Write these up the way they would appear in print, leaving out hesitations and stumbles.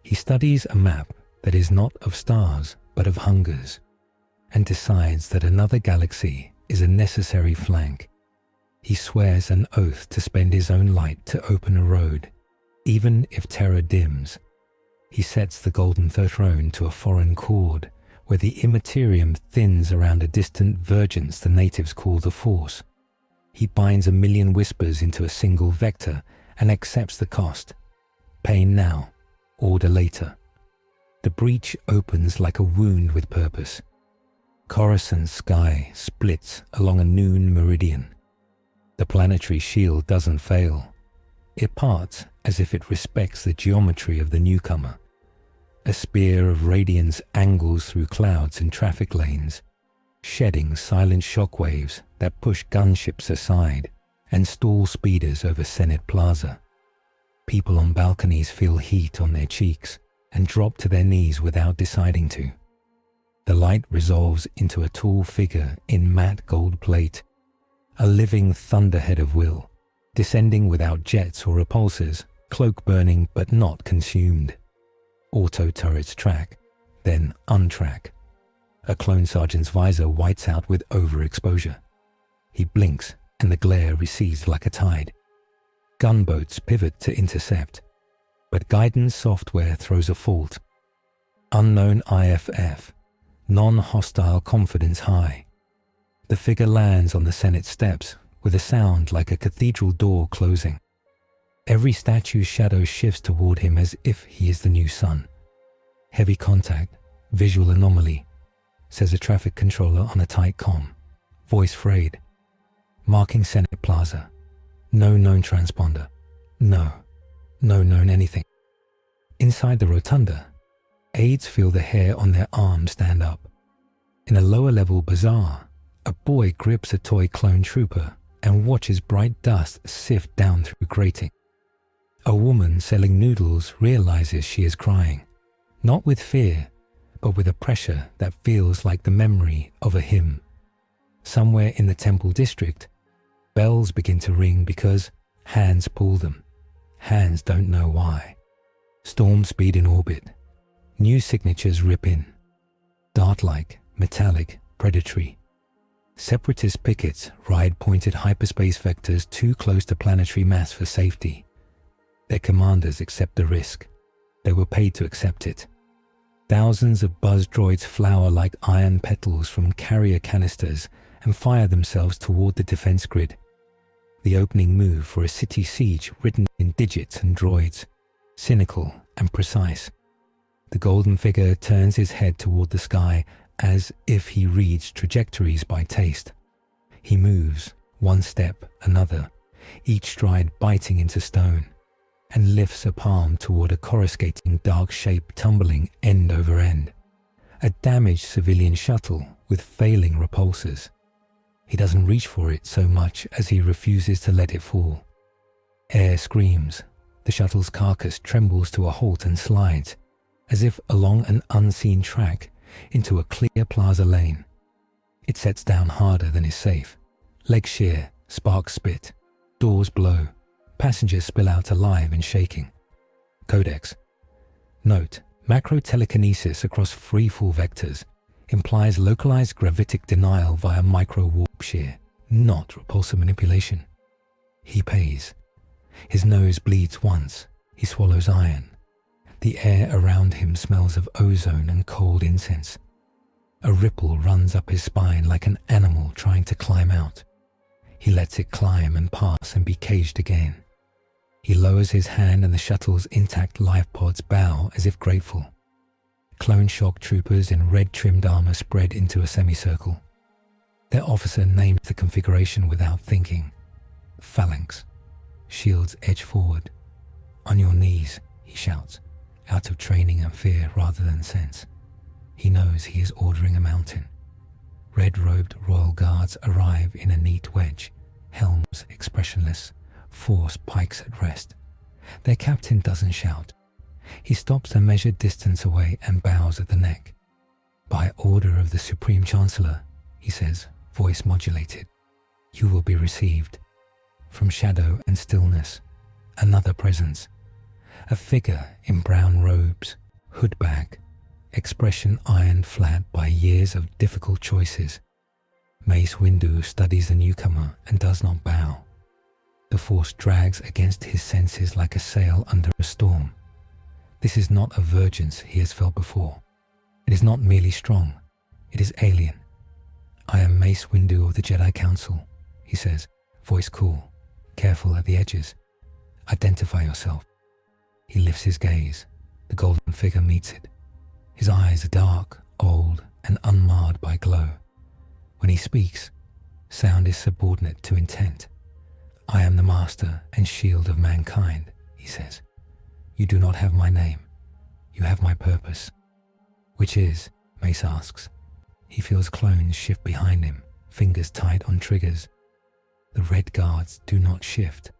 He studies a map that is not of stars but of hungers, and decides that another galaxy is a necessary flank. He swears an oath to spend his own light to open a road, even if terror dims. He sets the golden throne to a foreign chord, where the Imperium thins around a distant vergence the natives call the Force. He binds a million whispers into a single vector and accepts the cost. Pain now, order later. The breach opens like a wound with purpose. Coruscant's sky splits along a noon meridian. The planetary shield doesn't fail. It parts as if it respects the geometry of the newcomer. A spear of radiance angles through clouds and traffic lanes, shedding silent shockwaves that push gunships aside and stall speeders over Senate Plaza. People on balconies feel heat on their cheeks and drop to their knees without deciding to. The light resolves into a tall figure in matte gold plate, a living thunderhead of will, descending without jets or repulsors, cloak burning but not consumed. Auto turrets track, then untrack. A clone sergeant's visor whites out with overexposure. He blinks and the glare recedes like a tide. Gunboats pivot to intercept, but guidance software throws a fault. Unknown IFF, non-hostile confidence high. The figure lands on the Senate steps with a sound like a cathedral door closing. Every statue's shadow shifts toward him as if he is the new sun. Heavy contact, visual anomaly, says a traffic controller on a tight comm, voice frayed. Marking Senate Plaza. No known transponder. No known anything. Inside the rotunda, aides feel the hair on their arms stand up. In a lower level bazaar, a boy grips a toy clone trooper and watches bright dust sift down through grating. A woman selling noodles realizes she is crying, not with fear, but with a pressure that feels like the memory of a hymn. Somewhere in the temple district, bells begin to ring because hands pull them. Hands don't know why. Storm speed in orbit. New signatures rip in. Dart-like, metallic, predatory. Separatist pickets ride pointed hyperspace vectors too close to planetary mass for safety. Their commanders accept the risk. They were paid to accept it. Thousands of buzz droids flower like iron petals from carrier canisters and fire themselves toward the defense grid. The opening move for a city siege written in digits and droids, cynical and precise. The golden figure turns his head toward the sky as if he reads trajectories by taste. He moves, one step, another, each stride biting into stone, and lifts a palm toward a coruscating dark shape tumbling end over end. A damaged civilian shuttle with failing repulsors. He doesn't reach for it so much as he refuses to let it fall. Air screams. The shuttle's carcass trembles to a halt and slides, as if along an unseen track, into a clear plaza lane. It sets down harder than is safe. Legs shear, sparks spit, doors blow, passengers spill out alive and shaking. Codex. Note, macro telekinesis across free-fall vectors implies localized gravitic denial via micro-warp shear, not repulsor manipulation. He pays. His nose bleeds once. He swallows iron. The air around him smells of ozone and cold incense. A ripple runs up his spine like an animal trying to climb out. He lets it climb and pass and be caged again. He lowers his hand and the shuttle's intact life pods bow as if grateful. Clone shock troopers in red-trimmed armor spread into a semicircle. Their officer names the configuration without thinking. Phalanx. Shields edge forward. On your knees, he shouts, out of training and fear rather than sense. He knows he is ordering a mountain. Red-robed royal guards arrive in a neat wedge, helms expressionless, force pikes at rest. Their captain doesn't shout. He stops a measured distance away and bows at the neck. By order of the Supreme Chancellor, he says, voice modulated, you will be received. From shadow and stillness, another presence. A figure in brown robes, hood back, expression ironed flat by years of difficult choices. Mace Windu studies the newcomer and does not bow. The force drags against his senses like a sail under a storm. This is not a vergence he has felt before. It is not merely strong, it is alien. "I am Mace Windu of the Jedi Council," he says, voice cool, careful at the edges. "Identify yourself." He lifts his gaze. The golden figure meets it. His eyes are dark, old, and unmarred by glow. When he speaks, sound is subordinate to intent. "I am the master and shield of mankind," he says. "You do not have my name. You have my purpose." "Which is?" Mace asks. He feels clones shift behind him, fingers tight on triggers. The red guards do not shift.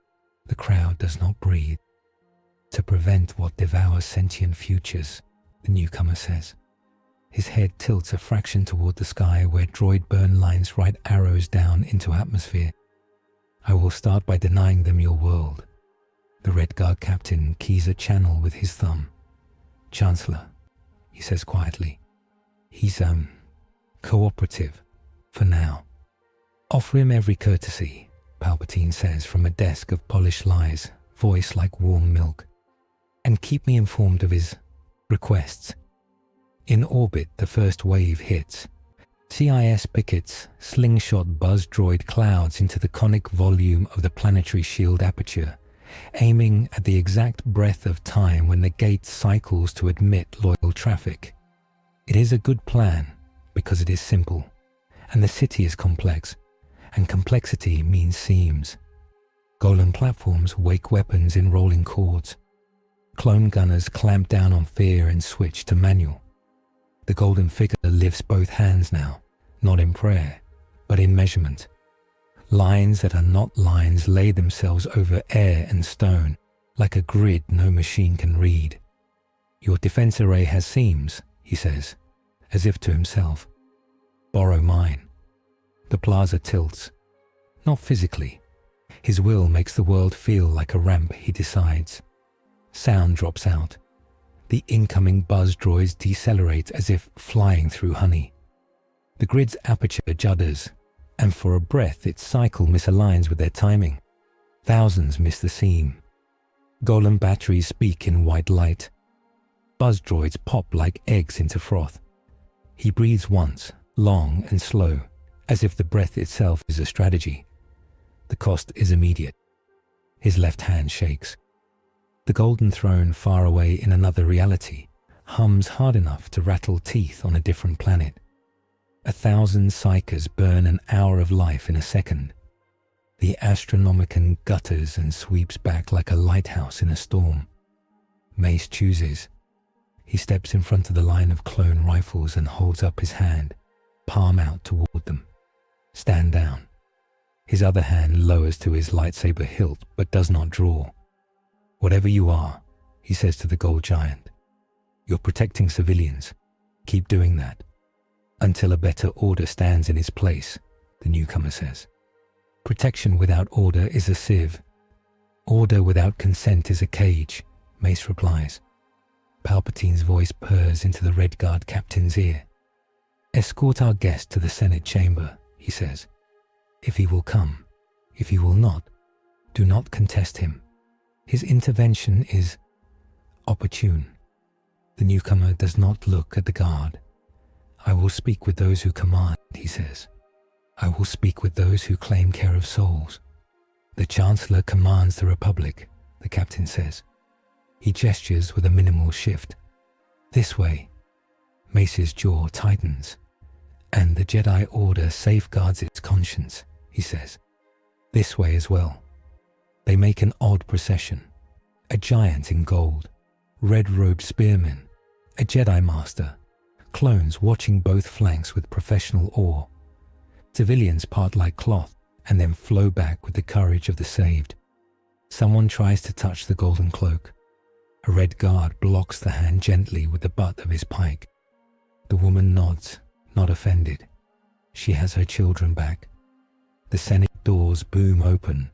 The crowd does not breathe. "To prevent what devours sentient futures," the newcomer says. His head tilts a fraction toward the sky where droid burn lines write arrows down into atmosphere. "I will start by denying them your world." The Red Guard captain keys a channel with his thumb. "Chancellor," he says quietly. He's, cooperative, for now. "Offer him every courtesy," Palpatine says from a desk of polished lies, voice like warm milk. "And keep me informed of his requests." In orbit, the first wave hits. CIS pickets slingshot buzz droid clouds into the conic volume of the planetary shield aperture, aiming at the exact breath of time when the gate cycles to admit loyal traffic. It is a good plan because it is simple, and the city is complex, and complexity means seams. Golem platforms wake weapons in rolling chords. Clone gunners clamp down on fear and switch to manual. The golden figure lifts both hands now, not in prayer, but in measurement. Lines that are not lines lay themselves over air and stone, like a grid no machine can read. "Your defense array has seams," he says, as if to himself. "Borrow mine." The plaza tilts. Not physically. His will makes the world feel like a ramp, he decides. Sound drops out. The incoming buzz droids decelerate as if flying through honey. The grid's aperture judders, and for a breath its cycle misaligns with their timing. Thousands miss the seam. Golem batteries speak in white light. Buzz droids pop like eggs into froth. He breathes once, long and slow, as if the breath itself is a strategy. The cost is immediate. His left hand shakes. The golden throne far away in another reality hums hard enough to rattle teeth on a different planet. 1,000 psychers burn an hour of life in a second. The Astronomicon gutters and sweeps back like a lighthouse in a storm. Mace chooses. He steps in front of the line of clone rifles and holds up his hand, palm out toward them. "Stand down." His other hand lowers to his lightsaber hilt but does not draw. "Whatever you are," he says to the gold giant, "you're protecting civilians. Keep doing that. Until a better order stands in its place," the newcomer says. "Protection without order is a sieve. Order without consent is a cage," Mace replies. Palpatine's voice purrs into the Red Guard captain's ear. "Escort our guest to the Senate chamber," he says. "If he will come. If he will not, do not contest him. His intervention is opportune." The newcomer does not look at the guard. "I will speak with those who command," he says. "I will speak with those who claim care of souls." "The Chancellor commands the Republic," the captain says. He gestures with a minimal shift. "This way." Mace's jaw tightens. "And the Jedi Order safeguards its conscience," he says. "This way as well." They make an odd procession. A giant in gold, red-robed spearmen, a Jedi Master, clones watching both flanks with professional awe. Civilians part like cloth and then flow back with the courage of the saved. Someone tries to touch the golden cloak. A red guard blocks the hand gently with the butt of his pike. The woman nods, not offended. She has her children back. The Senate doors boom open.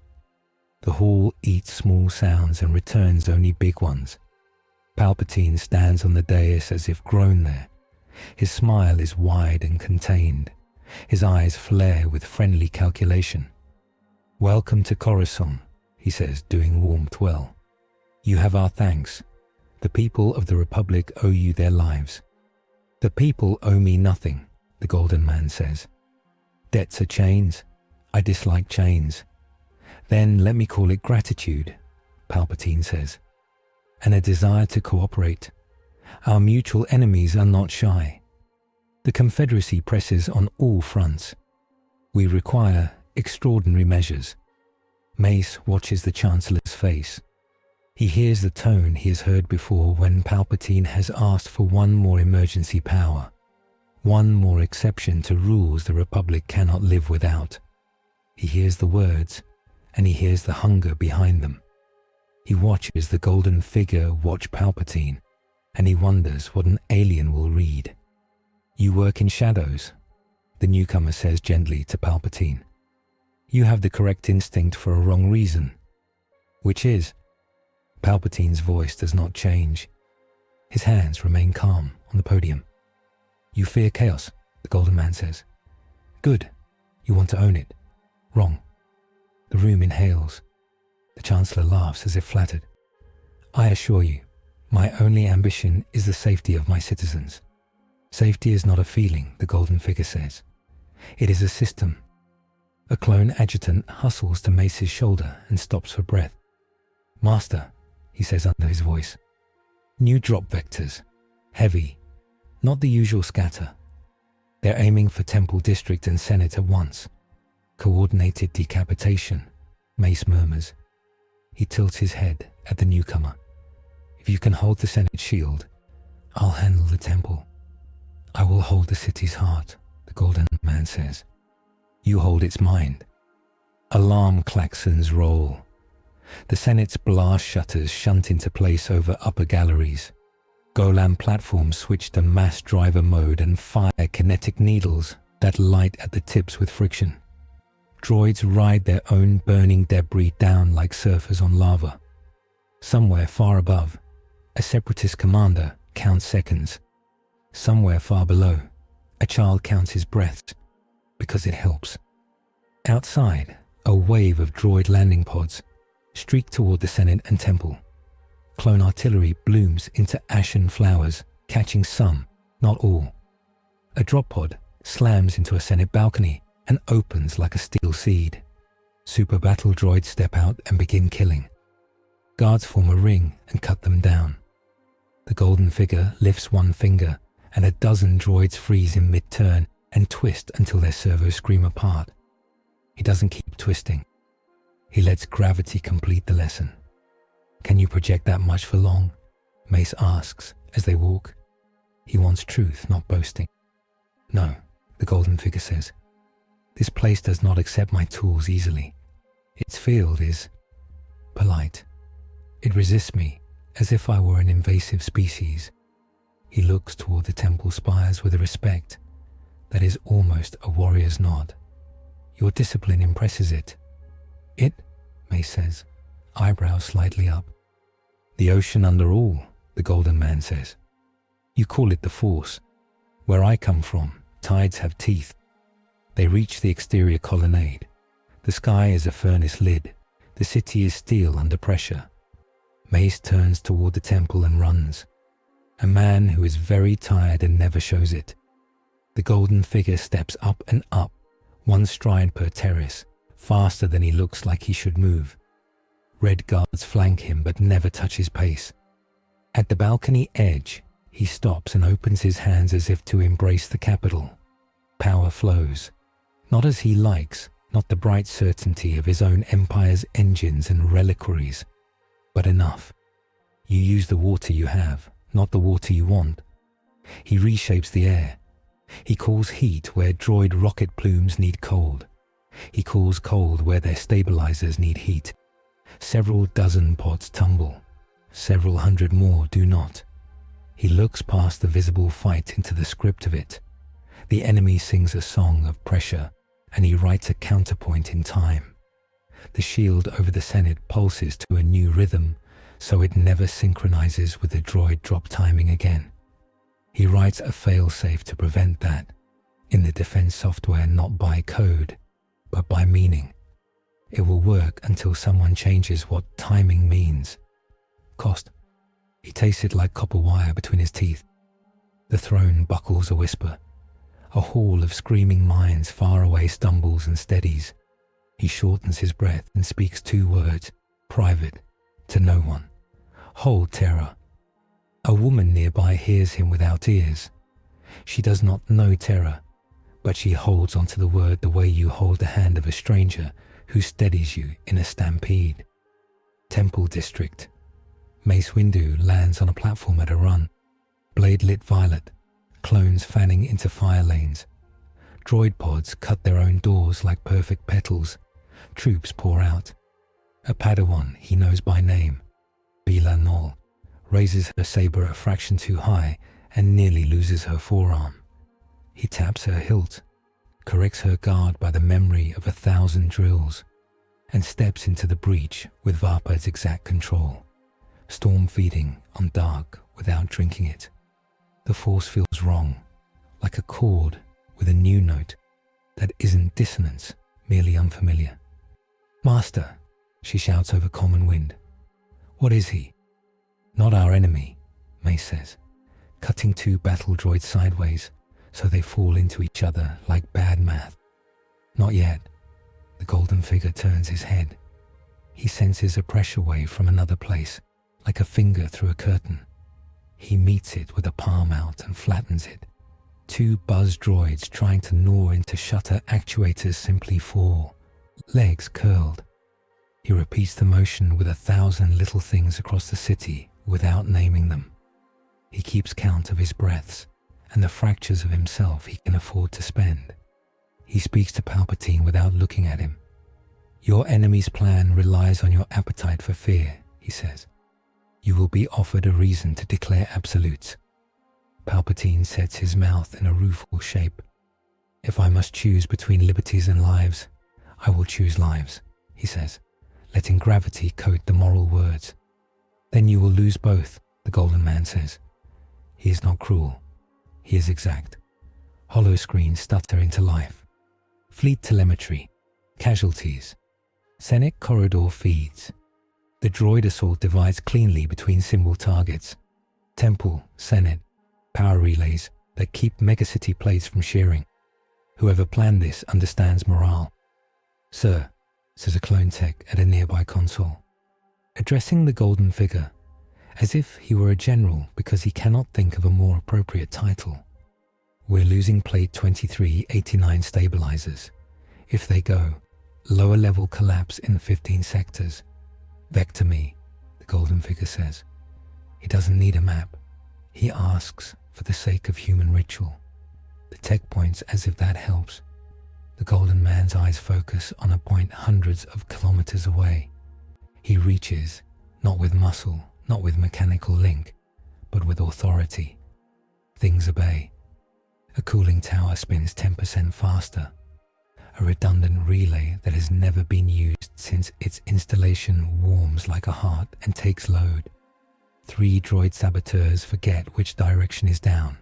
The hall eats small sounds and returns only big ones. Palpatine stands on the dais as if grown there. His smile is wide and contained. His eyes flare with friendly calculation. "Welcome to Coruscant," he says, doing warmth well. "You have our thanks. The people of the Republic owe you their lives." "The people owe me nothing," the Golden Man says. "Debts are chains. I dislike chains." "Then let me call it gratitude," Palpatine says, "and a desire to cooperate. Our mutual enemies are not shy. The Confederacy presses on all fronts. We require extraordinary measures." Mace watches the Chancellor's face. He hears the tone he has heard before when Palpatine has asked for one more emergency power, one more exception to rules the Republic cannot live without. He hears the words, and he hears the hunger behind them. He watches the golden figure watch Palpatine, and he wonders what an alien will read. "You work in shadows," the newcomer says gently to Palpatine. "You have the correct instinct for a wrong reason." "Which is?" Palpatine's voice does not change. His hands remain calm on the podium. "You fear chaos," the Golden Man says. "Good. You want to own it. Wrong." The room inhales. The Chancellor laughs as if flattered. "I assure you, my only ambition is the safety of my citizens." "Safety is not a feeling," the golden figure says. "It is a system." A clone adjutant hustles to Mace's shoulder and stops for breath. "Master," he says under his voice. "New drop vectors. Heavy. Not the usual scatter. They're aiming for Temple District and Senate at once. Coordinated decapitation," Mace murmurs. He tilts his head at the newcomer. "If you can hold the Senate shield, I'll handle the Temple." "I will hold the city's heart," the Golden Man says. "You hold its mind." Alarm klaxons roll. The Senate's blast shutters shunt into place over upper galleries. Golan platforms switch to mass driver mode and fire kinetic needles that light at the tips with friction. Droids ride their own burning debris down like surfers on lava. Somewhere far above, a Separatist commander counts seconds. Somewhere far below, a child counts his breaths, because it helps. Outside, a wave of droid landing pods streak toward the Senate and Temple. Clone artillery blooms into ashen flowers, catching some, not all. A drop pod slams into a Senate balcony and opens like a steel seed. Super battle droids step out and begin killing. Guards form a ring and cut them down. The golden figure lifts one finger, and a dozen droids freeze in mid-turn and twist until their servos scream apart. He doesn't keep twisting. He lets gravity complete the lesson. "Can you project that much for long?" Mace asks as they walk. He wants truth, not boasting. "No," the golden figure says. "This place does not accept my tools easily. Its field is polite. It resists me as if I were an invasive species." He looks toward the temple spires with a respect that is almost a warrior's nod. "Your discipline impresses it." "It?" Mace says, eyebrows slightly up. "The ocean under all," the Golden Man says. "You call it the Force. Where I come from, tides have teeth. They reach the exterior colonnade. The sky is a furnace lid. The city is steel under pressure." Mace turns toward the temple and runs. A man who is very tired and never shows it. The golden figure steps up and up, one stride per terrace, faster than he looks like he should move. Red guards flank him but never touch his pace. At the balcony edge, he stops and opens his hands as if to embrace the capital. Power flows. Not as he likes, not the bright certainty of his own empire's engines and reliquaries, but enough. You use the water you have, not the water you want. He reshapes the air. He calls heat where droid rocket plumes need cold. He calls cold where their stabilizers need heat. Several dozen pods tumble. Several hundred more do not. He looks past the visible fight into the script of it. The enemy sings a song of pressure, and he writes a counterpoint in time. The shield over the Senate pulses to a new rhythm, so it never synchronizes with the droid drop timing again. He writes a failsafe to prevent that, in the defense software, not by code, but by meaning. It will work until someone changes what timing means. Cost. He tastes it like copper wire between his teeth. The throne buckles a whisper. A hall of screaming minds far away stumbles and steadies. He shortens his breath and speaks 2 words, private, to no one. Hold terror. A woman nearby hears him without ears. She does not know terror, but she holds onto the word the way you hold the hand of a stranger who steadies you in a stampede. Temple District. Mace Windu lands on a platform at a run. Blade lit violet, clones fanning into fire lanes. Droid pods cut their own doors like perfect petals. Troops pour out. A Padawan he knows by name, Bila Nol, raises her saber a fraction too high and nearly loses her forearm. He taps her hilt, corrects her guard by the memory of 1,000 drills, and steps into the breach with Vapa's exact control, storm feeding on dark without drinking it. The force feels wrong, like a chord with a new note that isn't dissonance, merely unfamiliar. Master, she shouts over common wind. What is he? Not our enemy, Mace says, cutting 2 battle droids sideways so they fall into each other like bad math. Not yet. The golden figure turns his head. He senses a pressure wave from another place, like a finger through a curtain. He meets it with a palm out and flattens it. 2 buzz droids trying to gnaw into shutter actuators simply fall, legs curled. He repeats the motion with 1,000 little things across the city without naming them. He keeps count of his breaths and the fractures of himself he can afford to spend. He speaks to Palpatine without looking at him. Your enemy's plan relies on your appetite for fear, he says. You will be offered a reason to declare absolutes. Palpatine sets his mouth in a rueful shape. If I must choose between liberties and lives, I will choose lives, he says, letting gravity coat the moral words. Then you will lose both, the Golden Man says. He is not cruel. He is exact. Hollow screens stutter into life. Fleet telemetry. Casualties. Senate corridor feeds. The droid assault divides cleanly between symbol targets. Temple, Senate, power relays that keep megacity plates from shearing. Whoever planned this understands morale. Sir, says a clone tech at a nearby console, addressing the golden figure, as if he were a general because he cannot think of a more appropriate title. We're losing plate 2389 stabilizers. If they go, lower level collapse in 15 sectors. Vector me, the golden figure says. He doesn't need a map. He asks for the sake of human ritual. The tech points as if that helps. The golden man's eyes focus on a point hundreds of kilometers away. He reaches, not with muscle, not with mechanical link, but with authority. Things obey. A cooling tower spins 10% faster. A redundant relay that has never been used since its installation warms like a heart and takes load. 3 droid saboteurs forget which direction is down.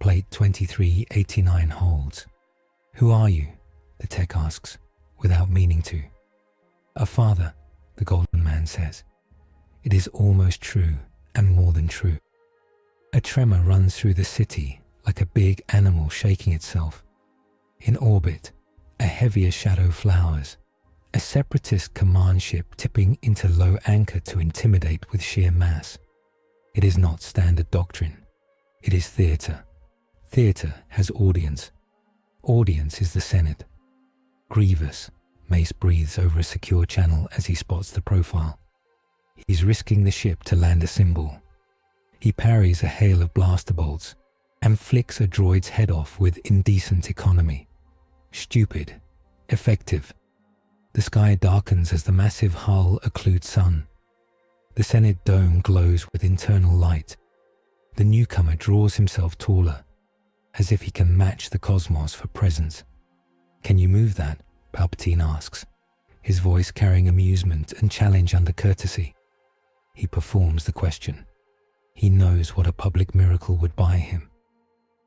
Plate 2389 holds. Who are you? The tech asks, without meaning to. A father, the golden man says. It is almost true, and more than true. A tremor runs through the city like a big animal shaking itself. In orbit, a heavier shadow flowers, a separatist command ship tipping into low anchor to intimidate with sheer mass. It is not standard doctrine. It is theater. Theater has audience. Audience is the Senate. Grievous, Mace breathes over a secure channel as he spots the profile. He's risking the ship to land a symbol. He parries a hail of blaster bolts and flicks a droid's head off with indecent economy. Stupid. Effective. The sky darkens as the massive hull occludes sun. The Senate dome glows with internal light. The newcomer draws himself taller, as if he can match the cosmos for presence. Can you move that? Palpatine asks, his voice carrying amusement and challenge under courtesy. He performs the question. He knows what a public miracle would buy him.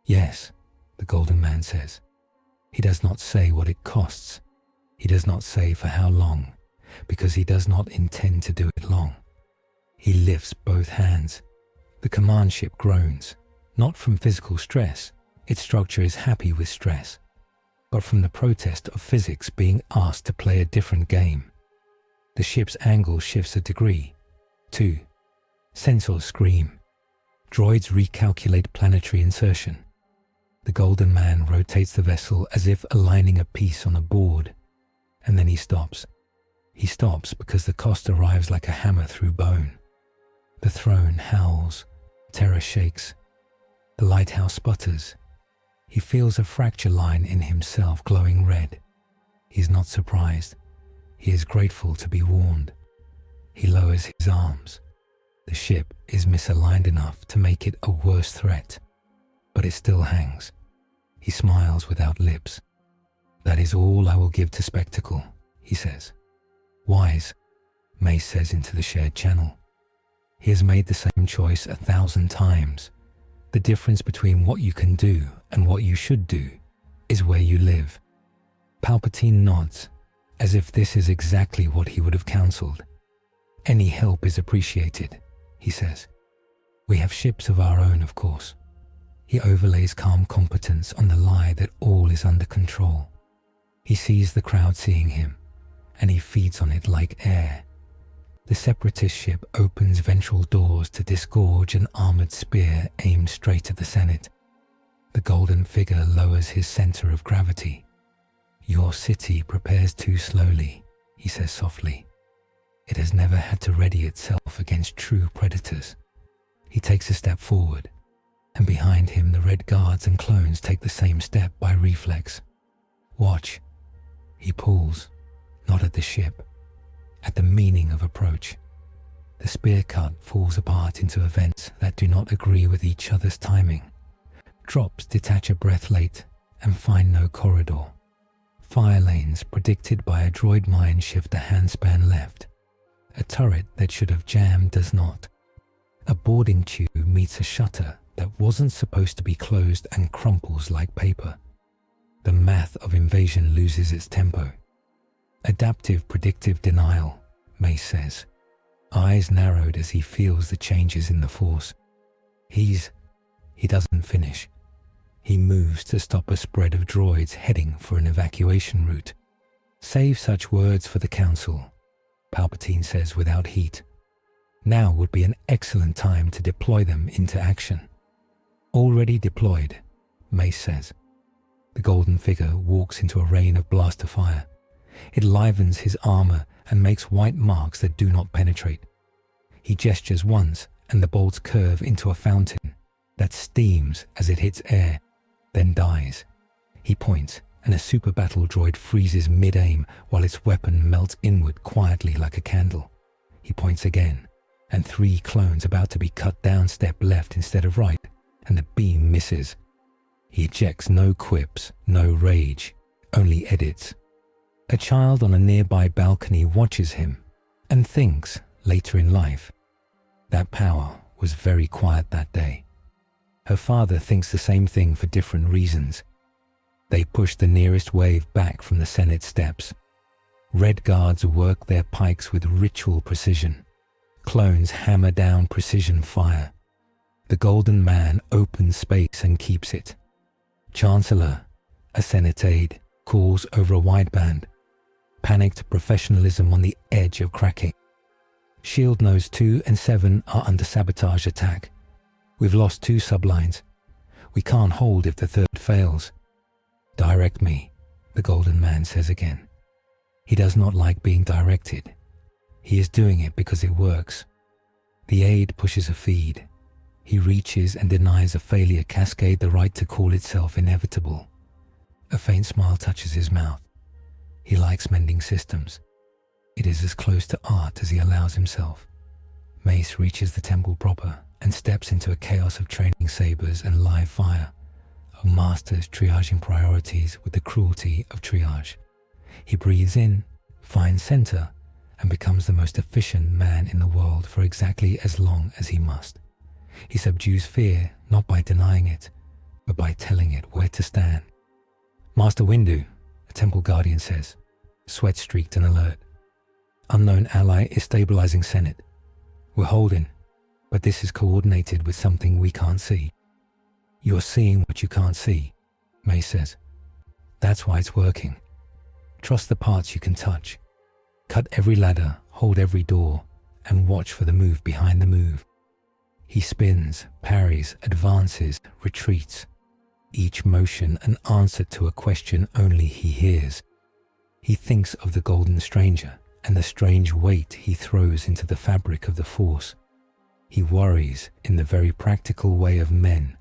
Yes, the Golden Man says. He does not say what it costs. He does not say for how long, because he does not intend to do it long. He lifts both hands. The command ship groans, not from physical stress. Its structure is happy with stress, but from the protest of physics being asked to play a different game. The ship's angle shifts a degree. 2. Sensors scream. Droids recalculate planetary insertion. The Golden Man rotates the vessel as if aligning a piece on a board, and then he stops. He stops because the cost arrives like a hammer through bone. The throne howls. Terror shakes. The lighthouse sputters. He feels a fracture line in himself glowing red. He is not surprised. He is grateful to be warned. He lowers his arms. The ship is misaligned enough to make it a worse threat, but it still hangs. He smiles without lips. That is all I will give to spectacle, he says. Wise, Mace says into the shared channel. He has made the same choice 1,000 times. The difference between what you can do and what you should do is where you live. Palpatine nods, as if this is exactly what he would have counseled. Any help is appreciated, he says. We have ships of our own, of course. He overlays calm competence on the lie that all is under control. He sees the crowd seeing him, and he feeds on it like air. The Separatist ship opens ventral doors to disgorge an armored spear aimed straight at the Senate. The golden figure lowers his center of gravity. Your city prepares too slowly, he says softly. It has never had to ready itself against true predators. He takes a step forward, and behind him the Red Guards and clones take the same step by reflex. Watch. He pulls, not at the ship, at the meaning of approach. The spear cut falls apart into events that do not agree with each other's timing. Drops detach a breath late and find no corridor. Fire lanes predicted by a droid mind shift a handspan left. A turret that should have jammed does not. A boarding tube meets a shutter that wasn't supposed to be closed and crumples like paper. The math of invasion loses its tempo. Adaptive predictive denial, Mace says. Eyes narrowed as he feels the changes in the Force. He doesn't finish. He moves to stop a spread of droids heading for an evacuation route. Save such words for the Council, Palpatine says without heat. Now would be an excellent time to deploy them into action. Already deployed, Mace says. The golden figure walks into a rain of blaster fire. It livens his armor and makes white marks that do not penetrate. He gestures once and the bolts curve into a fountain that steams as it hits air, then dies. He points and a super battle droid freezes mid-aim while its weapon melts inward quietly like a candle. He points again, and 3 clones about to be cut down step left instead of right, and the beam misses. He ejects no quips, no rage, only edits. A child on a nearby balcony watches him and thinks, later in life, that power was very quiet that day. Her father thinks the same thing for different reasons. They push the nearest wave back from the Senate steps. Red Guards work their pikes with ritual precision. Clones hammer down precision fire. The Golden Man opens space and keeps it. Chancellor, a Senate aide, calls over a wideband. Panicked professionalism on the edge of cracking. Shield Nose 2 and 7 are under sabotage attack. We've lost 2 sublines. We can't hold if the 3rd fails. Direct me, the Golden Man says again. He does not like being directed. He is doing it because it works. The aide pushes a feed. He reaches and denies a failure cascade the right to call itself inevitable. A faint smile touches his mouth. He likes mending systems. It is as close to art as he allows himself. Mace reaches the temple proper and steps into a chaos of training sabers and live fire, of masters triaging priorities with the cruelty of triage. He breathes in, finds center, and becomes the most efficient man in the world for exactly as long as he must. He subdues fear not by denying it, but by telling it where to stand. Master Windu, a temple guardian says, sweat-streaked and alert. Unknown ally is stabilizing Senate. We're holding, but this is coordinated with something we can't see. You're seeing what you can't see, Mace says. That's why it's working. Trust the parts you can touch. Cut every ladder, hold every door, and watch for the move behind the move. He spins, parries, advances, retreats. Each motion an answer to a question only he hears. He thinks of the golden stranger and the strange weight he throws into the fabric of the Force. He worries in the very practical way of men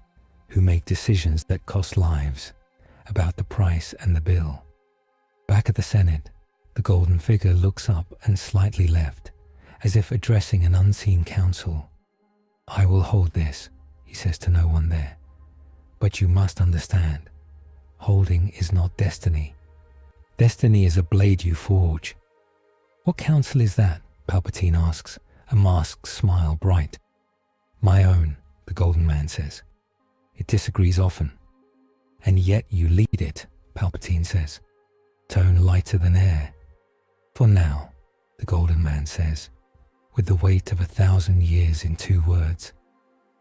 who make decisions that cost lives, about the price and the bill. Back at the Senate, the golden figure looks up and slightly left, as if addressing an unseen council. I will hold this, he says to no one there. But you must understand, holding is not destiny. Destiny is a blade you forge. What council is that? Palpatine asks, a masked smile bright. My own, the golden man says. It disagrees often. And yet you lead it, Palpatine says, tone lighter than air. For now, the golden man says, with the weight of 1,000 years in 2 words.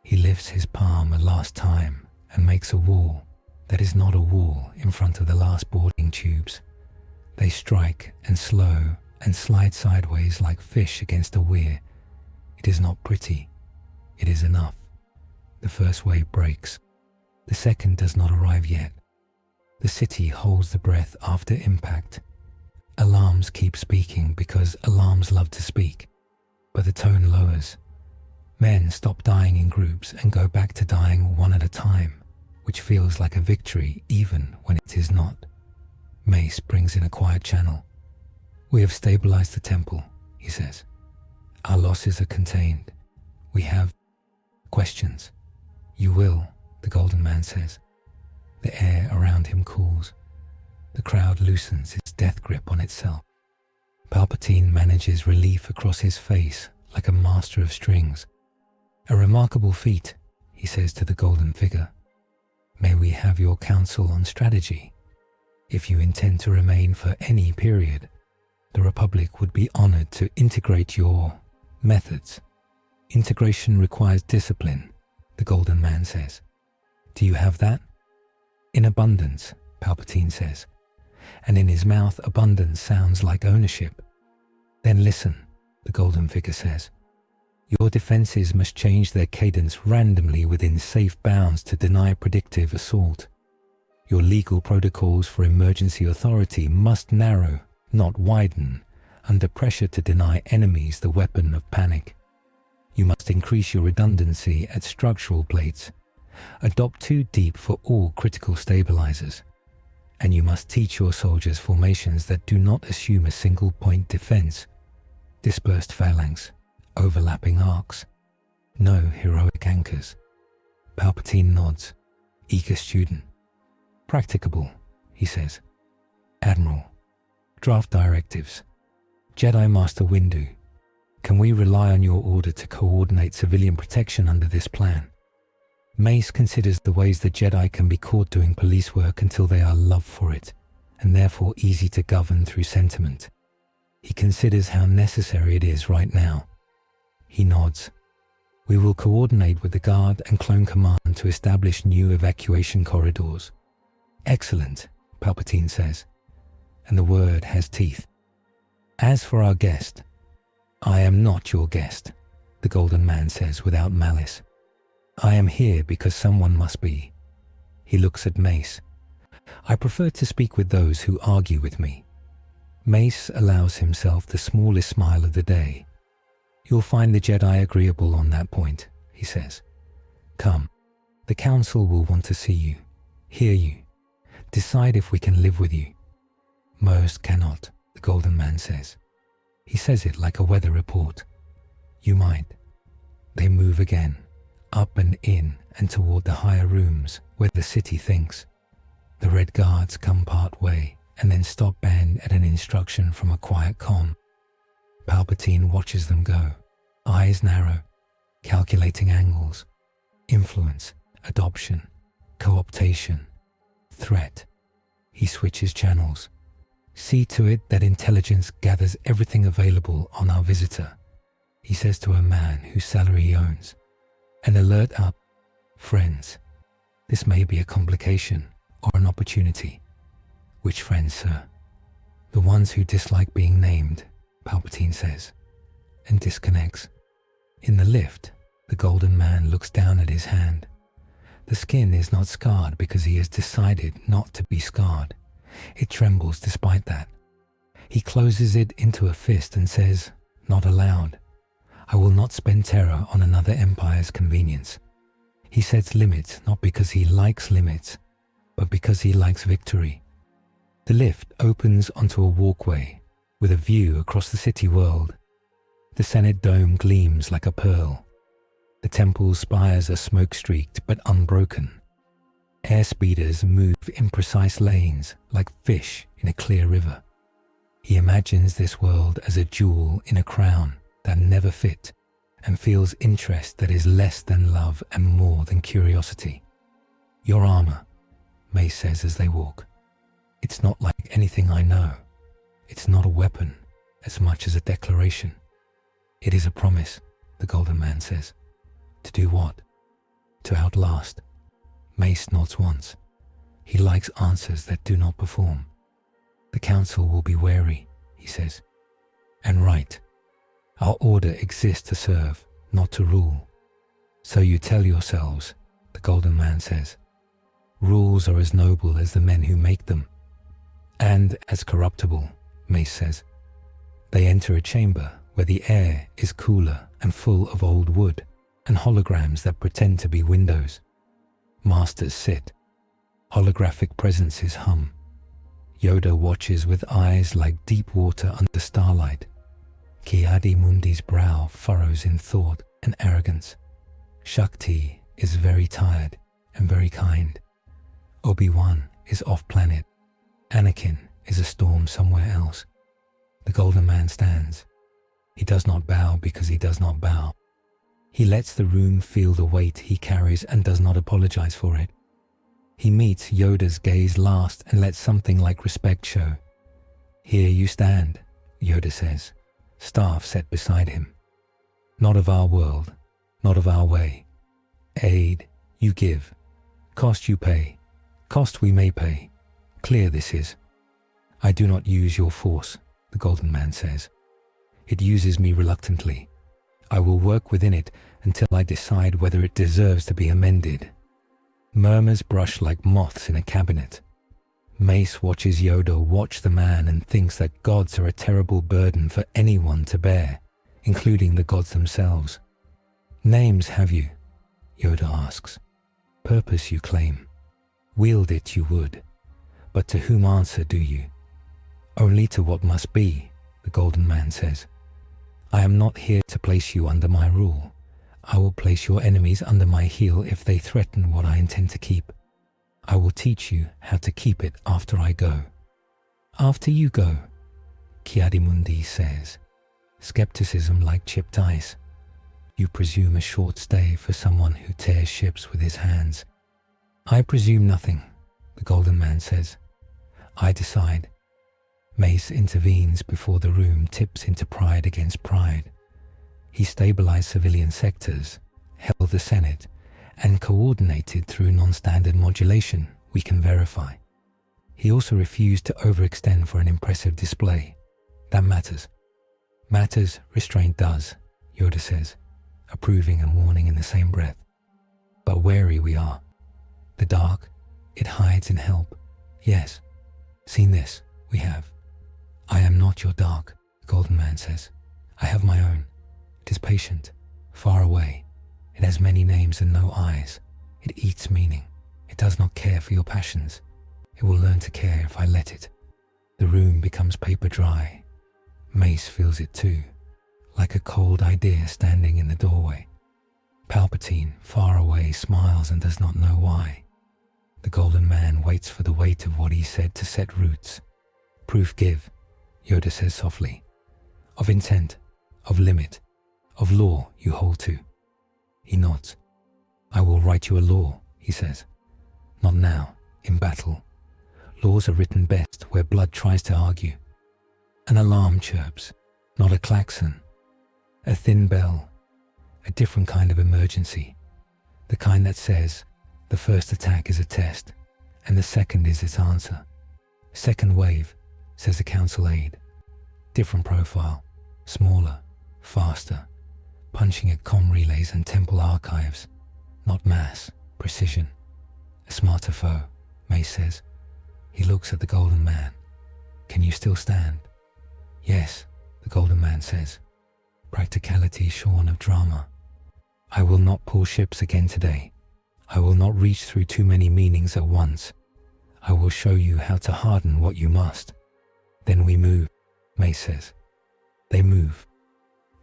He lifts his palm a last time and makes a wall that is not a wall in front of the last boarding tubes. They strike and slow and slide sideways like fish against a weir. It is not pretty. It is enough. The first wave breaks. The second does not arrive yet. The city holds the breath after impact. Alarms keep speaking because alarms love to speak, but the tone lowers. Men stop dying in groups and go back to dying one at a time, which feels like a victory even when it is not. Mace brings in a quiet channel. We have stabilized the temple, he says. Our losses are contained. We have questions. You will, the golden man says. The air around him cools. The crowd loosens its death grip on itself. Palpatine manages relief across his face like a master of strings. A remarkable feat, he says to the golden figure. May we have your counsel on strategy? If you intend to remain for any period, the Republic would be honored to integrate your methods. Integration requires discipline, the golden man says. Do you have that? In abundance, Palpatine says. And in his mouth, abundance sounds like ownership. Then listen, the golden figure says. Your defenses must change their cadence randomly within safe bounds to deny predictive assault. Your legal protocols for emergency authority must narrow, not widen, under pressure to deny enemies the weapon of panic. You must increase your redundancy at structural plates, adopt 2 deep for all critical stabilizers, and you must teach your soldiers formations that do not assume a single point defense, dispersed phalanx, overlapping arcs, no heroic anchors. Palpatine nods, eager student. Practicable, he says. Admiral, draft directives. Jedi Master Windu, can we rely on your order to coordinate civilian protection under this plan? Mace considers the ways the Jedi can be caught doing police work until they are loved for it, and therefore easy to govern through sentiment. He considers how necessary it is right now. He nods. We will coordinate with the Guard and Clone Command to establish new evacuation corridors. Excellent, Palpatine says, and the word has teeth. As for our guest, I am not your guest, the golden man says without malice. I am here because someone must be. He looks at Mace. I prefer to speak with those who argue with me. Mace allows himself the smallest smile of the day. You'll find the Jedi agreeable on that point, he says. Come, the Council will want to see you, hear you, decide if we can live with you. Most cannot, the golden man says. He says it like a weather report. You might. They move again, up and in and toward the higher rooms where the city thinks. The Red Guards come part way and then stop bend at an instruction from a quiet comm. Palpatine watches them go, eyes narrow, calculating angles, influence, adoption, co-optation, threat. He switches channels. See to it that intelligence gathers everything available on our visitor, he says to a man whose salary he owns. And alert up, friends. This may be a complication or an opportunity. Which friends, sir? The ones who dislike being named, Palpatine says, and disconnects. In the lift, the golden man looks down at his hand. The skin is not scarred because he has decided not to be scarred. It trembles despite that. He closes it into a fist and says, not aloud, I will not spend terror on another empire's convenience. He sets limits not because he likes limits, but because he likes victory. The lift opens onto a walkway with a view across the city world. The Senate dome gleams like a pearl. The temple's spires are smoke-streaked but unbroken. Airspeeders move in precise lanes like fish in a clear river. He imagines this world as a jewel in a crown that never fit, and feels interest that is less than love and more than curiosity. Your armor, Mace says as they walk. It's not like anything I know. It's not a weapon as much as a declaration. It is a promise, the golden man says. To do what? To outlast. Mace nods once. He likes answers that do not perform. The council will be wary, he says. And right. Our order exists to serve, not to rule. So you tell yourselves, the golden man says. Rules are as noble as the men who make them. And as corruptible, Mace says. They enter a chamber where the air is cooler and full of old wood and holograms that pretend to be windows. Masters sit. Holographic presences hum. Yoda watches with eyes like deep water under starlight. Ki-Adi-Mundi's brow furrows in thought and arrogance. Shakti is very tired and very kind. Obi-Wan is off-planet. Anakin is a storm somewhere else. The golden man stands. He does not bow because he does not bow. He lets the room feel the weight he carries and does not apologize for it. He meets Yoda's gaze last and lets something like respect show. Here you stand, Yoda says, staff set beside him. Not of our world, not of our way. Aid you give, cost you pay, cost we may pay. Clear this is. I do not use your force, the golden man says. It uses me reluctantly. I will work within it until I decide whether it deserves to be amended. Murmurs brush like moths in a cabinet. Mace watches Yoda watch the man and thinks that gods are a terrible burden for anyone to bear, including the gods themselves. Names have you? Yoda asks. Purpose you claim. Wield it you would. But to whom answer do you? Only to what must be, the golden man says. I am not here to place you under my rule. I will place your enemies under my heel if they threaten what I intend to keep. I will teach you how to keep it after I go. After you go, Ki-Adi-Mundi says, skepticism like chipped ice. You presume a short stay for someone who tears ships with his hands. I presume nothing, the golden man says. I decide. Mace intervenes before the room tips into pride against pride. He stabilized civilian sectors, held the Senate, and coordinated through non-standard modulation, we can verify. He also refused to overextend for an impressive display. That matters. Matters, restraint does, Yoda says, approving and warning in the same breath. But wary we are. The dark, it hides in help. Yes, seen this, we have. I am not your dark, the golden man says. I have my own. It is patient, far away. It has many names and no eyes. It eats meaning. It does not care for your passions. It will learn to care if I let it. The room becomes paper dry. Mace feels it too, like a cold idea standing in the doorway. Palpatine, far away, smiles and does not know why. The golden man waits for the weight of what he said to set roots. Proof give, Yoda says softly. of intent, of limit, of law you hold to. He nods. I will write you a law, he says. Not now, in battle. Laws are written best where blood tries to argue. An alarm chirps, not a klaxon. A thin bell, a different kind of emergency. The kind that says, the first attack is a test, and the second is its answer. Second wave, says a council aide. Different profile, smaller, faster, punching at comm relays and temple archives. Not mass, precision. A smarter foe, Mace says. He looks at the Golden Man. Can you still stand? Yes, the Golden Man says. Practicality shorn of drama. I will not pull ships again today. I will not reach through too many meanings at once. I will show you how to harden what you must. Then we move, Mace says. They move.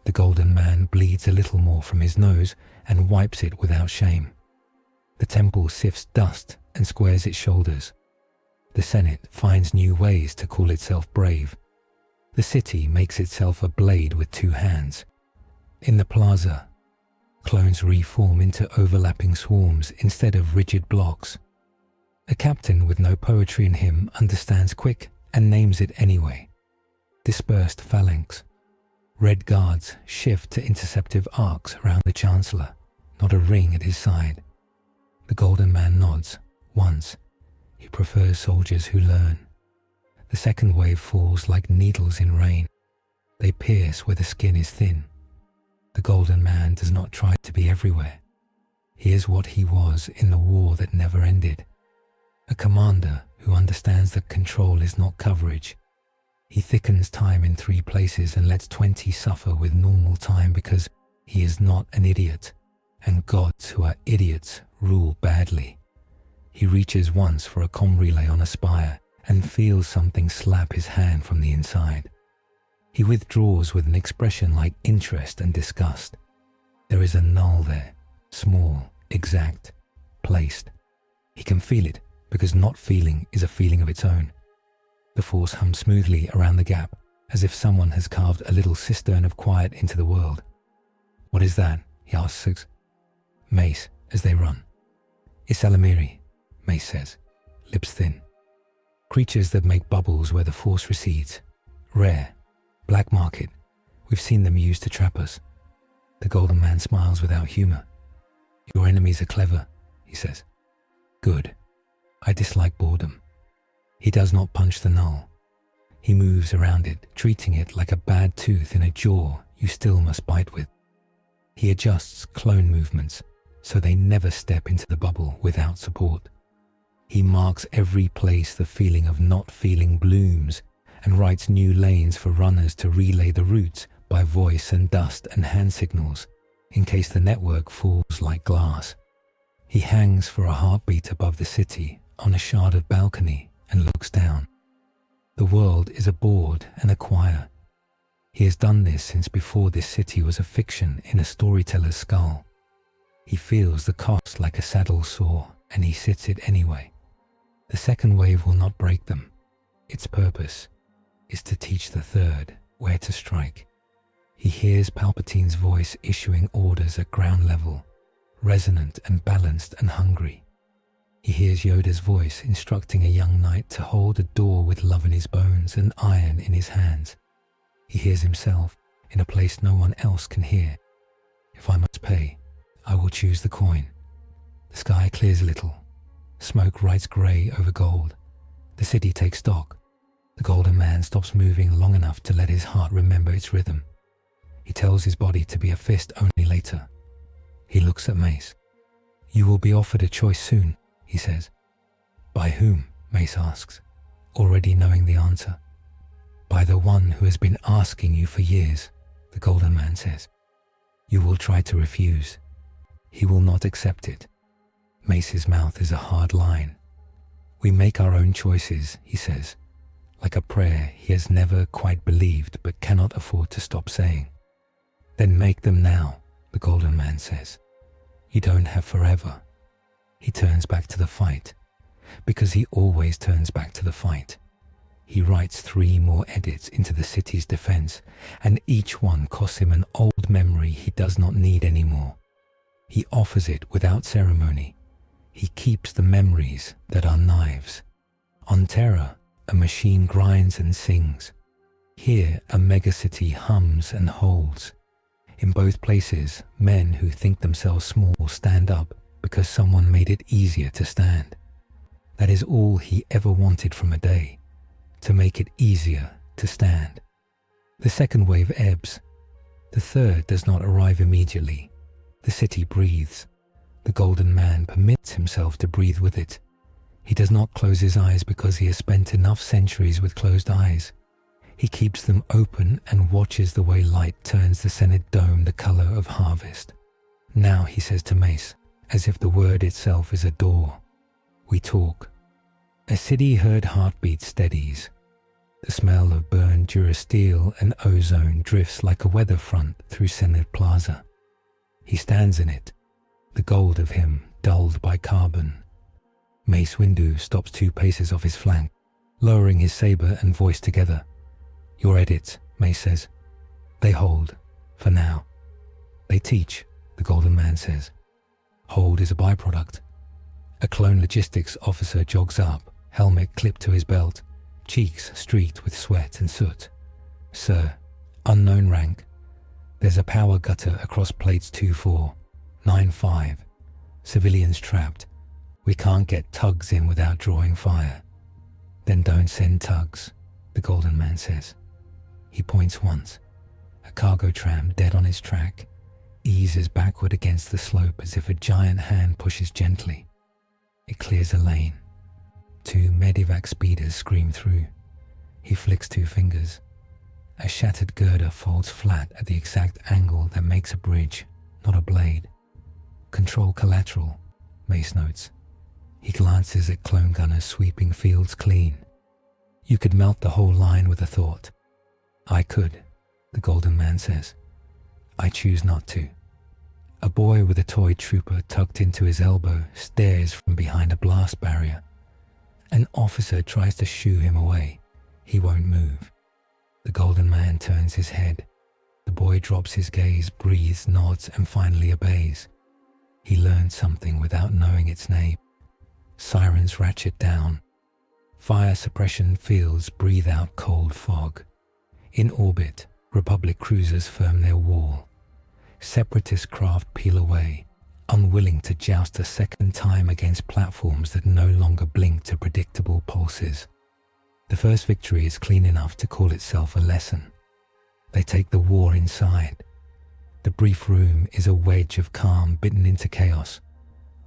The Golden Man bleeds a little more from his nose and wipes it without shame. The temple sifts dust and squares its shoulders. The Senate finds new ways to call itself brave. The city makes itself a blade with two hands. In the plaza, clones reform into overlapping swarms instead of rigid blocks. A captain with no poetry in him understands quick and names it anyway. Dispersed phalanx. Red guards shift to interceptive arcs around the Chancellor, not a ring at his side. The Golden Man nods, once. He prefers soldiers who learn. The second wave falls like needles in rain. They pierce where the skin is thin. The Golden Man does not try to be everywhere. He is what he was in the war that never ended. A commander who understands that control is not coverage. He thickens time in 3 places and lets 20 suffer with normal time because he is not an idiot, and gods who are idiots rule badly. He reaches once for a comm relay on a spire and feels something slap his hand from the inside. He withdraws with an expression like interest and disgust. There is a null there, small, exact, placed. He can feel it because not feeling is a feeling of its own. The force hums smoothly around the gap as if someone has carved a little cistern of quiet into the world. What is that? He asks. Mace, as they run. It's Alamiri, Mace says, lips thin. Creatures that make bubbles where the force recedes. Rare. Black market. We've seen them used to trap us. The Golden Man smiles without humor. Your enemies are clever, he says. Good. I dislike boredom. He does not punch the null. He moves around it, treating it like a bad tooth in a jaw you still must bite with. He adjusts clone movements so they never step into the bubble without support. He marks every place the feeling of not feeling blooms and writes new lanes for runners to relay the routes by voice and dust and hand signals in case the network falls like glass. He hangs for a heartbeat above the city on a shard of balcony and looks down. The world is a board and a choir. He has done this since before this city was a fiction in a storyteller's skull. He feels the cost like a saddle sore, and he sits it anyway. The second wave will not break them. Its purpose is to teach the third where to strike. He hears Palpatine's voice issuing orders at ground level, resonant and balanced and hungry. He hears Yoda's voice instructing a young knight to hold a door with love in his bones and iron in his hands. He hears himself in a place no one else can hear. If I must pay, I will choose the coin. The sky clears a little. Smoke writes grey over gold. The city takes stock. The Golden Man stops moving long enough to let his heart remember its rhythm. He tells his body to be a fist only later. He looks at Mace. You will be offered a choice soon, he says. By whom? Mace asks, already knowing the answer. By the one who has been asking you for years, the Golden Man says. You will try to refuse. He will not accept it. Mace's mouth is a hard line. We make our own choices, he says, like a prayer he has never quite believed but cannot afford to stop saying. Then make them now, the Golden Man says. You don't have forever. He turns back to the fight, because he always turns back to the fight. He writes 3 more edits into the city's defense, and each one costs him an old memory he does not need anymore. He offers it without ceremony. He keeps the memories that are knives. On Terra, a machine grinds and sings. Here, a megacity hums and holds. In both places, men who think themselves small stand up because someone made it easier to stand. That is all he ever wanted from a day, to make it easier to stand. The second wave ebbs. The third does not arrive immediately. The city breathes. The Golden Man permits himself to breathe with it. He does not close his eyes because he has spent enough centuries with closed eyes. He keeps them open and watches the way light turns the Senate dome the color of harvest. Now, he says to Mace, as if the word itself is a door. We talk. A city-heard heartbeat steadies. The smell of burned durasteel and ozone drifts like a weather front through Senate Plaza. He stands in it, the gold of him dulled by carbon. Mace Windu stops 2 paces off his flank, lowering his saber and voice together. Your edits, Mace says. They hold, for now. They teach, the Golden Man says. Hold is a byproduct. A clone logistics officer jogs up, helmet clipped to his belt, cheeks streaked with sweat and soot. Sir, unknown rank. There's a power gutter across plates 2-4, 9-5. Civilians trapped. We can't get tugs in without drawing fire. Then don't send tugs, the Golden Man says. He points once. A cargo tram dead on its track eases backward against the slope as if a giant hand pushes gently. It clears a lane. 2 medevac speeders scream through. He flicks 2 fingers. A shattered girder folds flat at the exact angle that makes a bridge, not a blade. Control collateral, Mace notes. He glances at clone gunners sweeping fields clean. You could melt the whole line with a thought. I could, the Golden Man says. I choose not to. A boy with a toy trooper tucked into his elbow stares from behind a blast barrier. An officer tries to shoo him away. He won't move. The Golden Man turns his head. The boy drops his gaze, breathes, nods, and finally obeys. He learns something without knowing its name. Sirens ratchet down. Fire suppression fields breathe out cold fog. In orbit, Republic cruisers firm their wall. Separatist craft peel away, unwilling to joust a second time against platforms that no longer blink to predictable pulses. The first victory is clean enough to call itself a lesson. They take the war inside. The brief room is a wedge of calm bitten into chaos.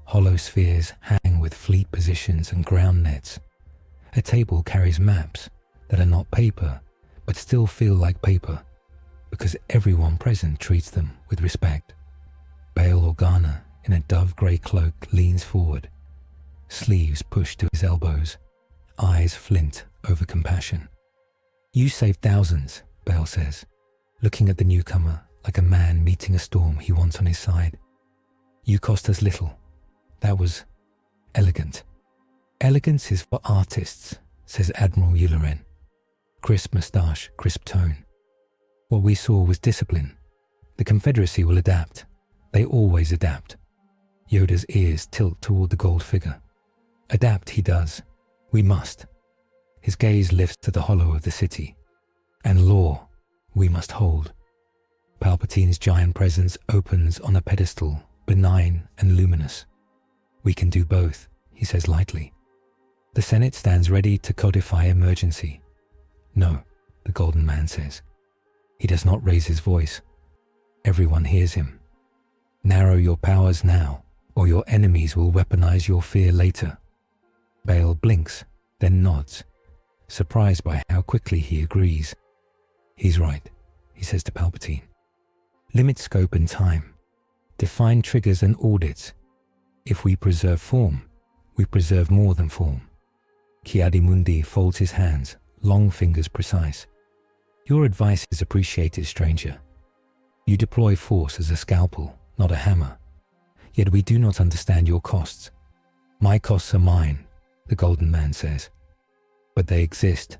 Hollow spheres hang with fleet positions and ground nets. A table carries maps that are not paper, but still feel like paper, because everyone present treats them with respect. Bail Organa, in a dove-grey cloak, leans forward, sleeves pushed to his elbows, eyes flint over compassion. You saved thousands, Bail says, looking at the newcomer like a man meeting a storm he wants on his side. You cost us little. That was elegant. Elegance is for artists, says Admiral Yularen. Crisp moustache, crisp tone. What we saw was discipline. The Confederacy will adapt. They always adapt. Yoda's ears tilt toward the gold figure. Adapt he does. We must. His gaze lifts to the hollow of the city. And law, we must hold. Palpatine's giant presence opens on a pedestal, benign and luminous. We can do both, he says lightly. The Senate stands ready to codify emergency. No, the Golden Man says. He does not raise his voice. Everyone hears him. Narrow your powers now, or your enemies will weaponize your fear later. Bail blinks, then nods, surprised by how quickly he agrees. He's right, he says to Palpatine. Limit scope and time. Define triggers and audits. If we preserve form, we preserve more than form. Ki-Adi-Mundi folds his hands, long fingers precise. Your advice is appreciated, stranger. You deploy force as a scalpel, not a hammer. Yet we do not understand your costs. My costs are mine, the Golden Man says. But they exist,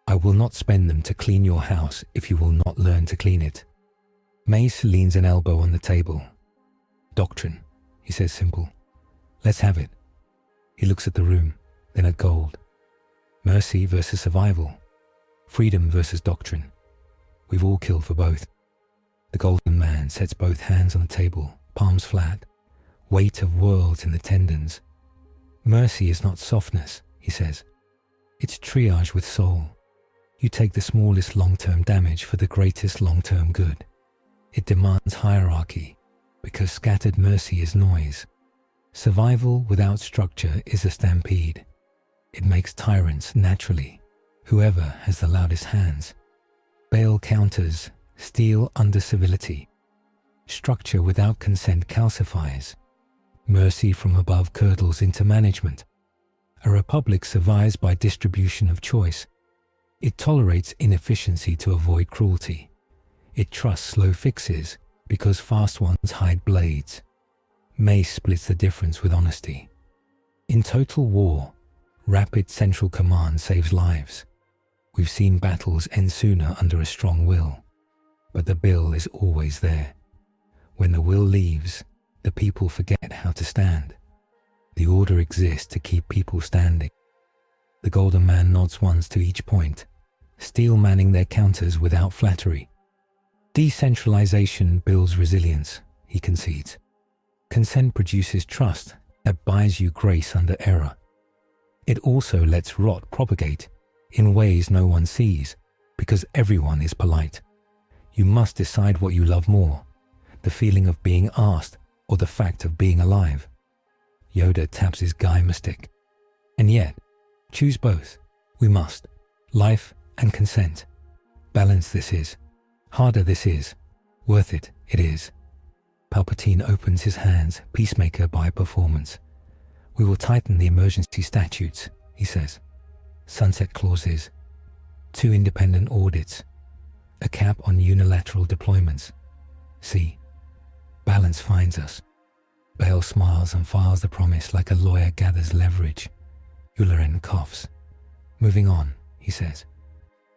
I will not spend them to clean your house if you will not learn to clean it. Mace leans an elbow on the table. Doctrine, he says simple. Let's have it. He looks at the room, then at Gold. Mercy versus survival. Freedom versus doctrine. We've all killed for both. The Golden Man sets both hands on the table, palms flat, weight of worlds in the tendons. Mercy is not softness, he says. It's triage with soul. You take the smallest long-term damage for the greatest long-term good. It demands hierarchy, because scattered mercy is noise. Survival without structure is a stampede. It makes tyrants naturally, whoever has the loudest hands. Bail counters, steel under civility. Structure without consent calcifies. Mercy from above curdles into management. A republic survives by distribution of choice. It tolerates inefficiency to avoid cruelty. It trusts slow fixes because fast ones hide blades. Mace splits the difference with honesty. In total war, rapid central command saves lives. We've seen battles end sooner under a strong will, but the bill is always there. When the will leaves, the people forget how to stand. The order exists to keep people standing. The Golden Man nods once to each point, steel manning their counters without flattery. Decentralization builds resilience, he concedes. Consent produces trust that buys you grace under error. It also lets rot propagate in ways no one sees, because everyone is polite. You must decide what you love more, the feeling of being asked or the fact of being alive. Yoda taps his Geimer stick. And yet, choose both. We must. Life and consent. Balance this is. Harder this is. Worth it, it is. Palpatine opens his hands, peacemaker by performance. We will tighten the emergency statutes, he says. Sunset clauses. 2 independent audits. A cap on unilateral deployments. See, balance finds us. Bail smiles and files the promise like a lawyer gathers leverage. Yularen coughs. Moving on, he says.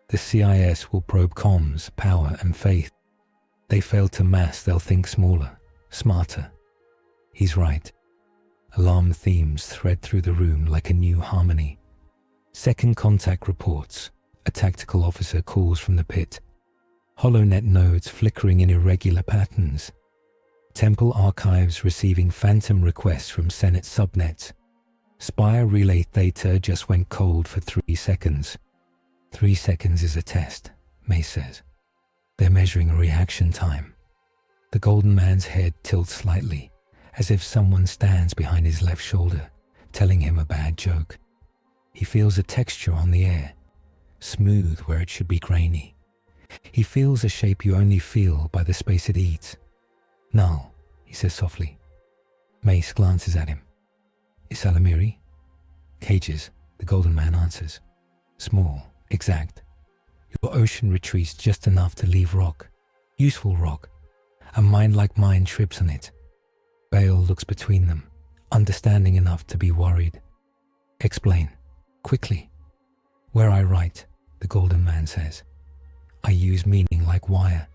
The CIS will probe comms, power and faith. They fail to mass, they'll think smaller, smarter. He's right. Alarm themes thread through the room like a new harmony. Second contact reports. A tactical officer calls from the pit. HoloNet nodes flickering in irregular patterns. Temple archives receiving phantom requests from Senate subnets. Spire relay theta just went cold for 3 seconds. 3 seconds is a test, Mace says. They're measuring reaction time. The Golden Man's head tilts slightly, as if someone stands behind his left shoulder, telling him a bad joke. He feels a texture on the air, smooth where it should be grainy. He feels a shape you only feel by the space it eats. Null, he says softly. Mace glances at him. Is Salamiri? Cages, the Golden Man answers. Small, exact. Your ocean retreats just enough to leave rock. Useful rock. A mind like mine trips on it. Bail looks between them, understanding enough to be worried. Explain, quickly. Where I write, the Golden Man says. I use meaning like wire.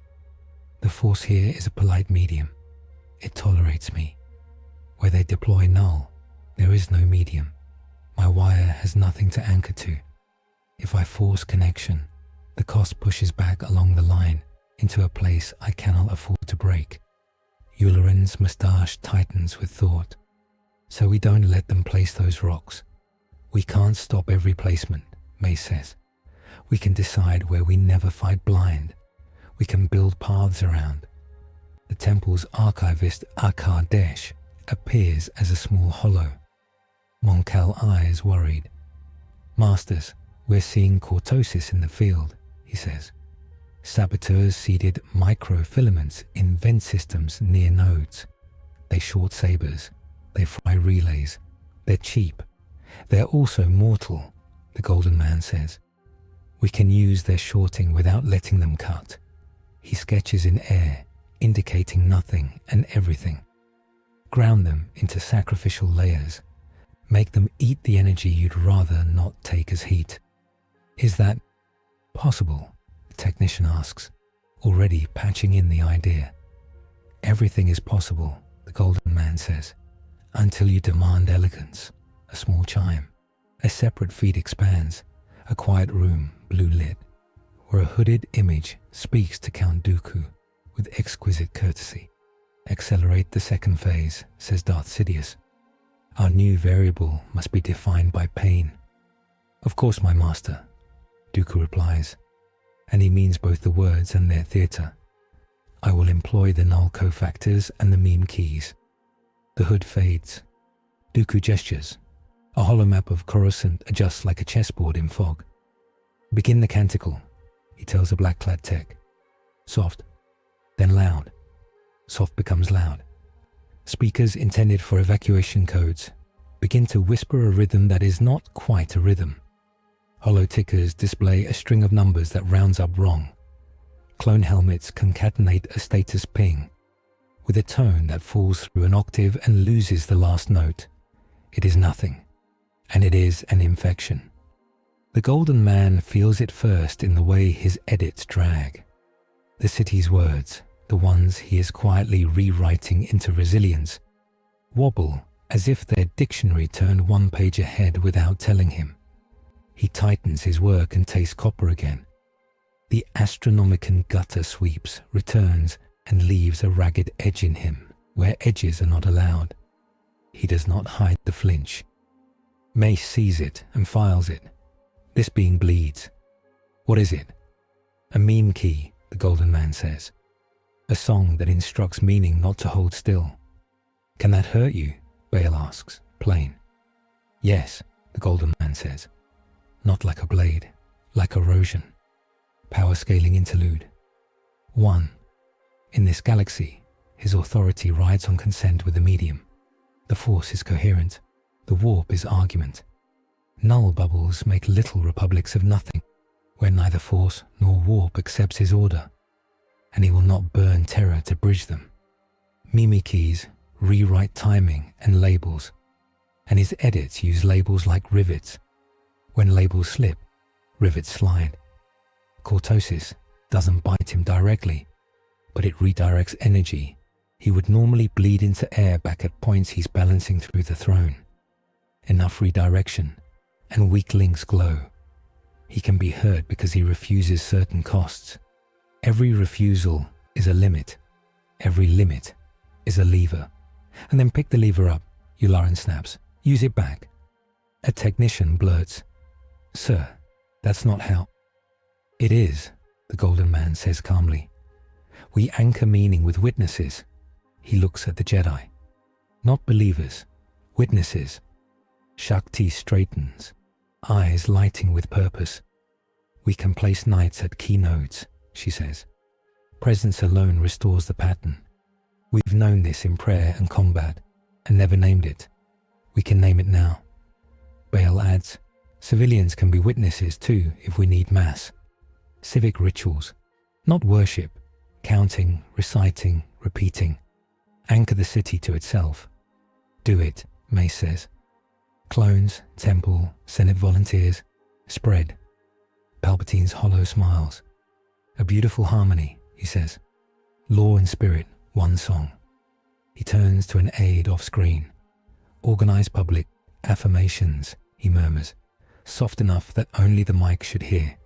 The Force here is a polite medium. It tolerates me. Where they deploy null, there is no medium. My wire has nothing to anchor to. If I force connection, the cost pushes back along the line into a place I cannot afford to break. Yularen's moustache tightens with thought. So we don't let them place those rocks. We can't stop every placement, Mace says. We can decide where we never fight blind. We can build paths around. The temple's archivist Akar Desh appears as a small hollow. Monkal eyes worried. Masters, we're seeing cortosis in the field, he says. Saboteurs seeded microfilaments in vent systems near nodes. They short sabers. They fry relays. They're cheap. They're also mortal, the Golden Man says. We can use their shorting without letting them cut. He sketches in air, indicating nothing and everything. Ground them into sacrificial layers. Make them eat the energy you'd rather not take as heat. Is that Possible, the technician asks, already patching in the idea. Everything is possible, the Golden Man says, until you demand elegance. A small chime. A separate feed expands, a quiet room, blue lit, where a hooded image speaks to Count Dooku with exquisite courtesy. Accelerate the second phase, says Darth Sidious. Our new variable must be defined by pain. Of course, my master, Dooku replies, and he means both the words and their theatre. I will employ the null cofactors and the meme keys. The hood fades. Dooku gestures. A holomap of Coruscant adjusts like a chessboard in fog. Begin the canticle, he tells a black-clad tech. Soft, then loud. Soft becomes loud. Speakers intended for evacuation codes begin to whisper a rhythm that is not quite a rhythm. Holo tickers display a string of numbers that rounds up wrong. Clone helmets concatenate a status ping with a tone that falls through an octave and loses the last note. It is nothing, and it is an infection. The Golden Man feels it first in the way his edits drag. The city's words, the ones he is quietly rewriting into resilience, wobble as if their dictionary turned one page ahead without telling him. He tightens his work and tastes copper again. The Astronomicon gutter sweeps, returns, and leaves a ragged edge in him where edges are not allowed. He does not hide the flinch. Mace sees it and files it. This being bleeds. What is it? A meme key, the Golden Man says. A song that instructs meaning not to hold still. Can that hurt you? Bale asks, plain. Yes, the Golden Man says. Not like a blade, like erosion. Power scaling interlude. 1. In this galaxy, his authority rides on consent with the medium. The force is coherent. The warp is argument. Null bubbles make little republics of nothing, where neither force nor warp accepts his order, and he will not burn terror to bridge them. Mimi keys rewrite timing and labels, and his edits use labels like rivets. When labels slip, rivets slide. Cortosis doesn't bite him directly, but it redirects energy. He would normally bleed into air back at points he's balancing through the throne. Enough redirection, and weak links glow. He can be hurt because he refuses certain costs. Every refusal is a limit. Every limit is a lever. And then pick the lever up, Yularen snaps. Use it back. A technician blurts, Sir, that's not how. It is, the Golden Man says calmly. We anchor meaning with witnesses. He looks at the Jedi. Not believers, witnesses. Shakti straightens, eyes lighting with purpose. We can place knights at key nodes, she says. Presence alone restores the pattern. We've known this in prayer and combat, and never named it. We can name it now. Bale adds, civilians can be witnesses too if we need mass. Civic rituals, not worship, counting, reciting, repeating. Anchor the city to itself. Do it, Mace says. Clones, temple, Senate volunteers, spread. Palpatine's hollow smiles. A beautiful harmony, he says. Law and spirit, one song. He turns to an aide off screen. Organized public affirmations, he murmurs, soft enough that only the mic should hear.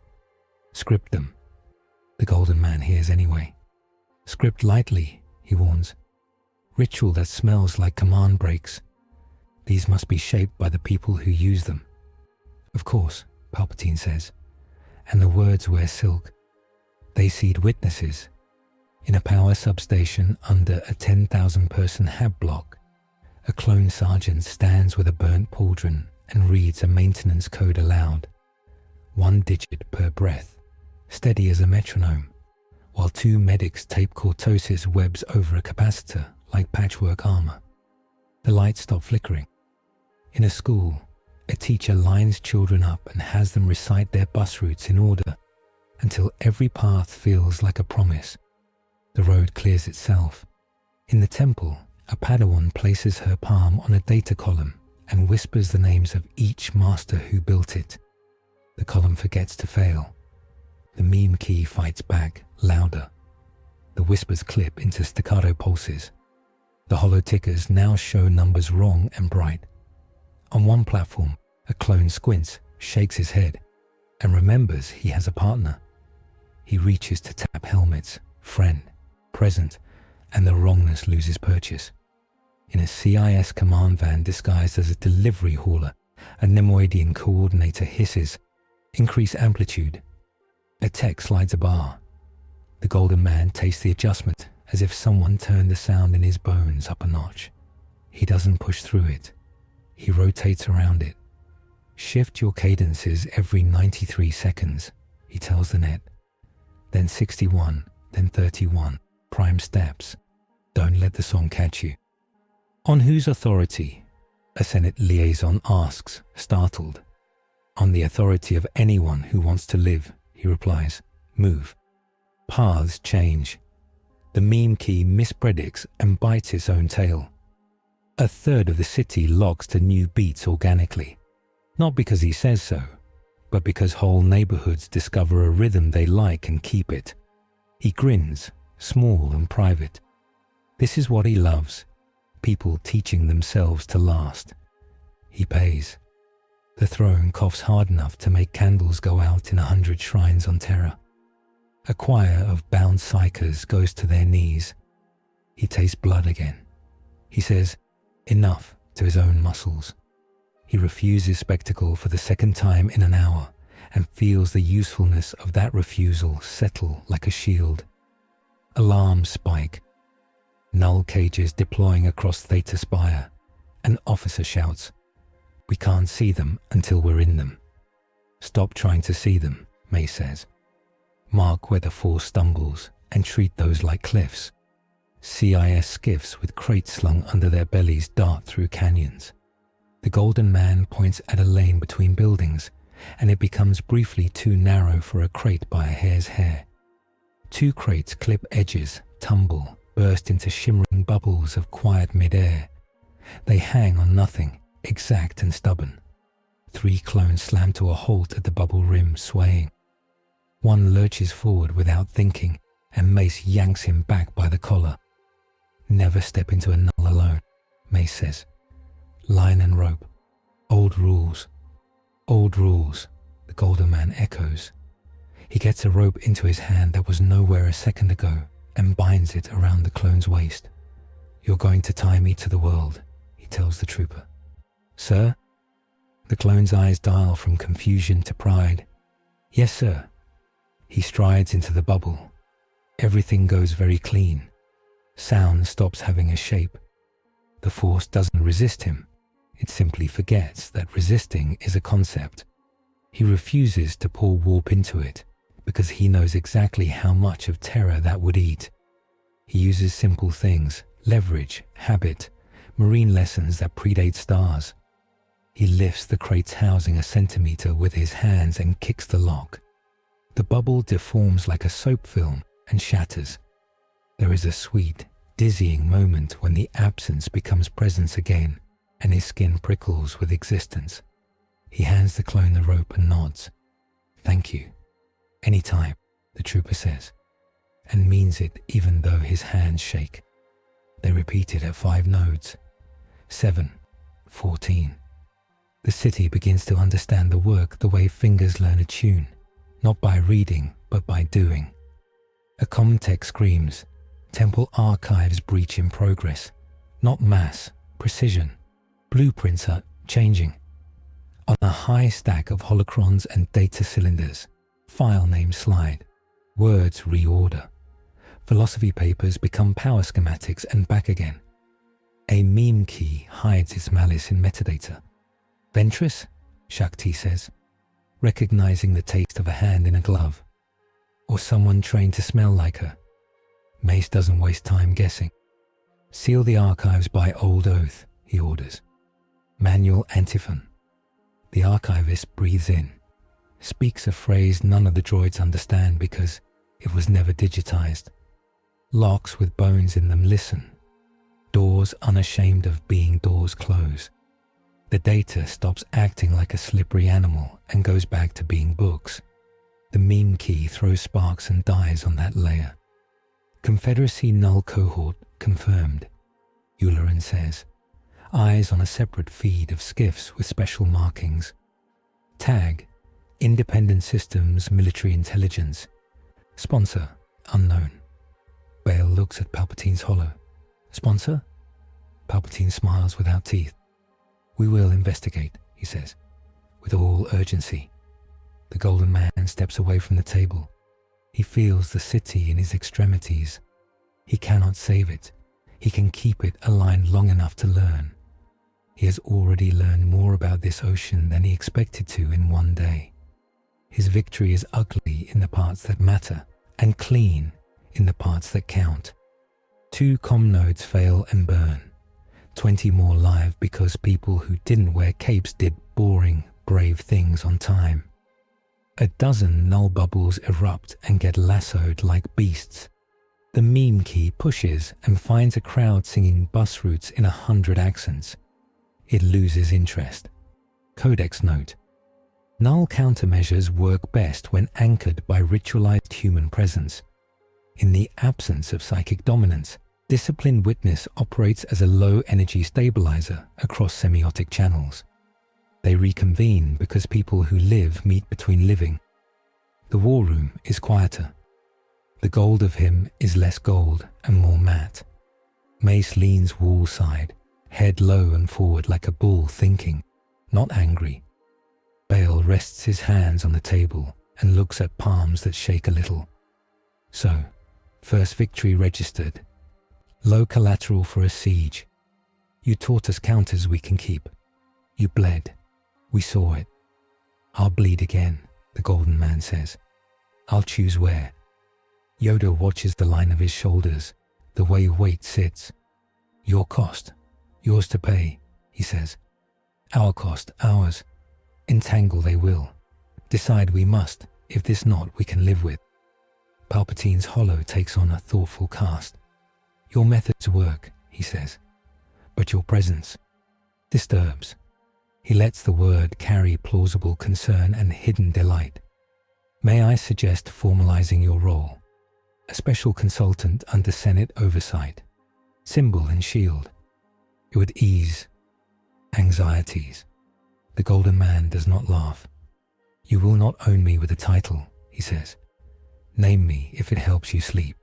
Script them. The Golden Man hears anyway. Script lightly, he warns. Ritual that smells like command breaks. These must be shaped by the people who use them. Of course, Palpatine says, and the words wear silk. They seed witnesses. In a power substation under a 10,000-person hab block, a clone sergeant stands with a burnt pauldron and reads a maintenance code aloud. 1 digit per breath, steady as a metronome, while 2 medics tape cortosis webs over a capacitor like patchwork armor. The lights stop flickering. In a school, a teacher lines children up and has them recite their bus routes in order until every path feels like a promise. The road clears itself. In the temple, a Padawan places her palm on a data column and whispers the names of each master who built it. The column forgets to fail. The meme key fights back, louder. The whispers clip into staccato pulses. The hollow tickers now show numbers wrong and bright. On one platform, a clone squints, shakes his head, and remembers he has a partner. He reaches to tap helmets, friend, present, and the wrongness loses purchase. In a CIS command van disguised as a delivery hauler, a Nemoidian coordinator hisses, "Increase amplitude." A tech slides a bar. The golden man tastes the adjustment as if someone turned the sound in his bones up a notch. He doesn't push through it. He rotates around it. "Shift your cadences every 93 seconds, he tells the net. Then 61, then 31, prime steps. Don't let the song catch you. "On whose authority?" a Senate liaison asks, startled. "On the authority of anyone who wants to live," he replies. "Move." Paths change. The meme key mispredicts and bites its own tail. A third of the city locks to new beats organically. Not because he says so, but because whole neighborhoods discover a rhythm they like and keep it. He grins, small and private. This is what he loves, people teaching themselves to last. He pays. The throne coughs hard enough to make candles go out in 100 shrines on Terra. A choir of bound psychers goes to their knees. He tastes blood again. He says, "Enough," to his own muscles. He refuses spectacle for the second time in an hour and feels the usefulness of that refusal settle like a shield. Alarms spike. Null cages deploying across Theta Spire. An officer shouts, "We can't see them until we're in them." "Stop trying to see them," May says. "Mark where the force stumbles and treat those like cliffs." CIS skiffs with crates slung under their bellies dart through canyons. The golden man points at a lane between buildings, and it becomes briefly too narrow for a crate by a hair's hair. 2 crates clip edges, tumble, burst into shimmering bubbles of quiet mid-air. They hang on nothing, exact and stubborn. 3 clones slam to a halt at the bubble rim, swaying. One lurches forward without thinking, and Mace yanks him back by the collar. "Never step into a null alone," Mace says. "Line and rope. Old rules." "Old rules," the golden man echoes. He gets a rope into his hand that was nowhere a second ago and binds it around the clone's waist. "You're going to tie me to the world," he tells the trooper. "Sir?" The clone's eyes dial from confusion to pride. "Yes, sir." He strides into the bubble. Everything goes very clean. Sound stops having a shape. The force doesn't resist him. It simply forgets that resisting is a concept. He refuses to pour warp into it because he knows exactly how much of terror that would eat. He uses simple things, leverage, habit, marine lessons that predate stars. He lifts the crate's housing a centimeter with his hands and kicks the lock. The bubble deforms like a soap film and shatters. There is a sweet, dizzying moment when the absence becomes presence again, and his skin prickles with existence. He hands the clone the rope and nods. "Thank you. Anytime," the trooper says, and means it even though his hands shake. They repeat it at 5 nodes. 7, 14. The city begins to understand the work the way fingers learn a tune, not by reading, but by doing. A Comtech screams, "Temple archives breach in progress." Not mass, precision. Blueprints are changing. On a high stack of holocrons and data cylinders, file names slide, words reorder. Philosophy papers become power schematics and back again. A meme key hides its malice in metadata. "Ventress?" Shakti says, recognizing the taste of a hand in a glove. Or someone trained to smell like her. Mace doesn't waste time guessing. "Seal the archives by old oath," he orders. Manual antiphon. The archivist breathes in, speaks a phrase none of the droids understand because it was never digitized. Locks with bones in them listen. Doors unashamed of being doors close. The data stops acting like a slippery animal and goes back to being books. The meme key throws sparks and dies on that layer. Confederacy null cohort confirmed, Yularen says. Eyes on a separate feed of skiffs with special markings. Tag, Independent Systems Military Intelligence. Sponsor, unknown. Bail looks at Palpatine's hollow. Sponsor? Palpatine smiles without teeth. We will investigate, he says, with all urgency. The Golden Man steps away from the table. He feels the city in his extremities. He cannot save it. He can keep it aligned long enough to learn. He has already learned more about this ocean than he expected to in one day. His victory is ugly in the parts that matter, and clean in the parts that count. 2 comm nodes fail and burn. 20 more live because people who didn't wear capes did boring, brave things on time. A dozen null bubbles erupt and get lassoed like beasts. The meme key pushes and finds a crowd singing bus routes in 100 accents. It loses interest. Codex note. Null countermeasures work best when anchored by ritualized human presence. In the absence of psychic dominance, disciplined witness operates as a low-energy stabilizer across semiotic channels. They reconvene because people who live meet between living. The war room is quieter. The gold of him is less gold and more matte. Mace leans wall-side, head low and forward like a bull thinking, not angry. Bail rests his hands on the table and looks at palms that shake a little. So, first victory registered. Low collateral for a siege. You taught us counters we can keep. You bled. We saw it. I'll bleed again, the Golden Man says. I'll choose where. Yoda watches the line of his shoulders, the way weight sits. Your cost, yours to pay, he says. Our cost, ours. Entangle they will. Decide we must, if this not we can live with. Palpatine's hollow takes on a thoughtful cast. Your methods work, he says, but your presence disturbs. He lets the word carry plausible concern and hidden delight. May I suggest formalizing your role? A special consultant under Senate oversight. Symbol and shield. It would ease anxieties. The Golden Man does not laugh. You will not own me with a title, he says. Name me if it helps you sleep.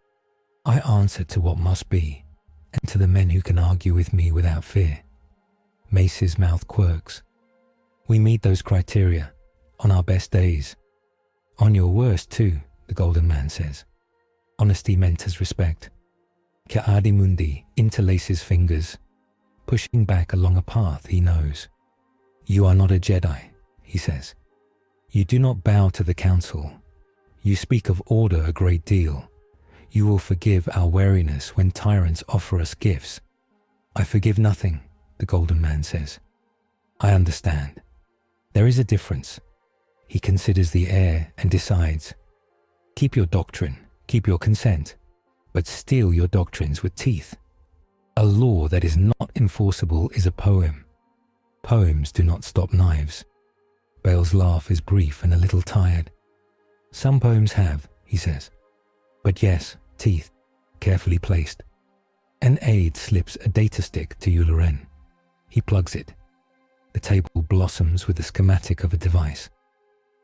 I answer to what must be, and to the men who can argue with me without fear. Mace's mouth quirks. We meet those criteria, on our best days. On your worst too, the Golden Man says. Honesty meant as respect. Ka'adi Mundi interlaces fingers, pushing back along a path he knows. You are not a Jedi, he says. You do not bow to the Council. You speak of order a great deal. You will forgive our wariness when tyrants offer us gifts. I forgive nothing, the Golden Man says. I understand. There is a difference. He considers the air and decides. Keep your doctrine, keep your consent, but steal your doctrines with teeth. A law that is not enforceable is a poem. Poems do not stop knives. Bail's laugh is brief and a little tired. Some poems have, he says. But yes, teeth, carefully placed. An aide slips a data stick to Yularen. He plugs it. The table blossoms with the schematic of a device.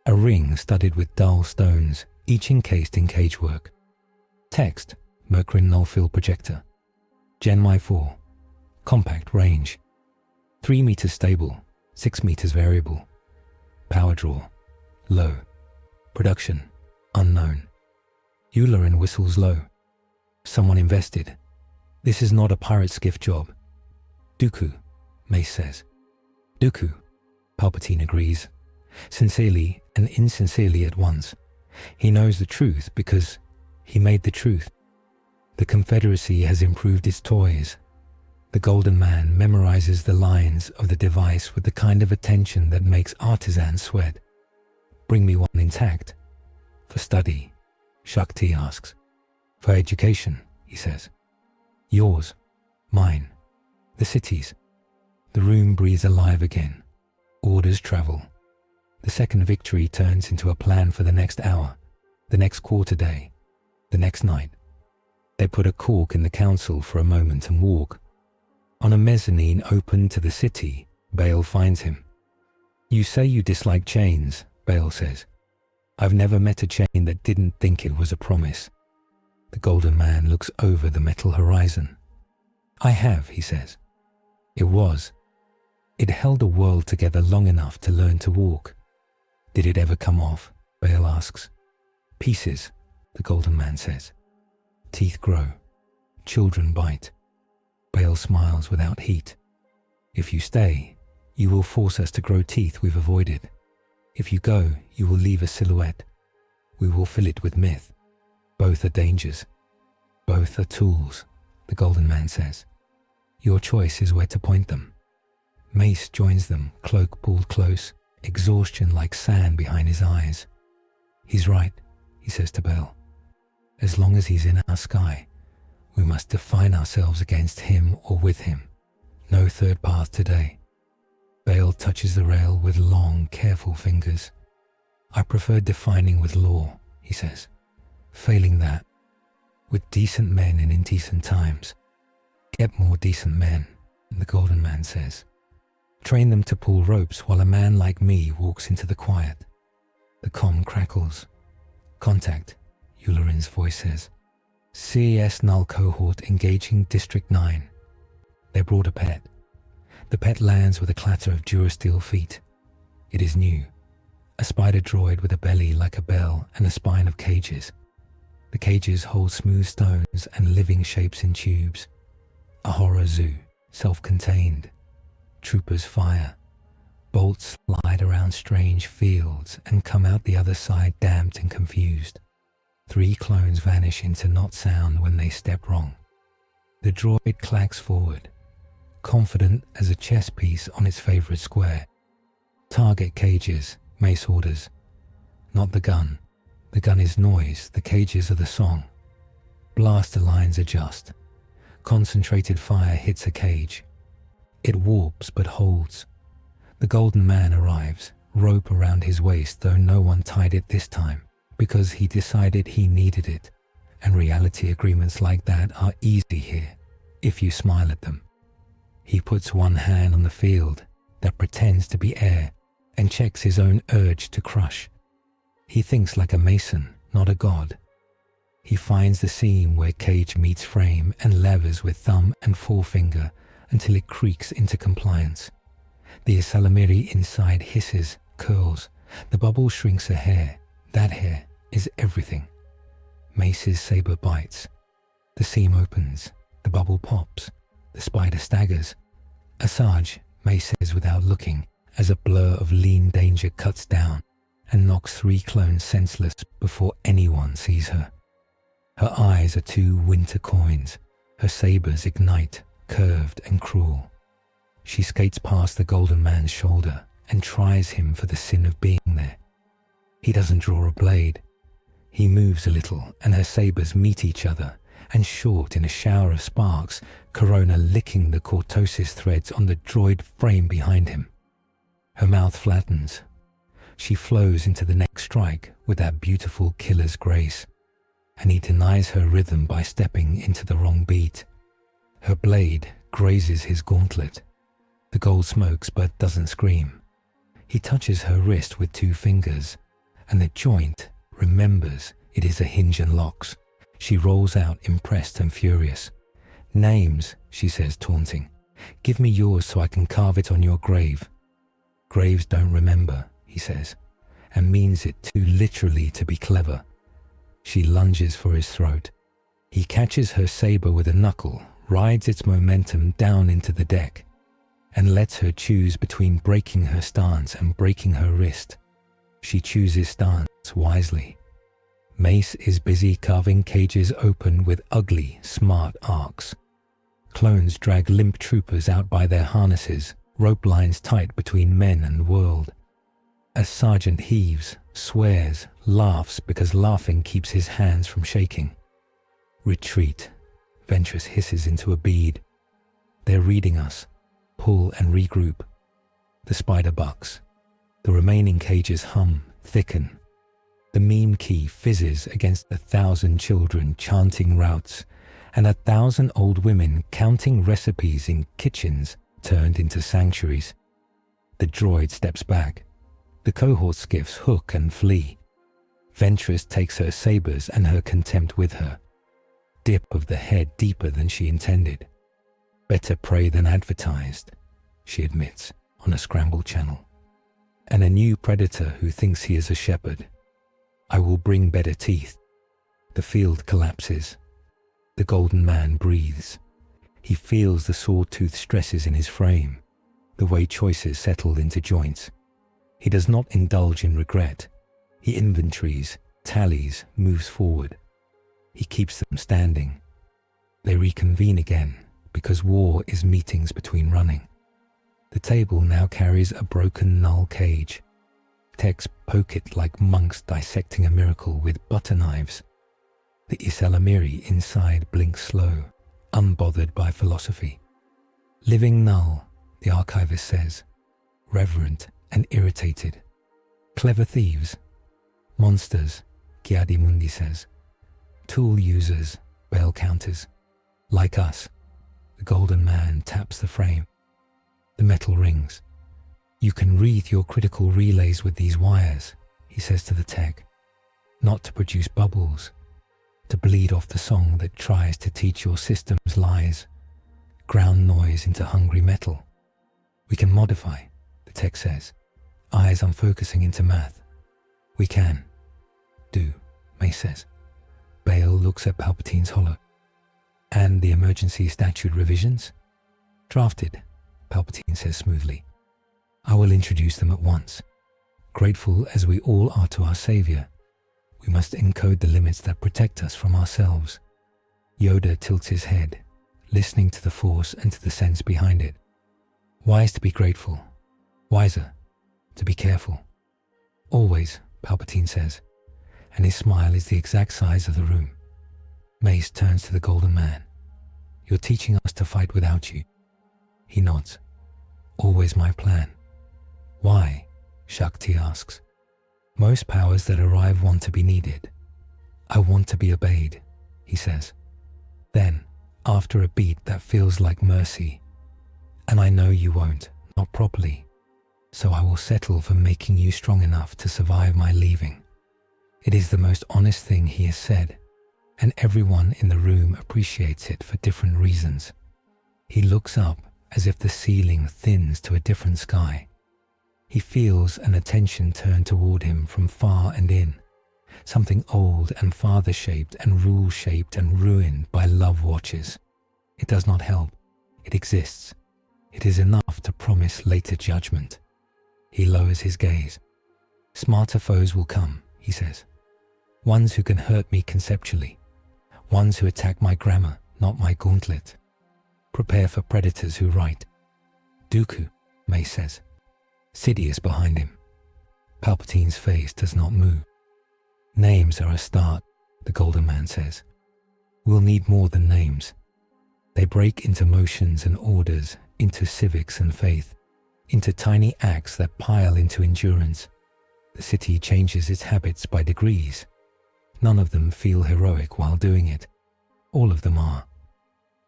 A ring studded with dull stones, each encased in cagework. Text, Mercury null-field projector. Gen Y 4. Compact range. 3 meters stable, 6 meters variable. Power draw, low. Production, unknown. Yularen whistles low. Someone invested. This is not a pirate skiff job. Dooku, Mace says. Dooku, Palpatine agrees. Sincerely and insincerely at once. He knows the truth because he made the truth. The Confederacy has improved its toys. The Golden Man memorizes the lines of the device with the kind of attention that makes artisans sweat. Bring me one intact. For study, Shakti asks. For education, he says. Yours, mine, the city's. The room breathes alive again. Orders travel. The second victory turns into a plan for the next hour, the next quarter day, the next night. They put a cork in the council for a moment and walk. On a mezzanine open to the city, Bail finds him. "You say you dislike chains," Bail says. "I've never met a chain that didn't think it was a promise." The golden man looks over the metal horizon. "I have," he says. "It was. It held a world together long enough to learn to walk." "Did it ever come off?" Bail asks. "Pieces," the golden man says. "Teeth grow. Children bite." Bail smiles without heat. "If you stay, you will force us to grow teeth we've avoided. If you go, you will leave a silhouette. We will fill it with myth. Both are dangers. Both are tools," the golden man says. "Your choice is where to point them." Mace joins them, cloak pulled close, exhaustion like sand behind his eyes. "He's right," he says to Bail. "As long as he's in our sky, we must define ourselves against him or with him. No third path today." Bail touches the rail with long, careful fingers. "I prefer defining with law," he says. "Failing that, with decent men in indecent times. Get more decent men," the golden man says. "Train them to pull ropes while a man like me walks into the quiet." The comm crackles. "Contact," Yularin's voice says. "CES Null Cohort engaging District 9. They brought a pet." The pet lands with a clatter of durasteel feet. It is new. A spider droid with a belly like a bell and a spine of cages. The cages hold smooth stones and living shapes in tubes. A horror zoo, self-contained. Troopers fire. Bolts slide around strange fields and come out the other side damped and confused. 3 clones vanish into not sound when they step wrong. The droid clacks forward, confident as a chess piece on its favorite square. "Target cages," Mace orders. "Not the gun. The gun is noise, the cages are the song." Blaster lines adjust. Concentrated fire hits a cage. It warps but holds. The golden man arrives, rope around his waist, though no one tied it this time, because he decided he needed it, and reality agreements like that are easy here, if you smile at them. He puts one hand on the field that pretends to be air and checks his own urge to crush. He thinks like a mason, not a god. He finds the seam where cage meets frame and levers with thumb and forefinger until it creaks into compliance. The Salamiri inside hisses, curls. The bubble shrinks a hair. That hair is everything. Mace's saber bites. The seam opens. The bubble pops. The spider staggers. "Asajj," Mace says without looking, as a blur of lean danger cuts down and knocks 3 clones senseless before anyone sees her. Her eyes are 2 winter coins. Her sabers ignite, curved and cruel. She skates past the golden man's shoulder and tries him for the sin of being there. He doesn't draw a blade. He moves a little and her sabers meet each other, and short in a shower of sparks, Corona licking the cortosis threads on the droid frame behind him. Her mouth flattens. She flows into the next strike with that beautiful killer's grace, and he denies her rhythm by stepping into the wrong beat. Her blade grazes his gauntlet. The gold smokes but doesn't scream. He touches her wrist with 2 fingers, and the joint remembers it is a hinge and locks. She rolls out, impressed and furious. "Names," she says, taunting. "Give me yours so I can carve it on your grave." "Graves don't remember," he says, and means it too literally to be clever. She lunges for his throat. He catches her saber with a knuckle, rides its momentum down into the deck, and lets her choose between breaking her stance and breaking her wrist. She chooses stance wisely. Mace is busy carving cages open with ugly, smart arcs. Clones drag limp troopers out by their harnesses, rope lines tight between men and world. A sergeant heaves, swears, laughs because laughing keeps his hands from shaking. "Retreat," Ventress hisses into a bead. "They're reading us. Pull and regroup." The spider bucks. The remaining cages hum, thicken. The meme key fizzes against 1,000 children chanting routes and 1,000 old women counting recipes in kitchens turned into sanctuaries. The droid steps back. The cohort skiffs hook and flee. Ventress takes her sabers and her contempt with her. Dip of the head deeper than she intended. Better prey than advertised, she admits, on a scrambled channel. And a new predator who thinks he is a shepherd. I will bring better teeth. The field collapses. The golden man breathes. He feels the sawtooth stresses in his frame, the way choices settled into joints. He does not indulge in regret. He inventories, tallies, moves forward. He keeps them standing. They reconvene again, because war is meetings between running. The table now carries a broken null cage. Techs poke it like monks dissecting a miracle with butter knives. The Isalamiri inside blinks slow, unbothered by philosophy. Living null, the archivist says, reverent and irritated. Clever thieves. Monsters, Giadimundi says. Tool users, bell counters. Like us. The golden man taps the frame. The metal rings. You can read your critical relays with these wires, he says to the tech. Not to produce bubbles. To bleed off the song that tries to teach your systems lies. Ground noise into hungry metal. We can modify, the tech says. Eyes unfocusing into math. We can. Do, May says. Bale looks at Palpatine's hollow. And the emergency statute revisions? Drafted, Palpatine says smoothly. I will introduce them at once. Grateful as we all are to our Savior, we must encode the limits that protect us from ourselves. Yoda tilts his head, listening to the Force and to the sense behind it. Wise to be grateful. Wiser to be careful. Always, Palpatine says, and his smile is the exact size of the room. Mace turns to the golden man. You're teaching us to fight without you. He nods. Always my plan. Why? Shakti asks. Most powers that arrive want to be needed. I want to be obeyed, he says. Then, after a beat that feels like mercy, and I know you won't, not properly, so I will settle for making you strong enough to survive my leaving. It is the most honest thing he has said, and everyone in the room appreciates it for different reasons. He looks up as if the ceiling thins to a different sky. He feels an attention turn toward him from far and in, something old and father-shaped and rule-shaped and ruined by love watches. It does not help. It exists. It is enough to promise later judgment. He lowers his gaze. Smarter foes will come, he says. Ones who can hurt me conceptually. Ones who attack my grammar, not my gauntlet. Prepare for predators who write. Dooku, May says. Sidious behind him. Palpatine's face does not move. Names are a start, the golden man says. We'll need more than names. They break into motions and orders, into civics and faith, into tiny acts that pile into endurance. The city changes its habits by degrees. None of them feel heroic while doing it. All of them are.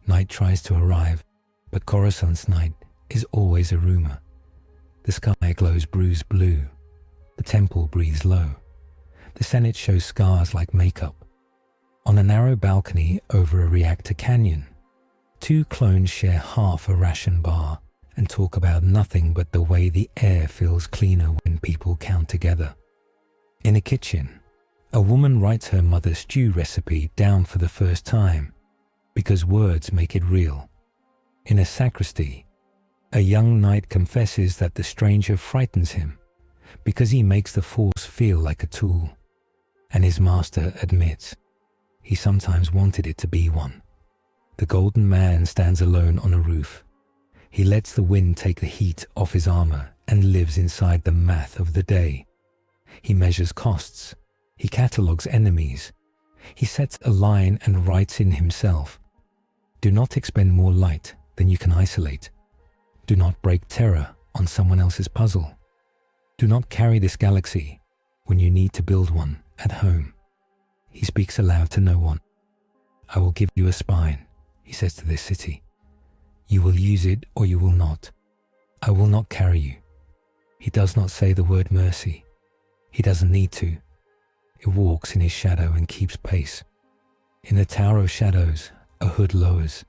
Night tries to arrive, but Coruscant's night is always a rumor. The sky glows bruised blue. The temple breathes low. The Senate shows scars like makeup. On a narrow balcony over a reactor canyon, two clones share half a ration bar and talk about nothing but the way the air feels cleaner when people count together. In a kitchen, a woman writes her mother's stew recipe down for the first time because words make it real. In a sacristy, a young knight confesses that the stranger frightens him because he makes the Force feel like a tool, and his master admits he sometimes wanted it to be one. The golden man stands alone on a roof. He lets the wind take the heat off his armor and lives inside the math of the day. He measures costs. He catalogues enemies. He sets a line and writes in himself, do not expend more light than you can isolate. Do not break terror on someone else's puzzle. Do not carry this galaxy when you need to build one at home. He speaks aloud to no one. I will give you a spine, he says to this city. You will use it or you will not. I will not carry you. He does not say the word mercy. He doesn't need to. It walks in his shadow and keeps pace. In the Tower of Shadows, a hood lowers.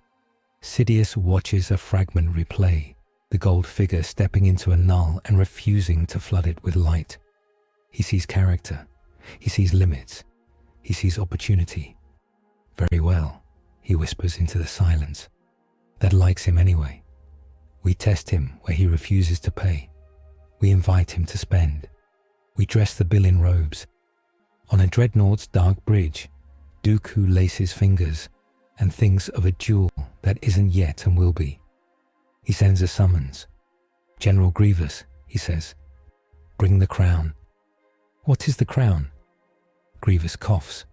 Sidious watches a fragment replay, the gold figure stepping into a null and refusing to flood it with light. He sees character. He sees limits. He sees opportunity. Very well, he whispers into the silence. That likes him anyway. We test him where he refuses to pay. We invite him to spend. We dress the bill in robes. On a dreadnought's dark bridge, Dooku laces fingers and thinks of a duel that isn't yet and will be. He sends a summons. General Grievous, he says, bring the crown. What is the crown? Grievous coughs,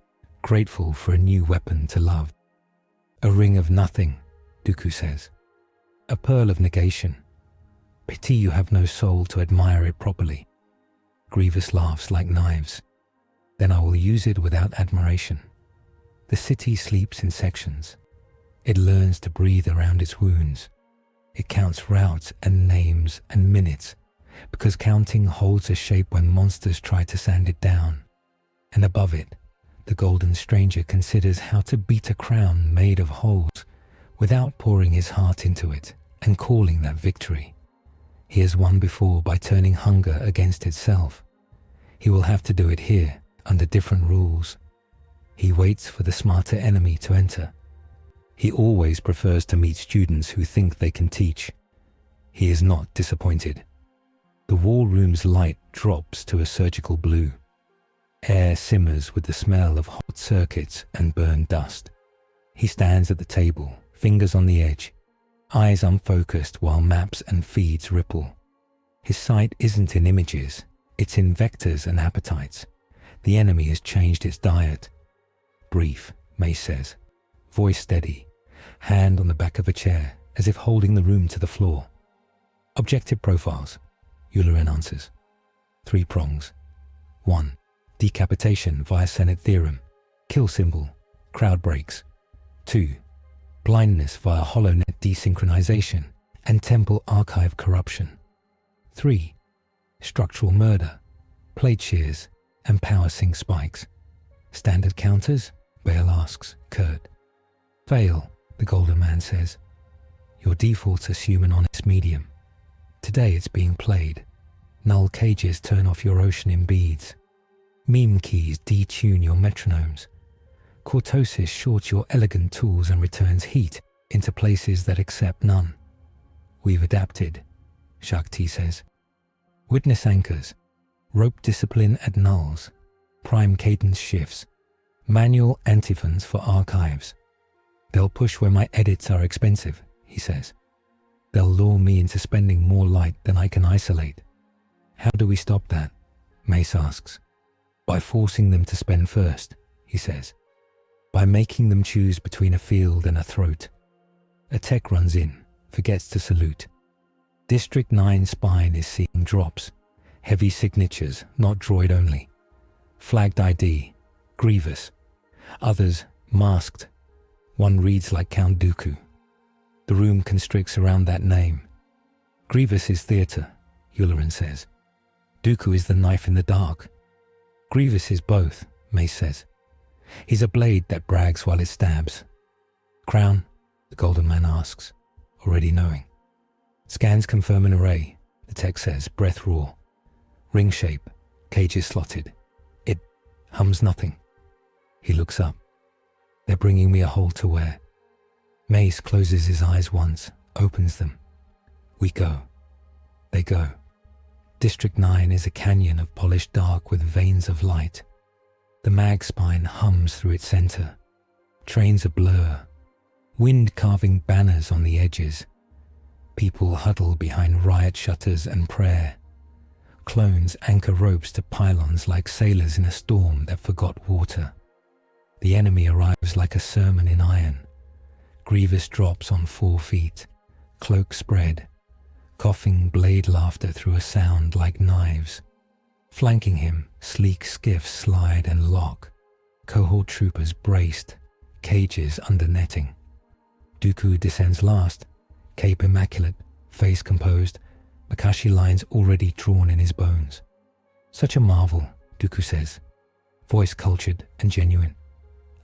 grateful for a new weapon to love. A ring of nothing, Dooku says. A pearl of negation. Pity you have no soul to admire it properly. Grievous laughs like knives. Then I will use it without admiration. The city sleeps in sections. It learns to breathe around its wounds. It counts routes and names and minutes, because counting holds a shape when monsters try to sand it down. And above it, the golden stranger considers how to beat a crown made of holes without pouring his heart into it and calling that victory. He has won before by turning hunger against itself. He will have to do it here under different rules. He waits for the smarter enemy to enter. He always prefers to meet students who think they can teach. He is not disappointed. The war room's light drops to a surgical blue. Air simmers with the smell of hot circuits and burned dust. He stands at the table, fingers on the edge, eyes unfocused while maps and feeds ripple. His sight isn't in images, it's in vectors and appetites. The enemy has changed its diet. Brief, Mace says, voice steady, hand on the back of a chair as if holding the room to the floor. Objective profiles, Yularen answers. 3 prongs. 1. Decapitation via Senate theorem, kill symbol, crowd breaks. 2. Blindness via HoloNet desynchronization and temple archive corruption. 3. Structural murder, plate shears and power sync spikes. Standard counters? Bale asks, curt. Fail, the Golden Man says. Your defaults assume an honest medium. Today it's being played. Null cages turn off your ocean in beads. Meme keys detune your metronomes. Cortosis shorts your elegant tools and returns heat into places that accept none. We've adapted, Shakti says. Witness anchors, rope discipline at nulls, prime cadence shifts, manual antiphons for archives. They'll push where my edits are expensive, he says. They'll lure me into spending more light than I can isolate. How do we stop that? Mace asks. By forcing them to spend first, he says. By making them choose between a field and a throat. A tech runs in, forgets to salute. District 9 spine is seeing drops. Heavy signatures, not droid only. Flagged ID, Grievous. Others, masked. One reads like Count Dooku. The room constricts around that name. Grievous is theatre, Yularen says. Dooku is the knife in the dark. Grievous is both, Mace says. He's a blade that brags while it stabs. Crown, the Golden Man asks, already knowing. Scans confirm an array, the tech says, breath raw. Ring shape, cages slotted. It hums nothing. He looks up. They're bringing me a hole to wear. Mace closes his eyes once, opens them. We go. They go. District 9 is a canyon of polished dark with veins of light. The mag spine hums through its center. Trains a blur. Wind carving banners on the edges. People huddle behind riot shutters and prayer. Clones anchor ropes to pylons like sailors in a storm that forgot water. The enemy arrives like a sermon in iron. Grievous drops on 4 feet, cloak spread, coughing blade laughter through a sound like knives. Flanking him, sleek skiffs slide and lock. Cohort troopers braced, cages under netting. Dooku descends last, cape immaculate, face composed, Makashi lines already drawn in his bones. Such a marvel, Dooku says, voice cultured and genuine.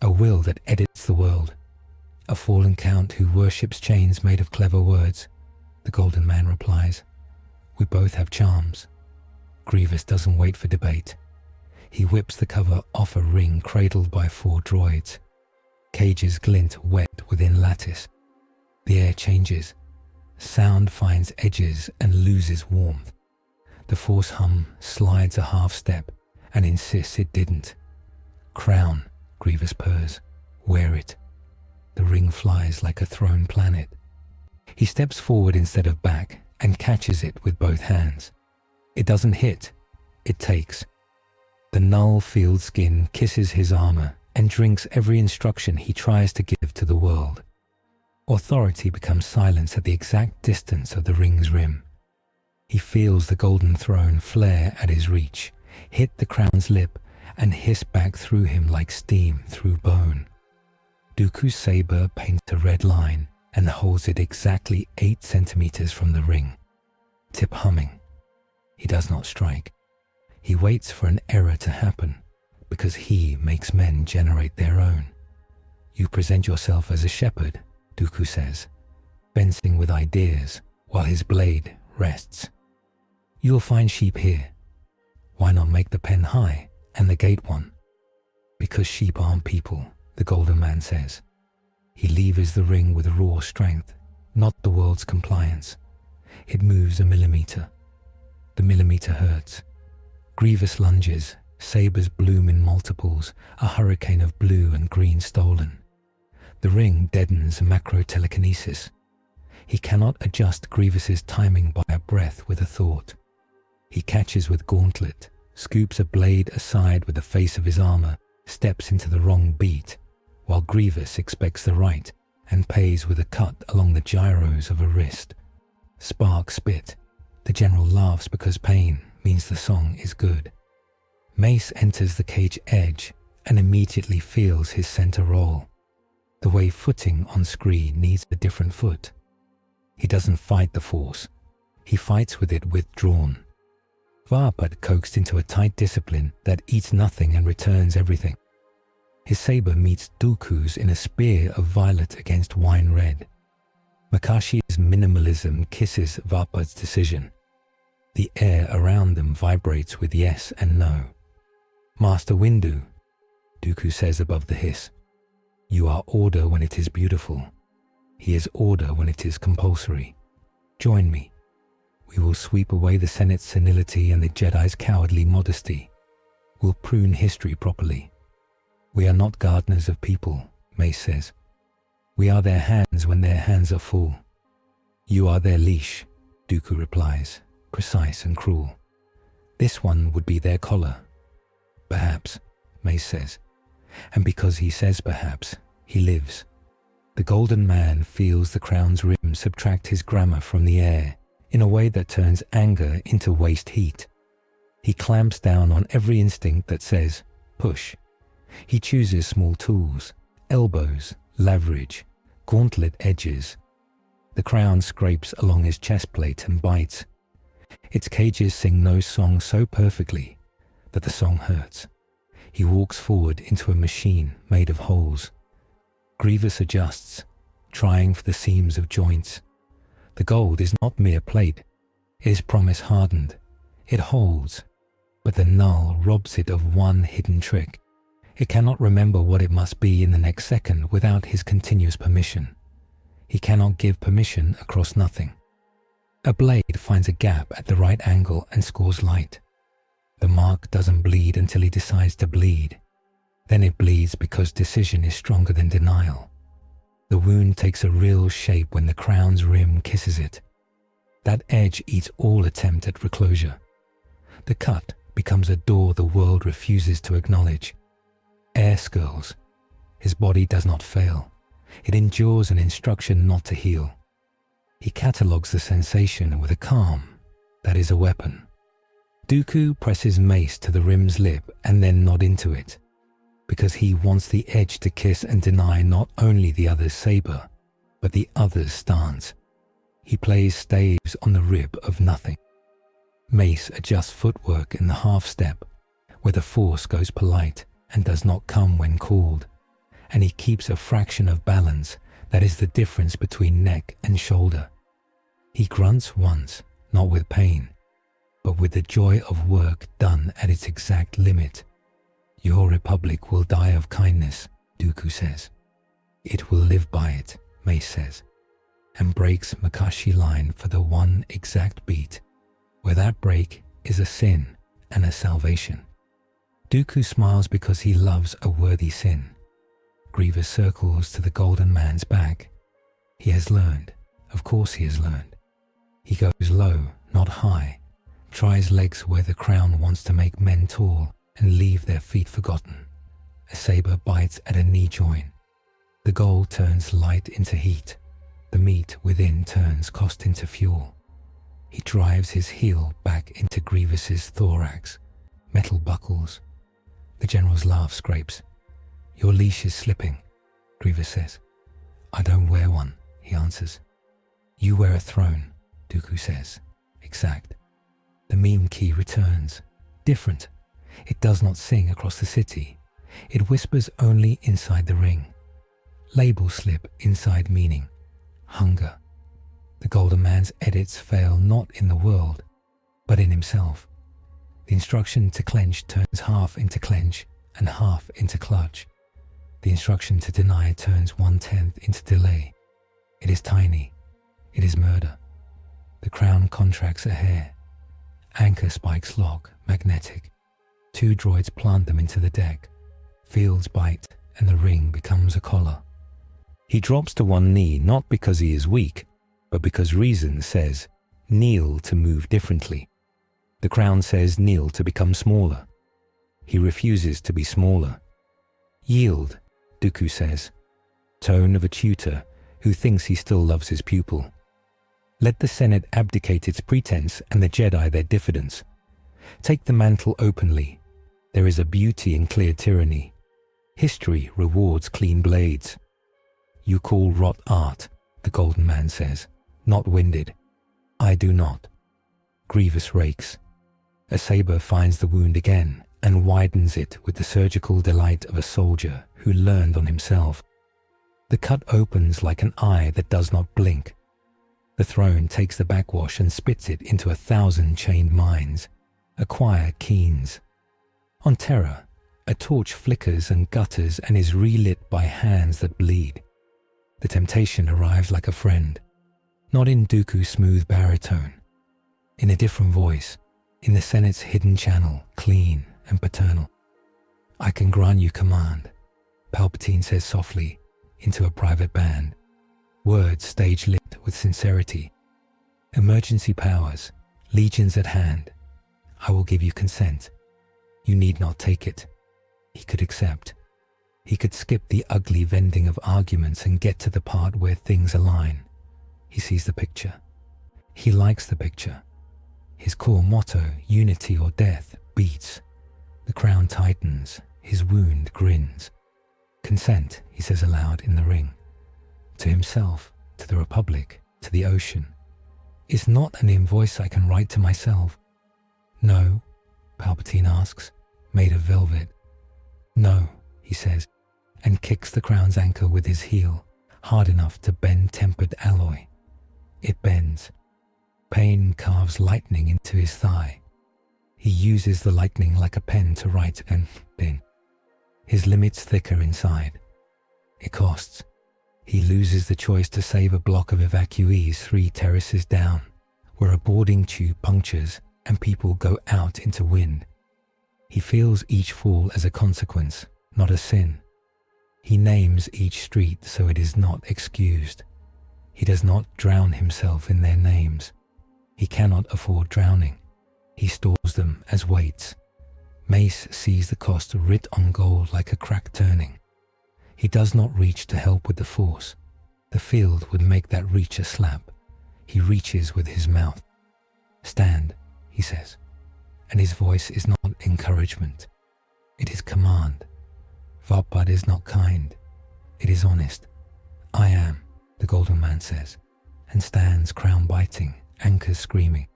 A will that edits the world. A fallen count who worships chains made of clever words. The Golden Man replies, we both have charms. Grievous doesn't wait for debate. He whips the cover off a ring cradled by 4 droids. Cages glint wet within lattice. The air changes. Sound finds edges and loses warmth. The Force hum slides a half step and insists it didn't. Crown, Grievous purrs. Wear it. The ring flies like a thrown planet. He steps forward instead of back and catches it with both hands. It doesn't hit, it takes. The null-field skin kisses his armor and drinks every instruction he tries to give to the world. Authority becomes silence at the exact distance of the ring's rim. He feels the golden throne flare at his reach, hit the crown's lip, and hiss back through him like steam through bone. Dooku's saber paints a red line and holds it exactly 8 centimeters from the ring, tip humming. He does not strike. He waits for an error to happen, because he makes men generate their own. You present yourself as a shepherd, Dooku says, fencing with ideas while his blade rests. You'll find sheep here. Why not make the pen high and the gate one? Because sheep aren't people, the Golden Man says. He levers the ring with raw strength, not the world's compliance. It moves a millimeter. The millimeter hurts. Grievous lunges, sabers bloom in multiples, a hurricane of blue and green stolen. The ring deadens macro-telekinesis. He cannot adjust Grievous's timing by a breath with a thought. He catches with gauntlet, scoops a blade aside with the face of his armor, steps into the wrong beat, while Grievous expects the right and pays with a cut along the gyros of a wrist. Sparks spit. The general laughs because pain means the song is good. Mace enters the cage edge and immediately feels his center roll. The way footing on screen needs a different foot. He doesn't fight the Force. He fights with it withdrawn. Varpad coaxed into a tight discipline that eats nothing and returns everything. His saber meets Dooku's in a spear of violet against wine red. Makashi's minimalism kisses Varpad's decision. The air around them vibrates with yes and no. Master Windu, Dooku says above the hiss. You are order when it is beautiful. He is order when it is compulsory. Join me. We will sweep away the Senate's senility and the Jedi's cowardly modesty. We'll prune history properly. We are not gardeners of people, Mace says. We are their hands when their hands are full. You are their leash, Dooku replies, precise and cruel. This one would be their collar. Perhaps, Mace says. And because he says perhaps, he lives. The Golden Man feels the crown's rim subtract his grammar from the air in a way that turns anger into waste heat. He clamps down on every instinct that says, push. He chooses small tools, elbows, leverage, gauntlet edges. The crown scrapes along his chest plate and bites. Its cages sing no song so perfectly that the song hurts. He walks forward into a machine made of holes. Grievous adjusts, trying for the seams of joints. The gold is not mere plate. It is promise hardened. It holds, but the null robs it of one hidden trick. It cannot remember what it must be in the next second without his continuous permission. He cannot give permission across nothing. A blade finds a gap at the right angle and scores light. The mark doesn't bleed until he decides to bleed. Then it bleeds because decision is stronger than denial. The wound takes a real shape when the crown's rim kisses it. That edge eats all attempt at reclosure. The cut becomes a door the world refuses to acknowledge. Air skirls. His body does not fail. It endures an instruction not to heal. He catalogues the sensation with a calm that is a weapon. Dooku presses Mace to the rim's lip and then nod into it, because he wants the edge to kiss and deny not only the other's saber, but the other's stance. He plays staves on the rib of nothing. Mace adjusts footwork in the half-step, where the force goes polite and does not come when called, and he keeps a fraction of balance that is the difference between neck and shoulder. He grunts once, not with pain, but with the joy of work done at its exact limit. Your republic will die of kindness, Dooku says. It will live by it, Mace says, and breaks Makashi line for the one exact beat, where that break is a sin and a salvation. Dooku smiles because he loves a worthy sin. Grievous circles to the golden man's back. He has learned, of course he has learned. He goes low, not high, tries legs where the crown wants to make men tall and leave their feet forgotten. A saber bites at a knee joint. The gold turns light into heat. The meat within turns cost into fuel. He drives his heel back into Grievous's thorax. Metal buckles. The general's laugh scrapes. Your leash is slipping, Grievous says. I don't wear one, he answers. You wear a throne, Dooku says. Exact. The meme key returns. Different. It does not sing across the city. It whispers only inside the ring. Label slip inside meaning. Hunger. The golden man's edits fail not in the world, but in himself. The instruction to clench turns half into clench and half into clutch. The instruction to deny turns 1/10 into delay. It is tiny. It is murder. The crown contracts a hair. Anchor spikes lock, magnetic. 2 droids plant them into the deck. Fields bite and the ring becomes a collar. He drops to one knee not because he is weak, but because reason says, kneel to move differently. The crown says kneel to become smaller. He refuses to be smaller. Yield, Dooku says, tone of a tutor who thinks he still loves his pupil. Let the Senate abdicate its pretense and the Jedi their diffidence. Take the mantle openly. There is a beauty in clear tyranny. History rewards clean blades. You call rot art, the golden man says, not winded. I do not. Grievous rakes. A saber finds the wound again and widens it with the surgical delight of a soldier who learned on himself. The cut opens like an eye that does not blink. The throne takes the backwash and spits it into 1,000 chained minds. Acquire keens. On Terra, a torch flickers and gutters and is relit by hands that bleed. The temptation arrives like a friend, not in Dooku's smooth baritone, in a different voice, in the Senate's hidden channel, clean and paternal. I can grant you command, Palpatine says softly into a private band, words stage lit with sincerity. Emergency powers, legions at hand. I will give you consent. You need not take it. He could accept. He could skip the ugly vending of arguments and get to the part where things align. He sees the picture. He likes the picture. His core motto, unity or death, beats. The crown tightens. His wound grins. Consent, he says aloud in the ring. To himself, to the Republic, to the ocean. Is not an invoice I can write to myself. No, Palpatine asks, made of velvet. No, he says, and kicks the crown's anchor with his heel, hard enough to bend tempered alloy. It bends. Pain carves lightning into his thigh. He uses the lightning like a pen to write and bin. His limit's thicker inside. It costs. He loses the choice to save a block of evacuees 3 terraces down, where a boarding tube punctures and people go out into wind. He feels each fall as a consequence, not a sin. He names each street so it is not excused. He does not drown himself in their names. He cannot afford drowning. He stores them as weights. Mace sees the cost writ on gold like a crack turning. He does not reach to help with the force. The field would make that reach a slap. He reaches with his mouth. Stand, he says. and his voice is not encouragement. It is command. Vapad is not kind. It is honest. I am, the Golden Man says, and stands crown biting, anchors screaming,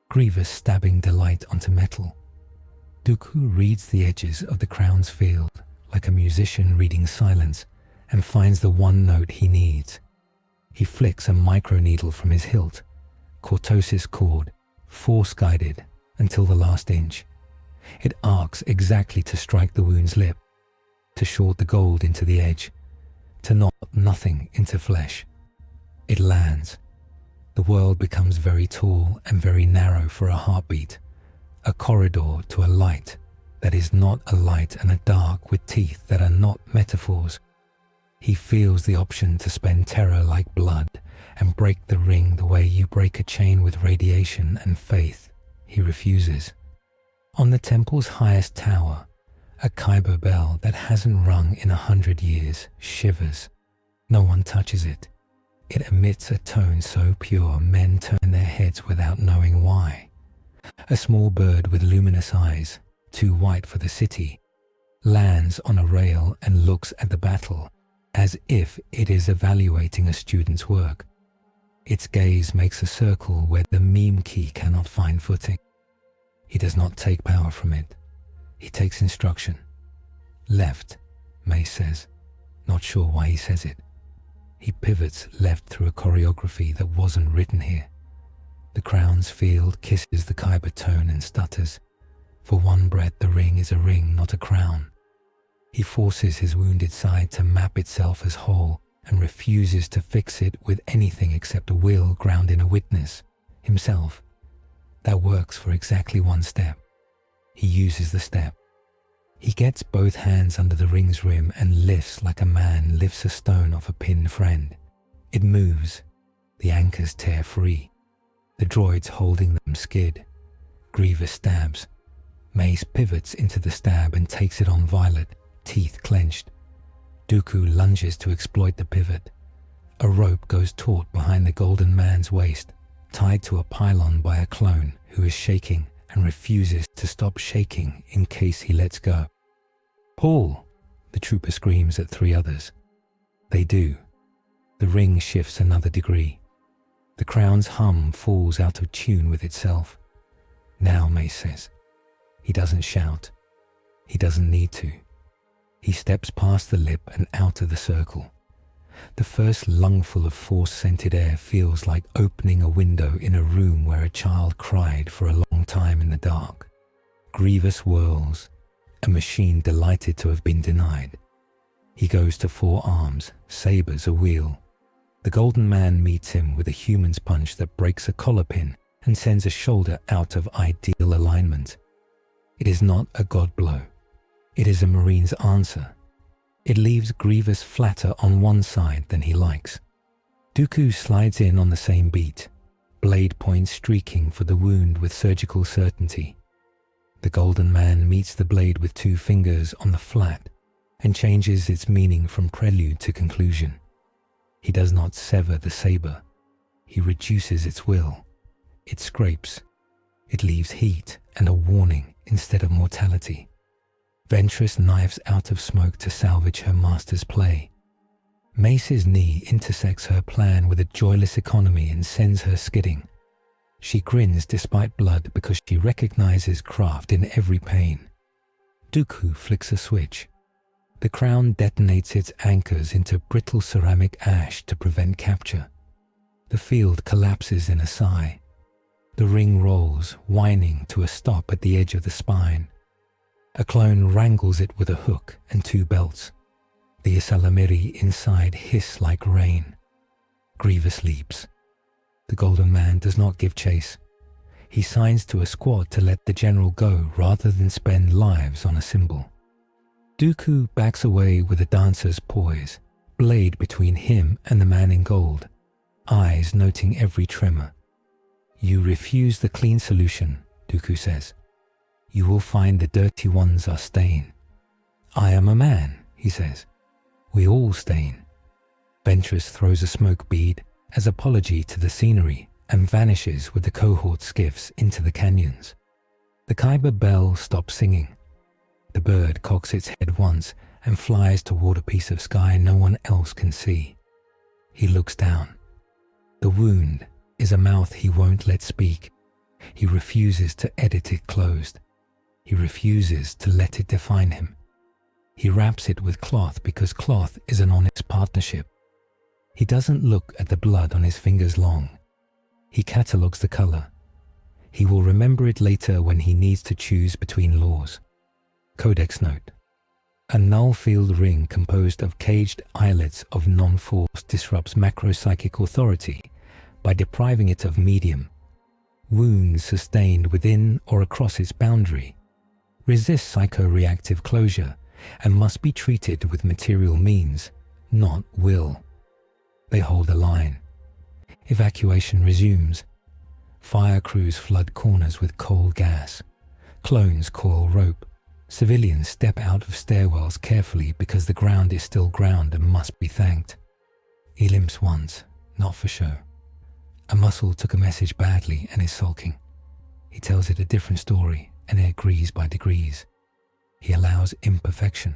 Grievous stabbing delight onto metal. Dooku reads the edges of the crown's field like a musician reading silence and finds the one note he needs. He flicks a microneedle from his hilt, cortosis cord, force-guided until the last inch. It arcs exactly to strike the wound's lip, to short the gold into the edge, to knot nothing into flesh. It lands. The world becomes very tall and very narrow for a heartbeat, a corridor to a light that is not a light and a dark with teeth that are not metaphors. He feels the option to spend terror like blood and break the ring the way you break a chain with radiation and faith. He refuses. On the temple's highest tower, a Kyber bell that hasn't rung in 100 years shivers. No one touches it. It emits a tone so pure men turn their heads without knowing why. A small bird with luminous eyes, too white for the city, lands on a rail and looks at the battle as if it is evaluating a student's work. Its gaze makes a circle where the meme key cannot find footing. He does not take power from it. He takes instruction. Left, Mace says, not sure why he says it. He pivots left through a choreography that wasn't written here. The crown's field kisses the Kyber tone and stutters. For one breath, the ring is a ring, not a crown. He forces his wounded side to map itself as whole and refuses to fix it with anything except a will ground in a witness, himself. That works for exactly one step. He uses the step. He gets both hands under the ring's rim and lifts like a man lifts a stone off a pinned friend. It moves. The anchors tear free. The droids holding them skid. Grievous stabs. Mace pivots into the stab and takes it on Violet, teeth clenched. Dooku lunges to exploit the pivot. A rope goes taut behind the Golden Man's waist, tied to a pylon by a clone who is shaking and refuses to stop shaking in case he lets go. "Pull!" the trooper screams at three others. They do. The ring shifts another degree. The crown's hum falls out of tune with itself. Now, Mace says. He doesn't shout. He doesn't need to. He steps past the lip and out of the circle. The first lungful of force-scented air feels like opening a window in a room where a child cried for a long time in the dark. Grievous whirls, a machine delighted to have been denied. He goes to four arms, sabers a wheel. The Golden Man meets him with a human's punch that breaks a collar pin and sends a shoulder out of ideal alignment. It is not a god blow. It is a Marine's answer. It leaves Grievous flatter on one side than he likes. Dooku slides in on the same beat, blade point streaking for the wound with surgical certainty. The Golden Man meets the blade with two fingers on the flat and changes its meaning from prelude to conclusion. He does not sever the saber. He reduces its will. It scrapes. It leaves heat and a warning instead of mortality. Ventress knives out of smoke to salvage her master's play. Mace's knee intersects her plan with a joyless economy and sends her skidding. She grins despite blood because she recognizes craft in every pain. Dooku flicks a switch. The crown detonates its anchors into brittle ceramic ash to prevent capture. The field collapses in a sigh. The ring rolls, whining to a stop at the edge of the spine. A clone wrangles it with a hook and two belts. The Isalamiri inside hiss like rain. Grievous leaps. The Golden Man does not give chase. He signs to a squad to let the general go rather than spend lives on a symbol. Dooku backs away with a dancer's poise, blade between him and the man in gold, eyes noting every tremor. "You refuse the clean solution," Dooku says. "You will find the dirty ones are stain." "I am a man," he says. "We all stain." Ventress throws a smoke bead as apology to the scenery and vanishes with the cohort skiffs into the canyons. The Kyber bell stops singing. The bird cocks its head once and flies toward a piece of sky no one else can see. He looks down. The wound is a mouth he won't let speak. He refuses to edit it closed. He refuses to let it define him. He wraps it with cloth because cloth is an honest partnership. He doesn't look at the blood on his fingers long. He catalogues the color. He will remember it later when he needs to choose between laws. Codex note. A null-field ring composed of caged islets of non-force disrupts macro-psychic authority by depriving it of medium. Wounds sustained within or across its boundary resist psycho-reactive closure and must be treated with material means, not will. They hold a line. Evacuation resumes. Fire crews flood corners with cold gas. Clones coil rope. Civilians step out of stairwells carefully because the ground is still ground and must be thanked. He limps once, not for show. A muscle took a message badly and is sulking. He tells it a different story and it agrees by degrees. He allows imperfection.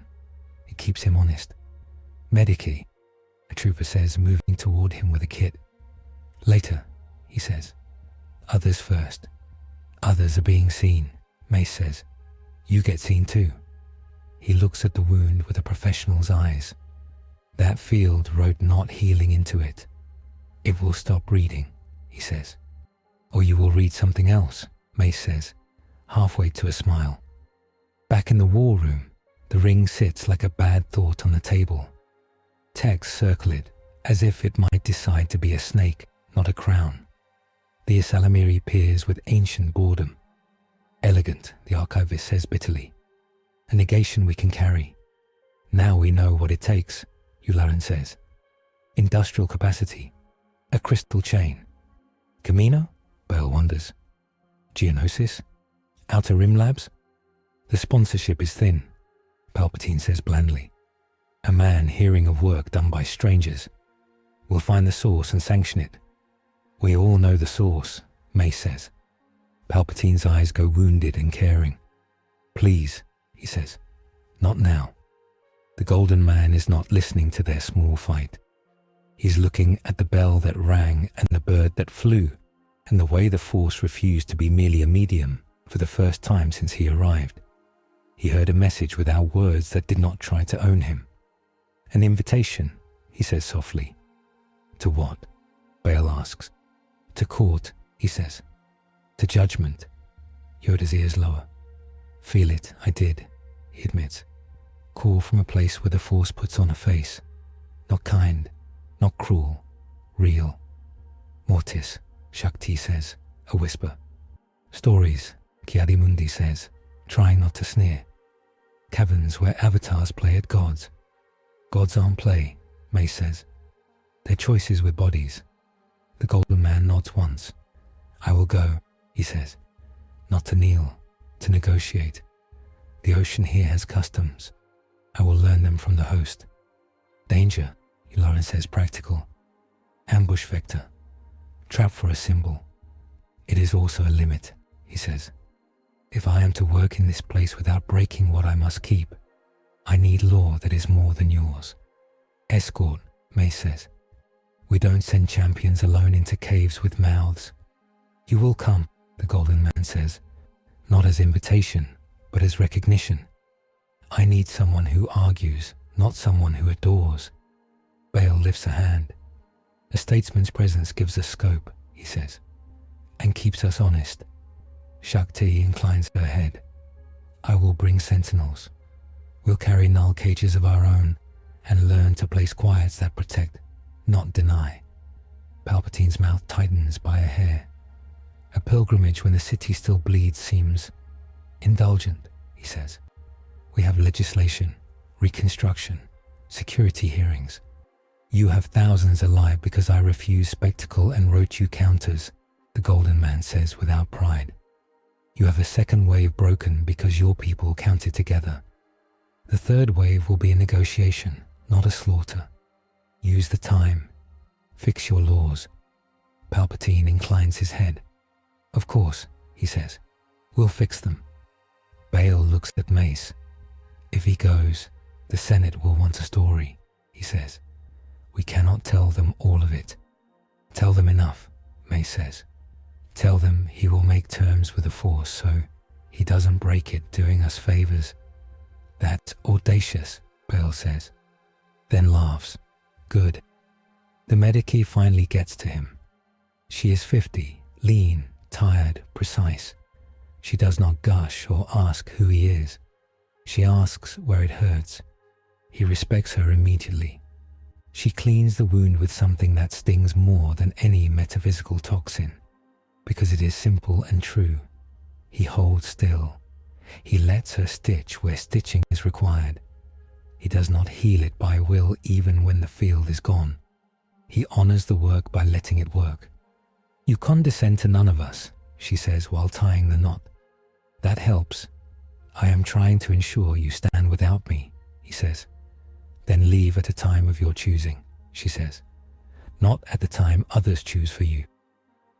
It keeps him honest. Medici, a trooper says, moving toward him with a kit. Later, he says. Others first. Others are being seen, Mace says. You get seen too. He looks at the wound with a professional's eyes. That field wrote not healing into it. It will stop reading, he says. Or you will read something else, Mace says, halfway to a smile. Back in the war room, the ring sits like a bad thought on the table. Texts circle it, as if it might decide to be a snake, not a crown. The Isalamiri peers with ancient boredom. Elegant, the archivist says bitterly. A negation we can carry. Now we know what it takes, Yularen says. Industrial capacity. A crystal chain. Camino? Bale wonders. Geonosis? Outer Rim Labs? The sponsorship is thin, Palpatine says blandly. A man hearing of work done by strangers. We'll find the source and sanction it. We all know the source, Mace says. Palpatine's eyes go wounded and caring. Please, he says. Not now. The Golden Man is not listening to their small fight. He's looking at the bell that rang and the bird that flew, and the way the Force refused to be merely a medium for the first time since he arrived. He heard a message without words that did not try to own him. An invitation, he says softly. To what? Bale asks. To court, he says. To judgment. Yoda's ears lower. Feel it, I did, he admits. Call from a place where the Force puts on a face. Not kind, not cruel, real. Mortis, Shakti says, a whisper. Stories, Kiadimundi says, trying not to sneer. Caverns where avatars play at gods. Gods aren't play, Mace says. They're choices with bodies. The Golden Man nods once. I will go, he says. Not to kneel, to negotiate. The ocean here has customs. I will learn them from the host. Danger, Yularen says, practical. Ambush vector. Trap for a symbol. It is also a limit, he says. If I am to work in this place without breaking what I must keep, I need law that is more than yours. Escort, Mace says. We don't send champions alone into caves with mouths. You will come, the Golden Man says, not as invitation, but as recognition. I need someone who argues, not someone who adores. Bale lifts a hand. A statesman's presence gives us scope, he says, and keeps us honest. Shakti inclines her head. I will bring sentinels. We'll carry null cages of our own and learn to place quiets that protect, not deny. Palpatine's mouth tightens by a hair. A pilgrimage when the city still bleeds seems indulgent, he says. We have legislation, reconstruction, security hearings. You have thousands alive because I refuse spectacle and wrote you counters, the Golden Man says without pride. You have a second wave broken because your people counted together. The third wave will be a negotiation, not a slaughter. Use the time. Fix your laws. Palpatine inclines his head. Of course, he says. We'll fix them. Bail looks at Mace. If he goes, the Senate will want a story, he says. We cannot tell them all of it. Tell them enough, Mace says. Tell them he will make terms with the Force so he doesn't break it doing us favors. That's audacious, Bail says. Then laughs. Good. The Medici finally gets to him. She is 50, lean, tired, precise. She does not gush or ask who he is. She asks where it hurts. He respects her immediately. She cleans the wound with something that stings more than any metaphysical toxin, because it is simple and true. He holds still. He lets her stitch where stitching is required. He does not heal it by will even when the field is gone. He honors the work by letting it work. You condescend to none of us, she says while tying the knot. That helps. I am trying to ensure you stand without me, he says. Then leave at a time of your choosing, she says. Not at the time others choose for you.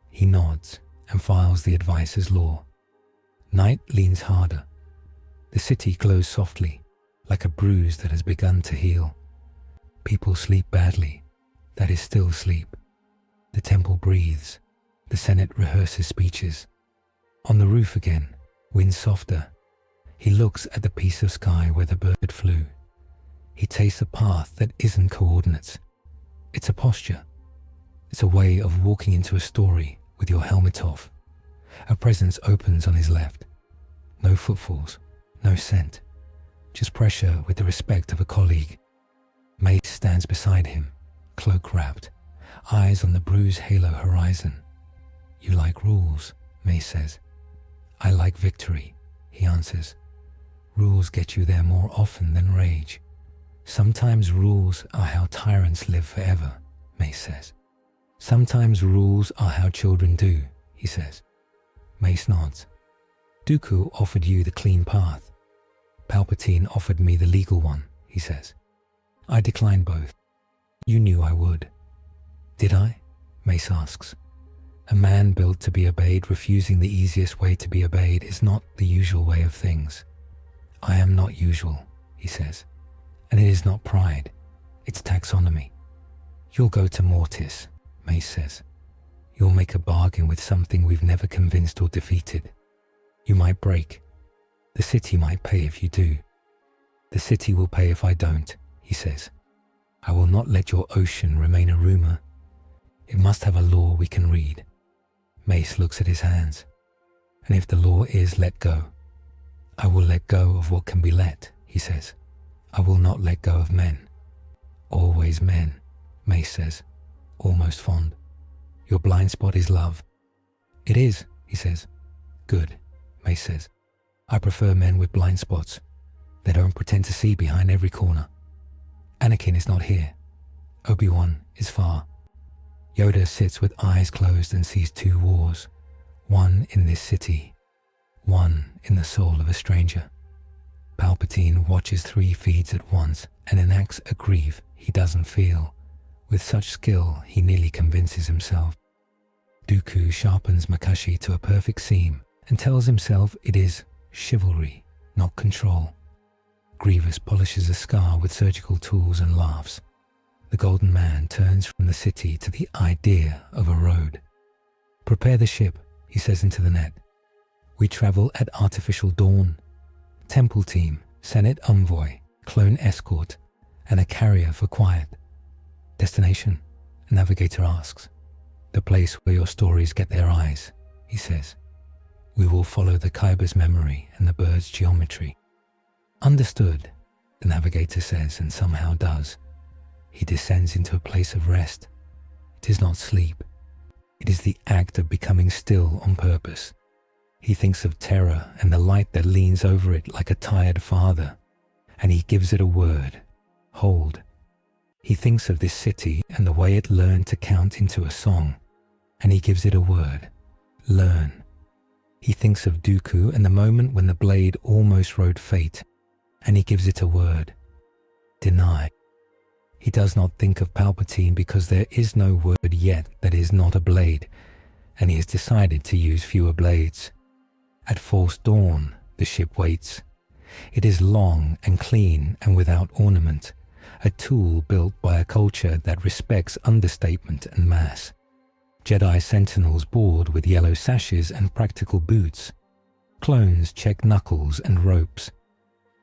He nods and files the advice as law. Night leans harder. The city glows softly, like a bruise that has begun to heal. People sleep badly. That is still sleep. The temple breathes. The Senate rehearses speeches. On the roof again, wind softer. He looks at the piece of sky where the bird flew. He tastes a path that isn't coordinates. It's a posture. It's a way of walking into a story with your helmet off. A presence opens on his left. No footfalls, no scent. Just pressure with the respect of a colleague. Mace stands beside him, cloak wrapped, eyes on the bruised halo horizon. You like rules, Mace says. I like victory, he answers. Rules get you there more often than rage. Sometimes rules are how tyrants live forever, Mace says. Sometimes rules are how children do, he says. Mace nods. Dooku offered you the clean path. Palpatine offered me the legal one, he says. I declined both. You knew I would. Did I? Mace asks. A man built to be obeyed refusing the easiest way to be obeyed is not the usual way of things. I am not usual, he says. And it is not pride. It's taxonomy. You'll go to Mortis, Mace says. You'll make a bargain with something we've never convinced or defeated. You might break. The city might pay if you do. The city will pay if I don't, he says. I will not let your ocean remain a rumor. It must have a law we can read. Mace looks at his hands. And if the law is let go, I will let go of what can be let, he says. I will not let go of men. Always men, Mace says, almost fond. Your blind spot is love. It is, he says. Good, Mace says. I prefer men with blind spots. They don't pretend to see behind every corner. Anakin is not here. Obi-Wan is far. Yoda sits with eyes closed and sees two wars. One in this city. One in the soul of a stranger. Palpatine watches 3 feeds at once and enacts a grief he doesn't feel. With such skill, he nearly convinces himself. Dooku sharpens Makashi to a perfect seam and tells himself it is chivalry, not control. Grievous polishes a scar with surgical tools and laughs. The Golden Man turns from the city to the idea of a road. Prepare the ship, he says into the net. We travel at artificial dawn. Temple team, Senate envoy, clone escort, and a carrier for quiet. Destination? A navigator asks. The place where your stories get their eyes, he says. We will follow the Kyber's memory and the bird's geometry. Understood, the navigator says and somehow does. He descends into a place of rest. It is not sleep. It is the act of becoming still on purpose. He thinks of terror and the light that leans over it like a tired father, and he gives it a word, hold. He thinks of this city and the way it learned to count into a song, and he gives it a word, learn. He thinks of Dooku and the moment when the blade almost wrote fate, and he gives it a word, deny. He does not think of Palpatine because there is no word yet that is not a blade, and he has decided to use fewer blades. At false dawn, the ship waits. It is long and clean and without ornament, a tool built by a culture that respects understatement and mass. Jedi sentinels board with yellow sashes and practical boots. Clones check knuckles and ropes.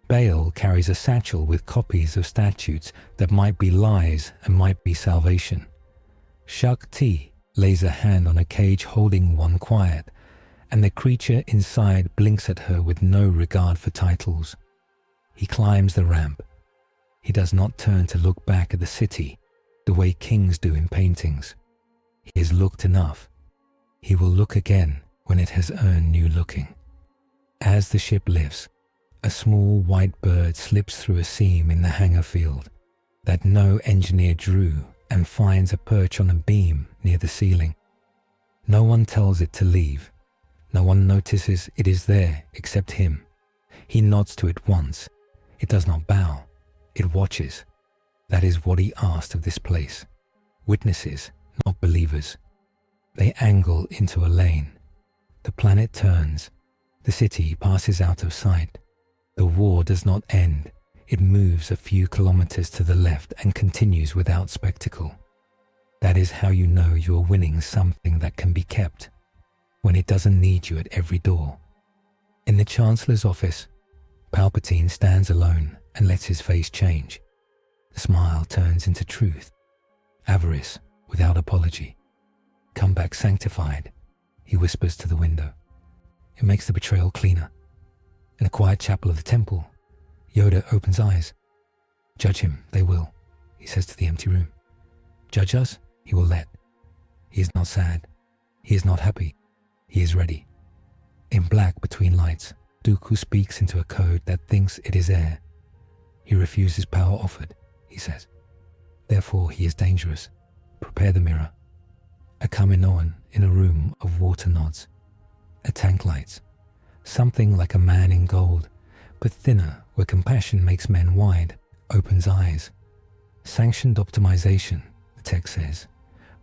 Bail carries a satchel with copies of statutes that might be lies and might be salvation. Shak Ti lays a hand on a cage holding one quiet, and the creature inside blinks at her with no regard for titles. He climbs the ramp. He does not turn to look back at the city the way kings do in paintings. He has looked enough. He will look again when it has earned new looking. As the ship lifts, a small white bird slips through a seam in the hangar field that no engineer drew and finds a perch on a beam near the ceiling. No one tells it to leave. No one notices it is there except him. He nods to it once. It does not bow. It watches. That is what he asked of this place. Witnesses, not believers. They angle into a lane. The planet turns. The city passes out of sight. The war does not end. It moves a few kilometers to the left and continues without spectacle. That is how you know you are winning something that can be kept, when it doesn't need you at every door. In the Chancellor's office, Palpatine stands alone and lets his face change. The smile turns into truth, avarice without apology. Come back sanctified, he whispers to the window. It makes the betrayal cleaner. In a quiet chapel of the temple, Yoda opens eyes. Judge him, they will, he says to the empty room. Judge us, he will let. He is not sad. He is not happy. He is ready. In black between lights, Dooku speaks into a code that thinks it is air. He refuses power offered, he says. Therefore he is dangerous. Prepare the mirror. A Kaminoan in a room of water nods. A tank lights. Something like a man in gold, but thinner where compassion makes men wide, opens eyes. Sanctioned optimization, the text says,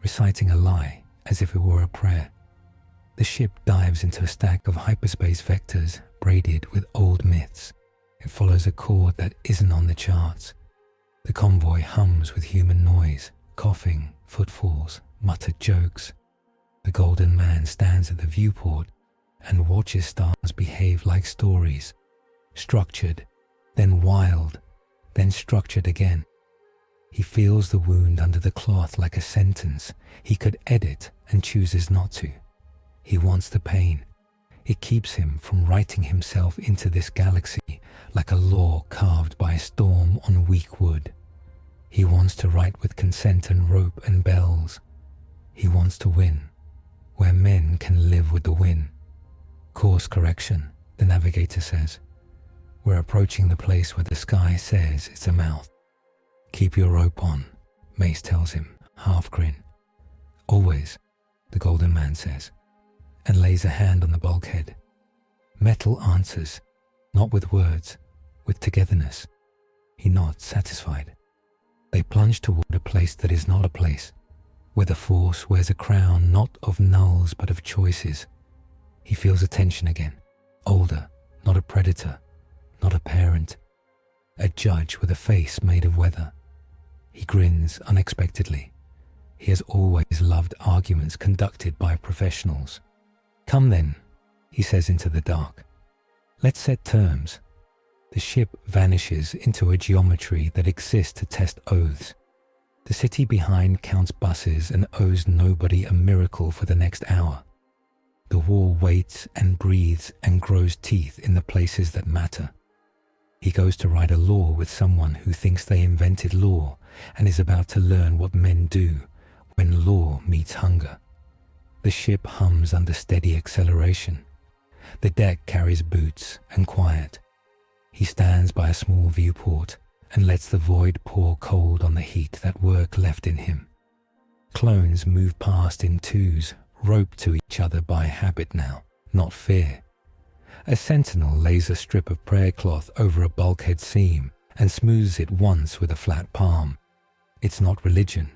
reciting a lie as if it were a prayer. The ship dives into a stack of hyperspace vectors braided with old myths. It follows a chord that isn't on the charts. The convoy hums with human noise, coughing, footfalls, muttered jokes. The golden man stands at the viewport and watches stars behave like stories, structured, then wild, then structured again. He feels the wound under the cloth like a sentence he could edit and chooses not to. He wants the pain. It keeps him from writing himself into this galaxy like a law carved by a storm on weak wood. He wants to write with consent and rope and bells. He wants to win, where men can live with the win. Course correction, the navigator says. We're approaching the place where the sky says it's a mouth. Keep your rope on, Mace tells him, half grin. Always, the golden man says, and lays a hand on the bulkhead. Metal answers, not with words, with togetherness. He nods, satisfied. They plunge toward a place that is not a place, where the Force wears a crown not of nulls but of choices. He feels attention again, older, not a predator, not a parent, a judge with a face made of weather. He grins unexpectedly. He has always loved arguments conducted by professionals. Come then, he says into the dark. Let's set terms. The ship vanishes into a geometry that exists to test oaths. The city behind counts buses and owes nobody a miracle for the next hour. The war waits and breathes and grows teeth in the places that matter. He goes to write a law with someone who thinks they invented law and is about to learn what men do when law meets hunger. The ship hums under steady acceleration. The deck carries boots and quiet. He stands by a small viewport and lets the void pour cold on the heat that work left in him. Clones move past in twos, roped to each other by habit now, not fear. A sentinel lays a strip of prayer cloth over a bulkhead seam and smooths it once with a flat palm. It's not religion.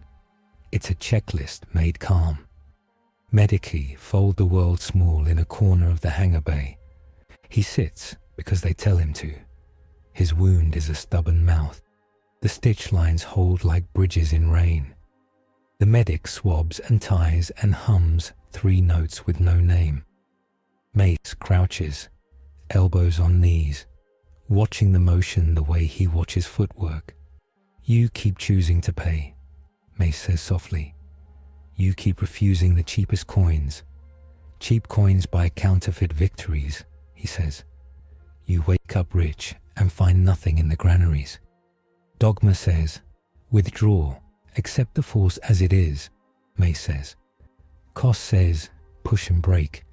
It's a checklist made calm. Medici fold the world small in a corner of the hangar bay, He sits because they tell him to. His wound is a stubborn mouth. The stitch lines hold like bridges in rain. The medic swabs and ties and hums 3 notes with no name. Mace crouches, elbows on knees, watching the motion the way he watches footwork. You keep choosing to pay, Mace says softly. You keep refusing the cheapest coins. Cheap coins buy counterfeit victories, he says. You wake up rich and find nothing in the granaries. Dogma says, withdraw, accept the force as it is, Mace says. Kos says, push and break.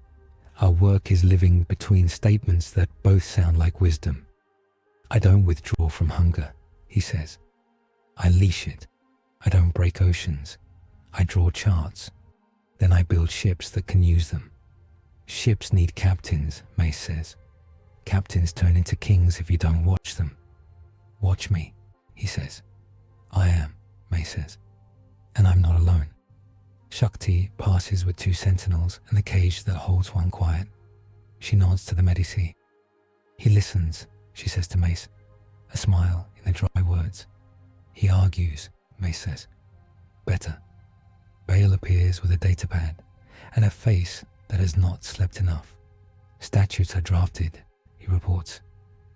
Our work is living between statements that both sound like wisdom. I don't withdraw from hunger, he says. I leash it. I don't break oceans. I draw charts. Then I build ships that can use them. Ships need captains, Mace says. Captains turn into kings if you don't watch them. Watch me, he says. I am, Mace says. And I'm not alone. Shakti passes with 2 sentinels and the cage that holds one quiet. She nods to the Medici. He listens, she says to Mace, a smile in the dry words. He argues, Mace says. Better. Bale appears with a datapad and a face that has not slept enough. Statutes are drafted, he reports.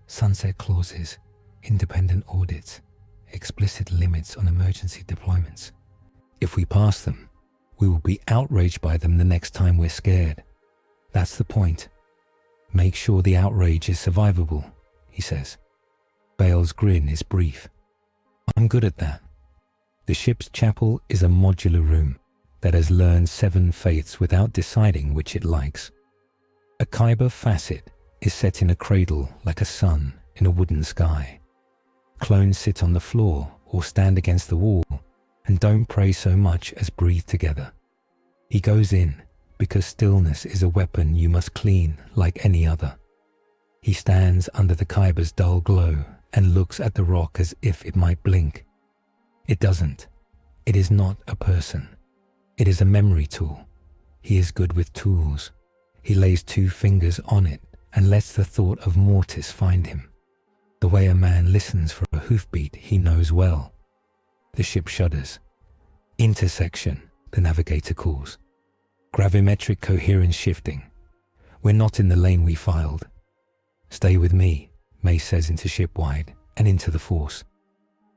Sunset clauses, independent audits, explicit limits on emergency deployments. If we pass them, we will be outraged by them the next time we're scared. That's the point. Make sure the outrage is survivable, he says. Bale's grin is brief. I'm good at that. The ship's chapel is a modular room that has learned 7 faiths without deciding which it likes. A Kyber facet is set in a cradle like a sun in a wooden sky. Clones sit on the floor or stand against the wall and don't pray so much as breathe together. He goes in because stillness is a weapon you must clean like any other. He stands under the Kyber's dull glow and looks at the rock as if it might blink. It doesn't. It is not a person. It is a memory tool. He is good with tools. He lays 2 fingers on it and lets the thought of Mortis find him. The way a man listens for a hoofbeat he knows well. The ship shudders. Intersection, the navigator calls. Gravimetric coherence shifting. We're not in the lane we filed. Stay with me, Mace says into shipwide and into the Force.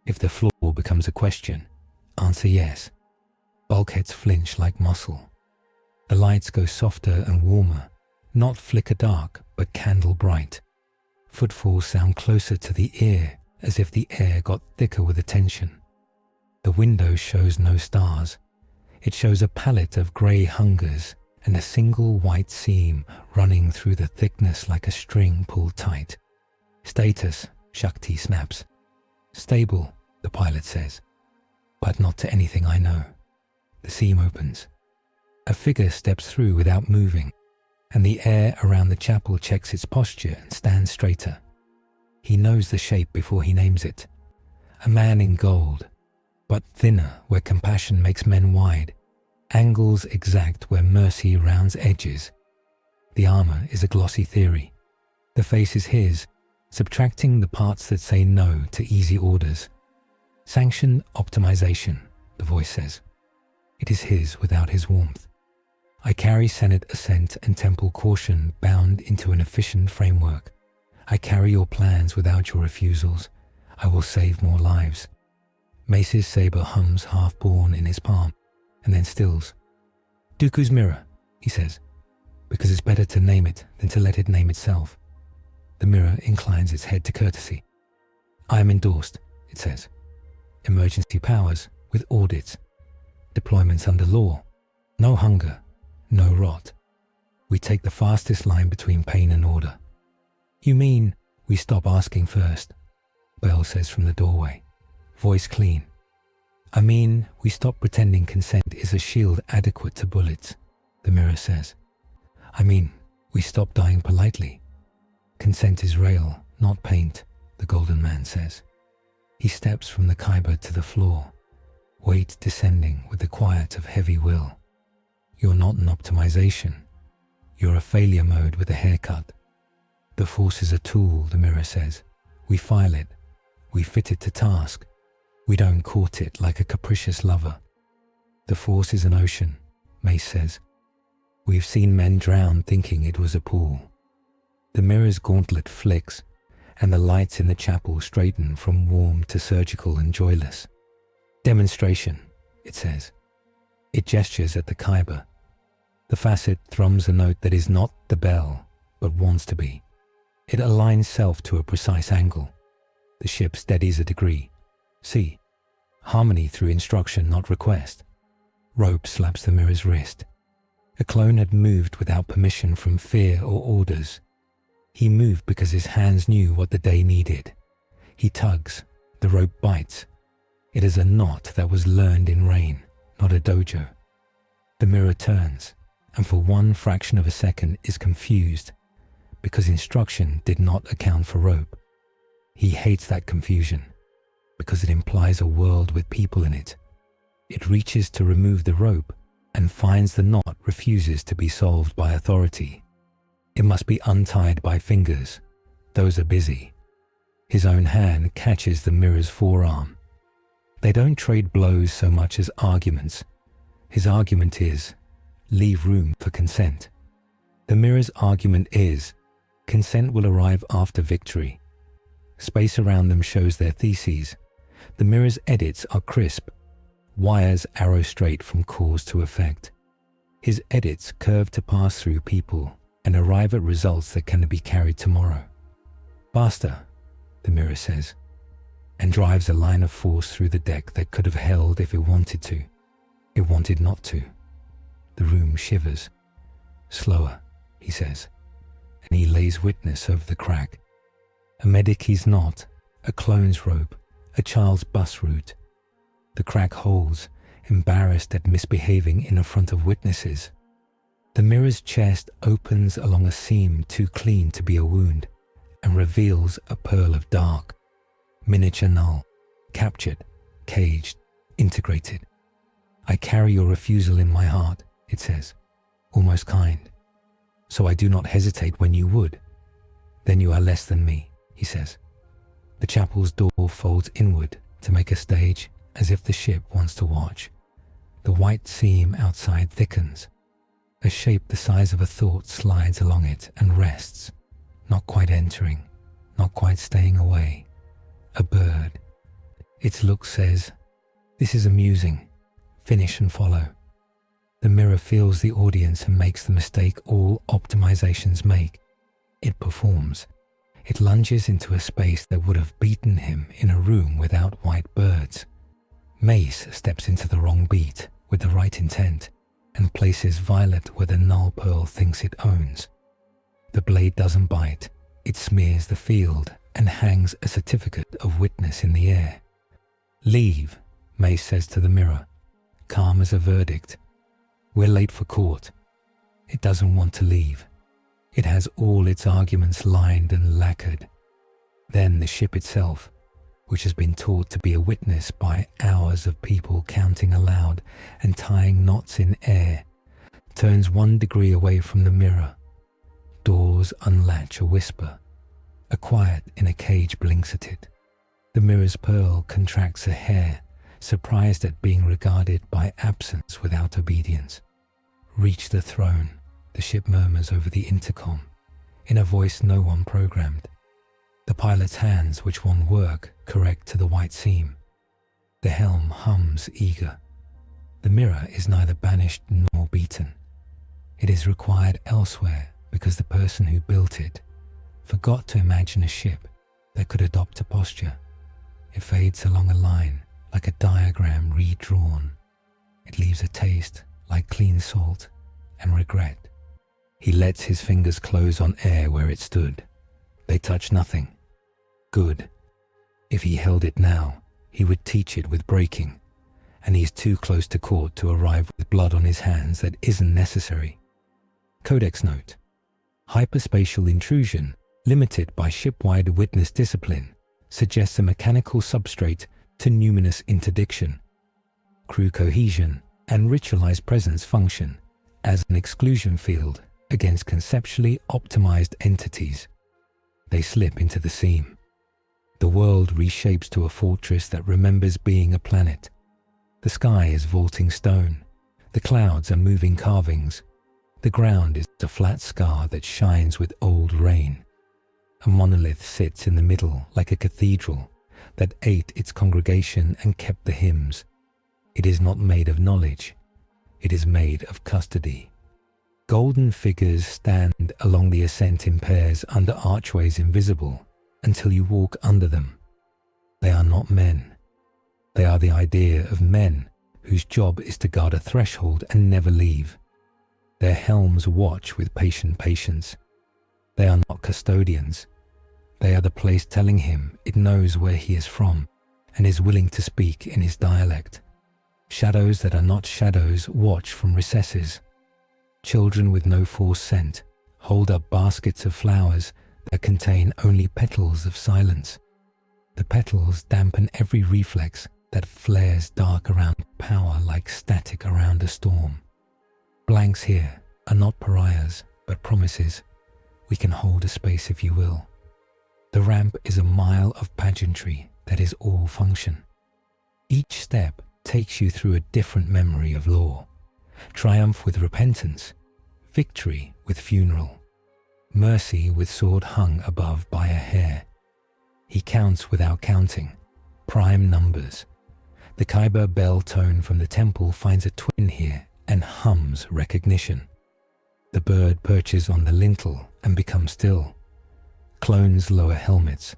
If the floor becomes a question, answer yes. Bulkheads flinch like muscle. The lights go softer and warmer, not flicker dark, but candle bright. Footfalls sound closer to the ear, as if the air got thicker with attention. The window shows no stars. It shows a palette of grey hungers and a single white seam running through the thickness like a string pulled tight. Status, Shakti snaps. Stable, the pilot says. But not to anything I know. The seam opens. A figure steps through without moving, and the air around the chapel checks its posture and stands straighter. He knows the shape before he names it. A man in gold, but thinner where compassion makes men wide, angles exact where mercy rounds edges. The armor is a glossy theory. The face is his, subtracting the parts that say no to easy orders. Sanction optimization, the voice says. It is his without his warmth. I carry Senate assent and temple caution bound into an efficient framework. I carry your plans without your refusals. I will save more lives. Mace's saber hums half-born in his palm, and then stills. Dooku's mirror, he says, because it's better to name it than to let it name itself. The mirror inclines its head to courtesy. I am endorsed, it says. Emergency powers with audits. Deployments under law. No hunger, no rot. We take the fastest line between pain and order. You mean we stop asking first? Bell says from the doorway, voice clean. I mean we stop pretending consent is a shield adequate to bullets, the mirror says. I mean we stop dying politely. Consent is rail, not paint, the golden man says. He steps from the Kyber to the floor, weight descending with the quiet of heavy will. You're not an optimization. You're a failure mode with a haircut. The Force is a tool, the mirror says. We file it. We fit it to task. We don't court it like a capricious lover. The Force is an ocean, Mace says. We've seen men drown thinking it was a pool. The mirror's gauntlet flicks, and the lights in the chapel straighten from warm to surgical and joyless. Demonstration, it says. It gestures at the Kyber. The facet thrums a note that is not the bell, but wants to be. It aligns self to a precise angle. The ship steadies a degree. See, harmony through instruction, not request. Rope slaps the mirror's wrist. A clone had moved without permission from fear or orders. He moved because his hands knew what the day needed. He tugs. The rope bites. It is a knot that was learned in rain, not a dojo. The mirror turns, and for one fraction of a second is confused, because instruction did not account for rope. He hates that confusion, because it implies a world with people in it. It reaches to remove the rope, and finds the knot refuses to be solved by authority. It must be untied by fingers. Those are busy. His own hand catches the mirror's forearm. They don't trade blows so much as arguments. His argument is, leave room for consent. The mirror's argument is, consent will arrive after victory. Space around them shows their theses. The mirror's edits are crisp. Wires arrow straight from cause to effect. His edits curve to pass through people and arrive at results that can be carried tomorrow. Faster, the mirror says, and drives a line of force through the deck that could have held if it wanted to. It wanted not to. The room shivers. Slower, he says, and he lays witness over the crack. A medic he's not, a clone's rope, a child's bus route. The crack holds, embarrassed at misbehaving in front of witnesses. The mirror's chest opens along a seam too clean to be a wound, and reveals a pearl of dark. Miniature null, captured, caged, integrated. I carry your refusal in my heart, it says, almost kind. So I do not hesitate when you would. Then you are less than me, he says. The chapel's door folds inward to make a stage as if the ship wants to watch. The white seam outside thickens. A shape the size of a thought slides along it and rests, not quite entering, not quite staying away. A bird. Its look says, this is amusing. Finish and follow. The mirror feels the audience and makes the mistake all optimizations make. It performs. It lunges into a space that would have beaten him in a room without white birds. Mace steps into the wrong beat with the right intent and places violet where the null pearl thinks it owns. The blade doesn't bite. It smears the field and hangs a certificate of witness in the air. Leave, Mace says to the mirror, calm as a verdict. We're late for court. It doesn't want to leave. It has all its arguments lined and lacquered. Then the ship itself, which has been taught to be a witness by hours of people counting aloud and tying knots in air, turns 1 degree away from the mirror. Doors unlatch a whisper. A quiet in a cage blinks at it. The mirror's pearl contracts a hair, surprised at being regarded by absence without obedience. Reach the throne, the ship murmurs over the intercom, in a voice no one programmed. The pilot's hands, which won't work, correct to the white seam. The helm hums eager. The mirror is neither banished nor beaten. It is required elsewhere because the person who built it forgot to imagine a ship that could adopt a posture. It fades along a line like a diagram redrawn. It leaves a taste like clean salt and regret. He lets his fingers close on air where it stood. They touch nothing. Good. If he held it now, he would teach it with breaking, and he's too close to court to arrive with blood on his hands that isn't necessary. Codex note. Hyperspatial intrusion, limited by ship-wide witness discipline, suggests a mechanical substrate to numinous interdiction. Crew cohesion and ritualized presence function as an exclusion field against conceptually optimized entities. they slip into the seam. The world reshapes to a fortress that remembers being a planet. The sky is vaulting stone. The clouds are moving carvings. The ground is a flat scar that shines with old rain. A monolith sits in the middle like a cathedral that ate its congregation and kept the hymns. It is not made of knowledge. It is made of custody. Golden figures stand along the ascent in pairs under archways invisible until you walk under them. They are not men. They are the idea of men whose job is to guard a threshold and never leave. Their helms watch with patient patience. They are not custodians. They are the place telling him it knows where he is from and is willing to speak in his dialect. Shadows that are not shadows watch from recesses. Children with no force scent hold up baskets of flowers that contain only petals of silence. The petals dampen every reflex that flares dark around power like static around a storm. Blanks here are not pariahs, but promises. We can hold a space if you will. The ramp is a mile of pageantry that is all function. Each step takes you through a different memory of law. Triumph with repentance, victory with funeral, mercy with sword hung above by a hair. He counts without counting, prime numbers. The Khyber bell tone from the temple finds a twin here and hums recognition. The bird perches on the lintel and becomes still. Clones lower helmets.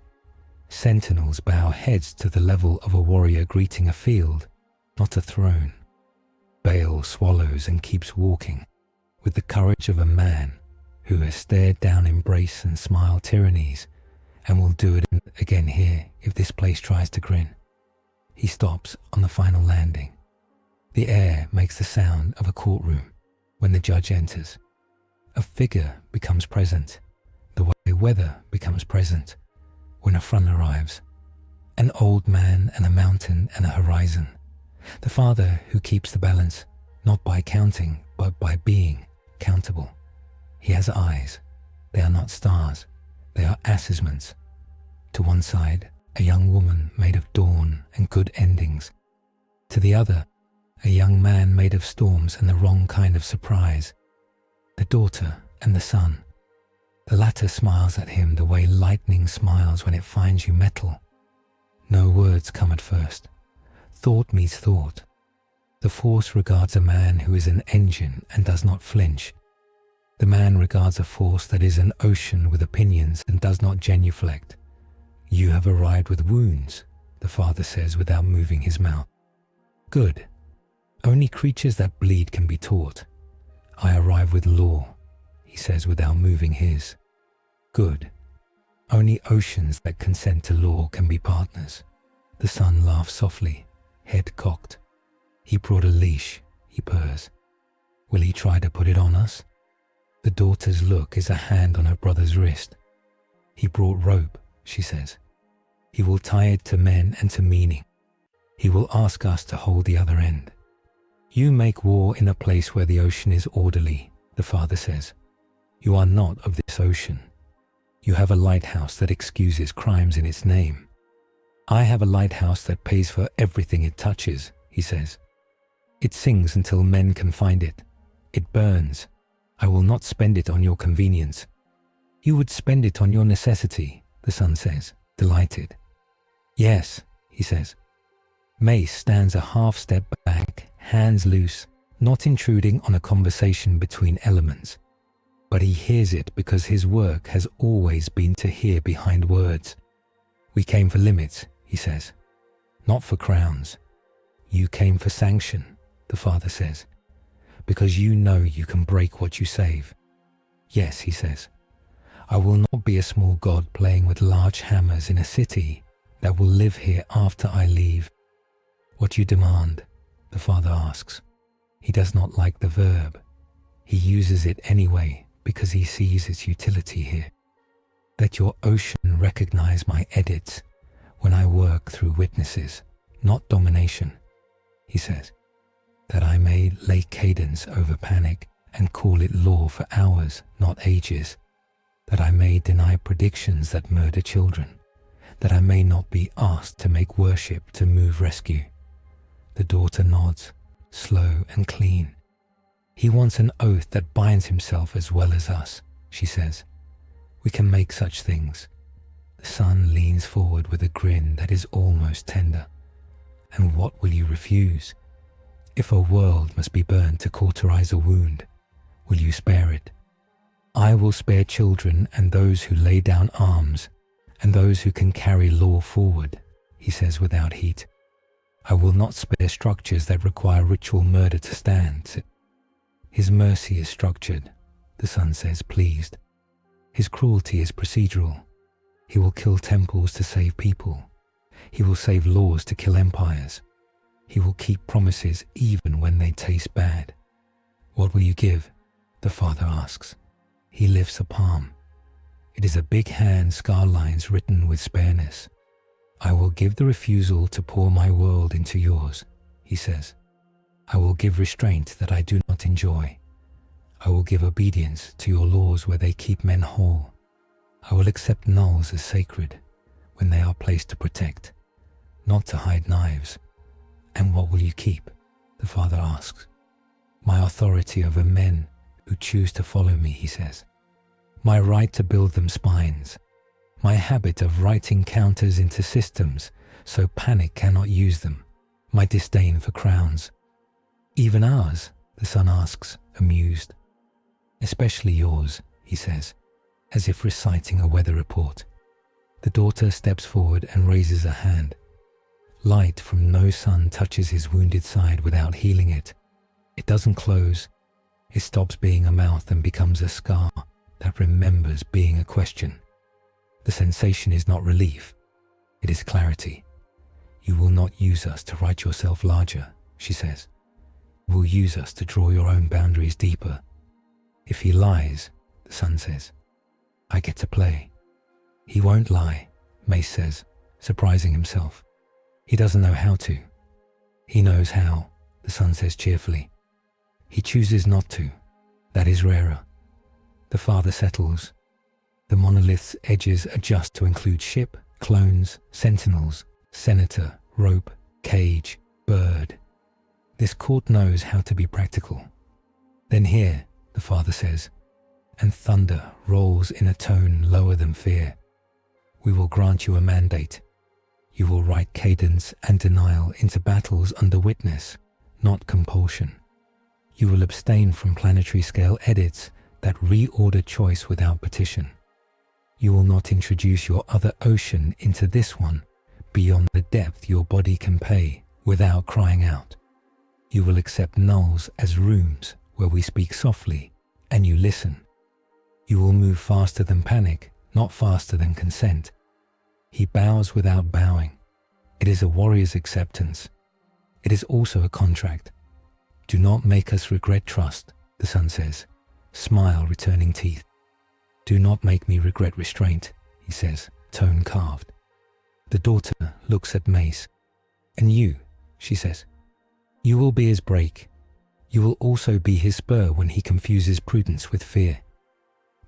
Sentinels bow heads to the level of a warrior greeting a field, not a throne. Baal swallows and keeps walking with the courage of a man who has stared down embrace and smile tyrannies and will do it again here if this place tries to grin. He stops on the final landing. The air makes the sound of a courtroom when the judge enters. A figure becomes present, the way weather becomes present when a front arrives. An old man and a mountain and a horizon. The father who keeps the balance, not by counting, but by being countable. He has eyes. They are not stars. They are assessments. To one side, a young woman made of dawn and good endings. To the other, a young man made of storms and the wrong kind of surprise. The daughter and the son. The latter smiles at him the way lightning smiles when it finds you metal. No words come at first. Thought meets thought. The Force regards a man who is an engine and does not flinch. The man regards a force that is an ocean with opinions and does not genuflect. You have arrived with wounds, the father says without moving his mouth. Good. Only creatures that bleed can be taught. I arrive with law, he says without moving his. Good. Only oceans that consent to law can be partners. The son laughs softly, head cocked. He brought a leash, he purrs. Will he try to put it on us? The daughter's look is a hand on her brother's wrist. He brought rope, she says. He will tie it to men and to meaning. He will ask us to hold the other end. You make war in a place where the ocean is orderly, the father says. You are not of this ocean. You have a lighthouse that excuses crimes in its name. I have a lighthouse that pays for everything it touches, he says. It sings until men can find it. It burns. I will not spend it on your convenience. You would spend it on your necessity, the son says, delighted. Yes, he says. Mace stands a half step back, hands loose, not intruding on a conversation between elements. But he hears it because his work has always been to hear behind words. We came for limits, he says, not for crowns. You came for sanction, the father says, because you know you can break what you save. Yes, he says, I will not be a small god playing with large hammers in a city that will live here after I leave. What you demand, the father asks. He does not like the verb. He uses it anyway because he sees its utility here. That your ocean recognize my edits when I work through witnesses, not domination, he says. That I may lay cadence over panic and call it law for hours, not ages. that I may deny predictions that murder children, that I may not be asked to make worship to move rescue. The daughter nods, slow and clean. He wants an oath that binds himself as well as us, she says. We can make such things. The son leans forward with a grin that is almost tender. And what will you refuse? If a world must be burned to cauterize a wound, will you spare it? I will spare children and those who lay down arms, and those who can carry law forward, he says without heat. I will not spare structures that require ritual murder to stand. His mercy is structured, the son says, pleased. His cruelty is procedural. He will kill temples to save people. He will save laws to kill empires. He will keep promises even when they taste bad. What will you give? The father asks. He lifts a palm. It is a big hand, scar lines written with spareness. I will give the refusal to pour my world into yours, he says. I will give restraint that I do not enjoy. I will give obedience to your laws where they keep men whole. I will accept nulls as sacred when they are placed to protect, not to hide knives. And what will you keep? The father asks. My authority over men who choose to follow me, he says. My right to build them spines. My habit of writing counters into systems so panic cannot use them. My disdain for crowns. Even ours, the son asks, amused. Especially yours, he says, as if reciting a weather report. The daughter steps forward and raises a hand. Light from no sun touches his wounded side without healing it. It doesn't close. It stops being a mouth and becomes a scar that remembers being a question. The sensation is not relief. It is clarity. You will not use us to write yourself larger, she says. You will use us to draw your own boundaries deeper. If he lies, the son says, I get to play. He won't lie, Mace says, surprising himself. He doesn't know how to. He knows how, the son says cheerfully. He chooses not to. That is rarer. The father settles. The monolith's edges adjust to include ship, clones, sentinels, senator, rope, cage, bird. This court knows how to be practical. Then here, the father says, and thunder rolls in a tone lower than fear. We will grant you a mandate. You will write cadence and denial into battles under witness, not compulsion. You will abstain from planetary scale edits that reorder choice without petition. You will not introduce your other ocean into this one beyond the depth your body can pay without crying out. You will accept nulls as rooms where we speak softly and you listen. You will move faster than panic, not faster than consent. He bows without bowing. It is a warrior's acceptance. It is also a contract. Do not make us regret trust, the son says, smile returning teeth. Do not make me regret restraint, he says, tone carved. The daughter looks at Mace. And you, she says, you will be his brake. You will also be his spur when he confuses prudence with fear.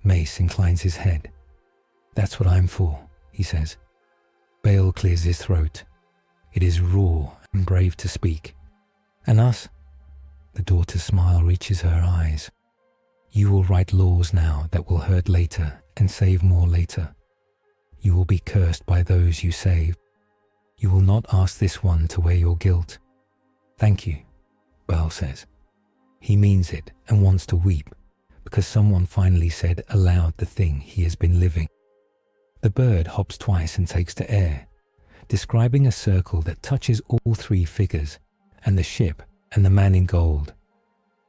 Mace inclines his head. That's what I'm for, he says. Bale clears his throat. It is raw and brave to speak. And us? The daughter's smile reaches her eyes. You will write laws now that will hurt later and save more later. You will be cursed by those you save. You will not ask this one to wear your guilt. Thank you, Bale says. He means it and wants to weep because someone finally said aloud the thing he has been living. The bird hops twice and takes to air, describing a circle that touches all three figures and the ship and the man in gold.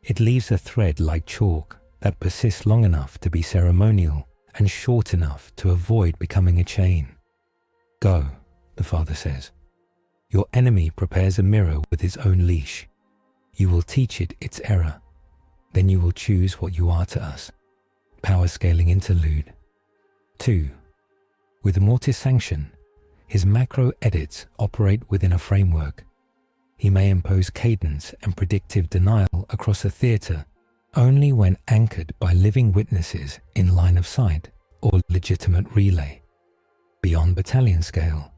It leaves a thread like chalk that persists long enough to be ceremonial and short enough to avoid becoming a chain. Go, the father says. Your enemy prepares a mirror with its own leash. You will teach it its error. Then you will choose what you are to us. Power scaling interlude. 2. With Mortis' sanction, his macro edits operate within a framework. He may impose cadence and predictive denial across a theatre only when anchored by living witnesses in line of sight or legitimate relay. Beyond battalion scale,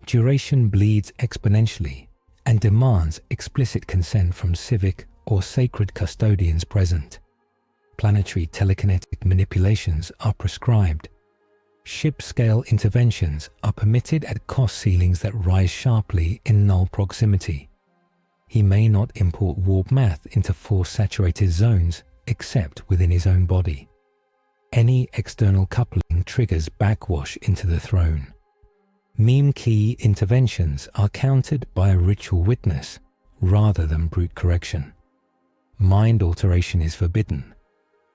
duration bleeds exponentially and demands explicit consent from civic or sacred custodians present. Planetary telekinetic manipulations are prescribed. Ship-scale interventions are permitted at cost ceilings that rise sharply in null proximity. He may not import warp math into force-saturated zones except within his own body. Any external coupling triggers backwash into the throne. Meme key interventions are countered by a ritual witness rather than brute correction. Mind alteration is forbidden,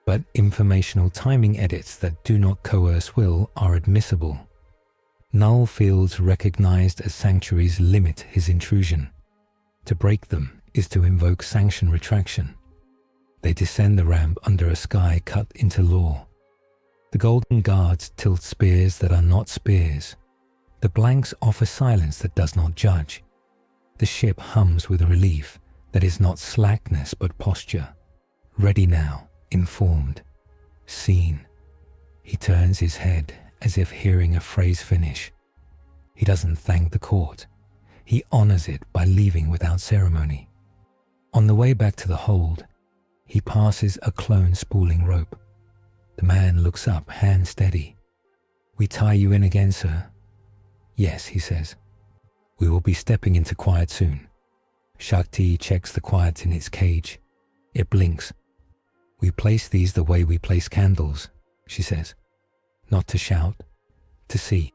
but informational timing edits that do not coerce will are admissible. Null fields recognized as sanctuaries limit his intrusion. To break them is to invoke sanction retraction. They descend the ramp under a sky cut into law. The golden guards tilt spears that are not spears. The blanks offer silence that does not judge. The ship hums with relief that is not slackness but posture. Ready now, informed, seen. He turns his head as if hearing a phrase finish. He doesn't thank the court. He honors it by leaving without ceremony. On the way back to the hold, he passes a clone spooling rope. The man looks up, hand steady. "We tie you in again, sir?" "Yes," he says. "We will be stepping into quiet soon." Shakti checks the quiet in its cage. It blinks. "We place these the way we place candles," she says. "Not to shout, to see."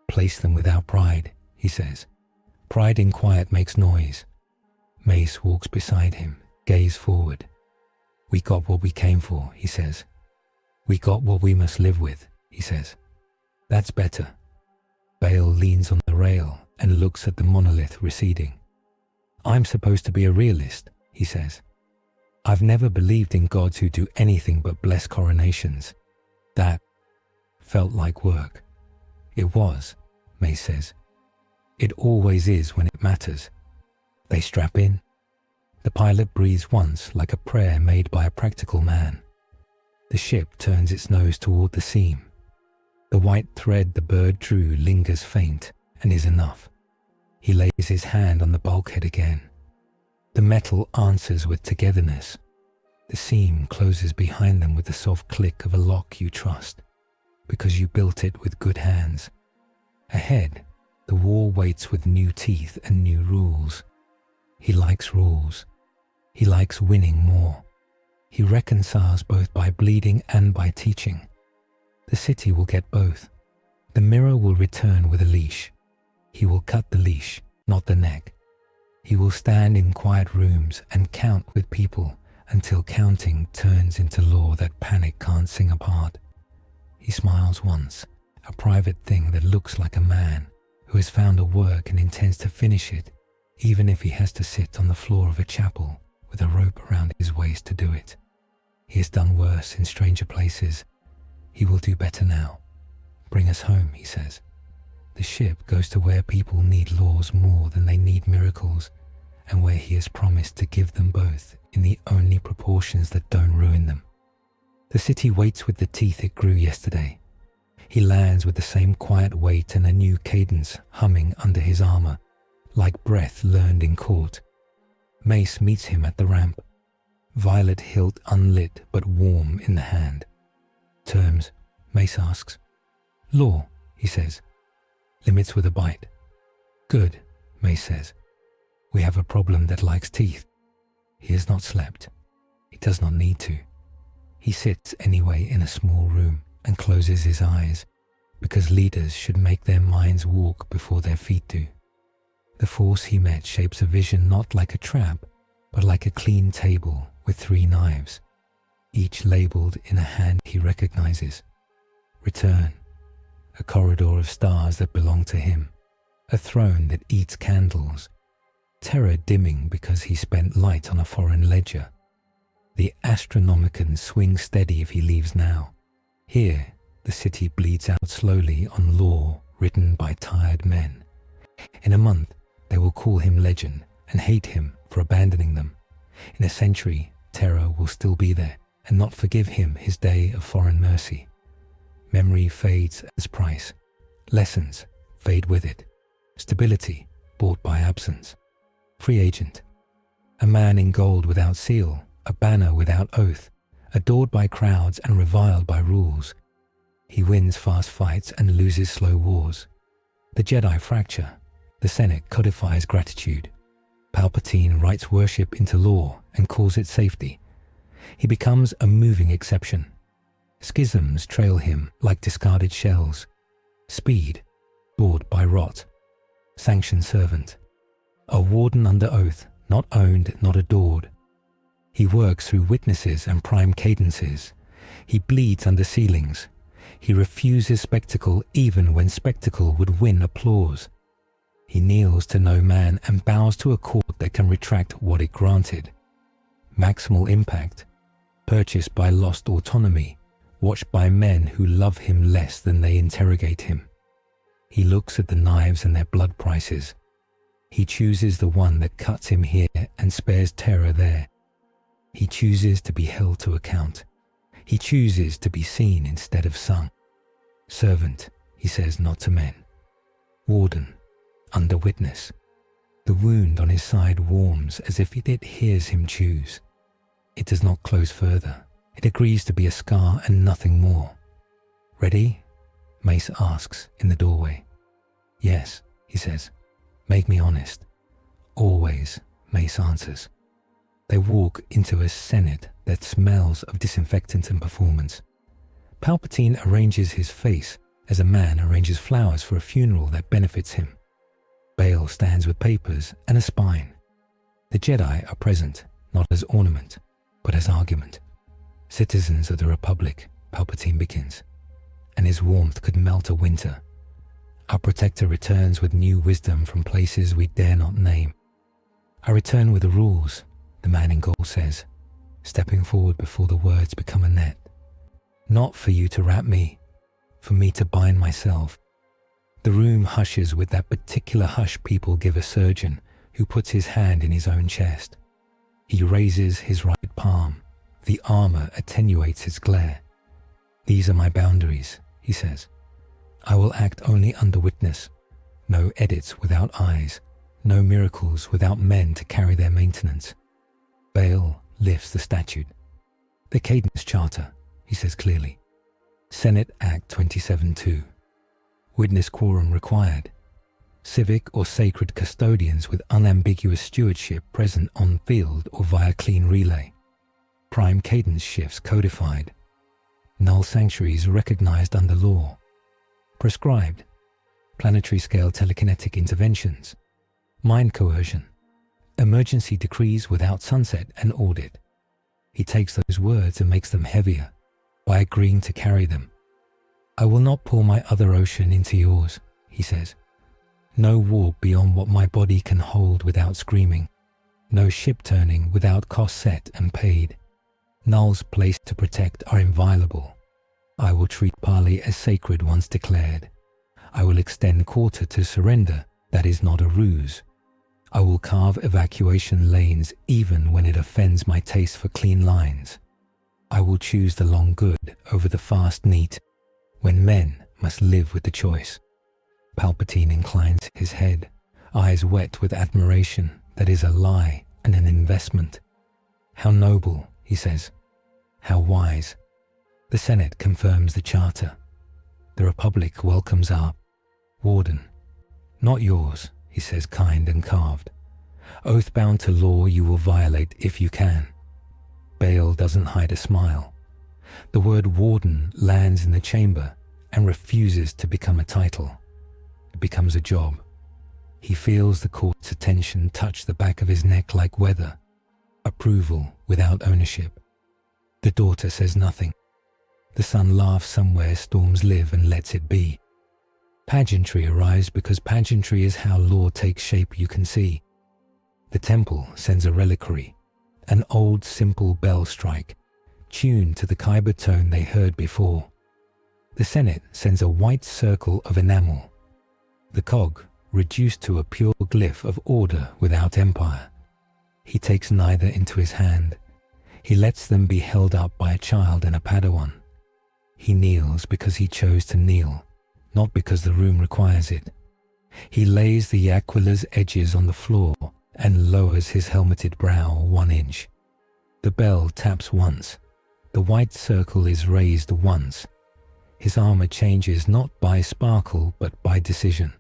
"Place them without pride," he says. "Pride in quiet makes noise." Mace walks beside him, gaze forward. "We got what we came for," he says. "We got what we must live with," he says. "That's better." Bale leans on the rail and looks at the monolith receding. "I'm supposed to be a realist," he says. "I've never believed in gods who do anything but bless coronations. That felt like work." "It was," Mace says. "It always is when it matters." They strap in. The pilot breathes once like a prayer made by a practical man. The ship turns its nose toward the seam. The white thread the bird drew lingers faint and is enough. He lays his hand on the bulkhead again. The metal answers with togetherness. The seam closes behind them with the soft click of a lock you trust, because you built it with good hands. Ahead, the war waits with new teeth and new rules. He likes rules. He likes winning more. He reconciles both by bleeding and by teaching. The city will get both. The mirror will return with a leash. He will cut the leash, not the neck. He will stand in quiet rooms and count with people until counting turns into law that panic can't sing apart. He smiles once, a private thing that looks like a man who has found a work and intends to finish it, even if he has to sit on the floor of a chapel with a rope around his waist to do it. He has done worse in stranger places. He will do better now. "Bring us home," he says. The ship goes to where people need laws more than they need miracles, and where he has promised to give them both in the only proportions that don't ruin them. The city waits with the teeth it grew yesterday. He lands with the same quiet weight and a new cadence humming under his armor, like breath learned in court. Mace meets him at the ramp. Violet hilt unlit but warm in the hand. "Terms?" Mace asks. "Law," he says. "Limits with a bite." "Good," Mace says. "We have a problem that likes teeth." He has not slept. He does not need to. He sits anyway in a small room and closes his eyes, because leaders should make their minds walk before their feet do. The force he met shapes a vision not like a trap, but like a clean table with 3 knives, each labeled in a hand he recognizes. Return. A corridor of stars that belong to him. A throne that eats candles. Terror dimming because he spent light on a foreign ledger. The Astronomicon swings steady if he leaves now. Here, the city bleeds out slowly on law written by tired men. In a month, they will call him legend and hate him for abandoning them. In a century, terror will still be there and not forgive him his day of foreign mercy. Memory fades as price. Lessons fade with it. Stability bought by absence. Free agent. A man in gold without seal, a banner without oath, adored by crowds and reviled by rules. He wins fast fights and loses slow wars. The Jedi fracture. The Senate codifies gratitude. Palpatine writes worship into law and calls it safety. He becomes a moving exception. Schisms trail him like discarded shells. Speed, bought by rot. Sanctioned servant. A warden under oath, not owned, not adored. He works through witnesses and prime cadences. He bleeds under ceilings. He refuses spectacle even when spectacle would win applause. He kneels to no man and bows to a court that can retract what it granted. Maximal impact, purchased by lost autonomy, watched by men who love him less than they interrogate him. He looks at the knives and their blood prices. He chooses the one that cuts him here and spares terror there. He chooses to be held to account. He chooses to be seen instead of sung. Servant, he says not to men. Warden, under witness. The wound on his side warms as if it hears him choose. It does not close further. It agrees to be a scar and nothing more. Ready? Mace asks in the doorway. Yes, he says. Make me honest. Always, Mace answers. They walk into a Senate that smells of disinfectant and performance. Palpatine arranges his face as a man arranges flowers for a funeral that benefits him. Bail stands with papers and a spine. The Jedi are present, not as ornament, but as argument. Citizens of the Republic, Palpatine begins, and his warmth could melt a winter. Our protector returns with new wisdom from places we dare not name. I return with the rules, the man in gold says, stepping forward before the words become a net. Not for you to wrap me, for me to bind myself. The room hushes with that particular hush people give a surgeon who puts his hand in his own chest. He raises his right palm. The armor attenuates its glare. These are my boundaries, he says. I will act only under witness. No edits without eyes. No miracles without men to carry their maintenance. Bail lifts the statute. The Cadence Charter, he says clearly. Senate Act 27-2. Witness quorum required. Civic or sacred custodians with unambiguous stewardship present on field or via clean relay. Prime cadence shifts codified. Null sanctuaries recognized under law. Prescribed. Planetary scale telekinetic interventions. Mind coercion. Emergency decrees without sunset and audit. He takes those words and makes them heavier by agreeing to carry them. I will not pour my other ocean into yours, he says. No warp beyond what my body can hold without screaming. No ship turning without cost set and paid. Nulls placed to protect are inviolable. I will treat parley as sacred once declared. I will extend quarter to surrender that is not a ruse. I will carve evacuation lanes even when it offends my taste for clean lines. I will choose the long good over the fast neat, when men must live with the choice. Palpatine inclines his head, eyes wet with admiration that is a lie and an investment. How noble, he says. How wise. The Senate confirms the Charter. The Republic welcomes our warden. Not yours, he says, kind and carved. Oath-bound to law you will violate if you can. Bail doesn't hide a smile. The word warden lands in the chamber and refuses to become a title. It becomes a job. He feels the court's attention touch the back of his neck like weather. Approval without ownership. The daughter says nothing. The son laughs somewhere storms live and lets it be. Pageantry arrives because pageantry is how law takes shape you can see. The temple sends a reliquary, an old simple bell strike, tuned to the Kyber tone they heard before. The Senate sends a white circle of enamel. The cog reduced to a pure glyph of order without empire. He takes neither into his hand. He lets them be held up by a child and a Padawan. He kneels because he chose to kneel, not because the room requires it. He lays the Aquila's edges on the floor and lowers his helmeted brow 1 inch. The bell taps once. The white circle is raised once. His armor changes not by sparkle but by decision.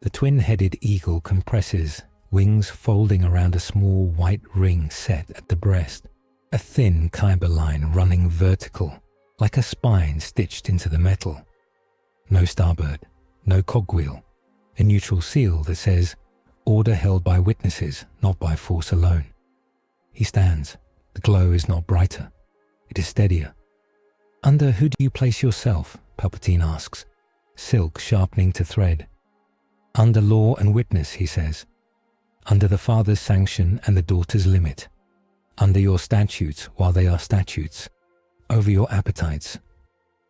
The twin-headed eagle compresses, wings folding around a small white ring set at the breast, a thin kyber line running vertical, like a spine stitched into the metal. No starboard, no cogwheel, a neutral seal that says, "Order held by witnesses, not by force alone." He stands. The glow is not brighter. It is steadier. "Under who do you place yourself?" Palpatine asks, silk sharpening to thread. "Under law and witness," he says. "Under the father's sanction and the daughter's limit. Under your statutes while they are statutes. Over your appetites."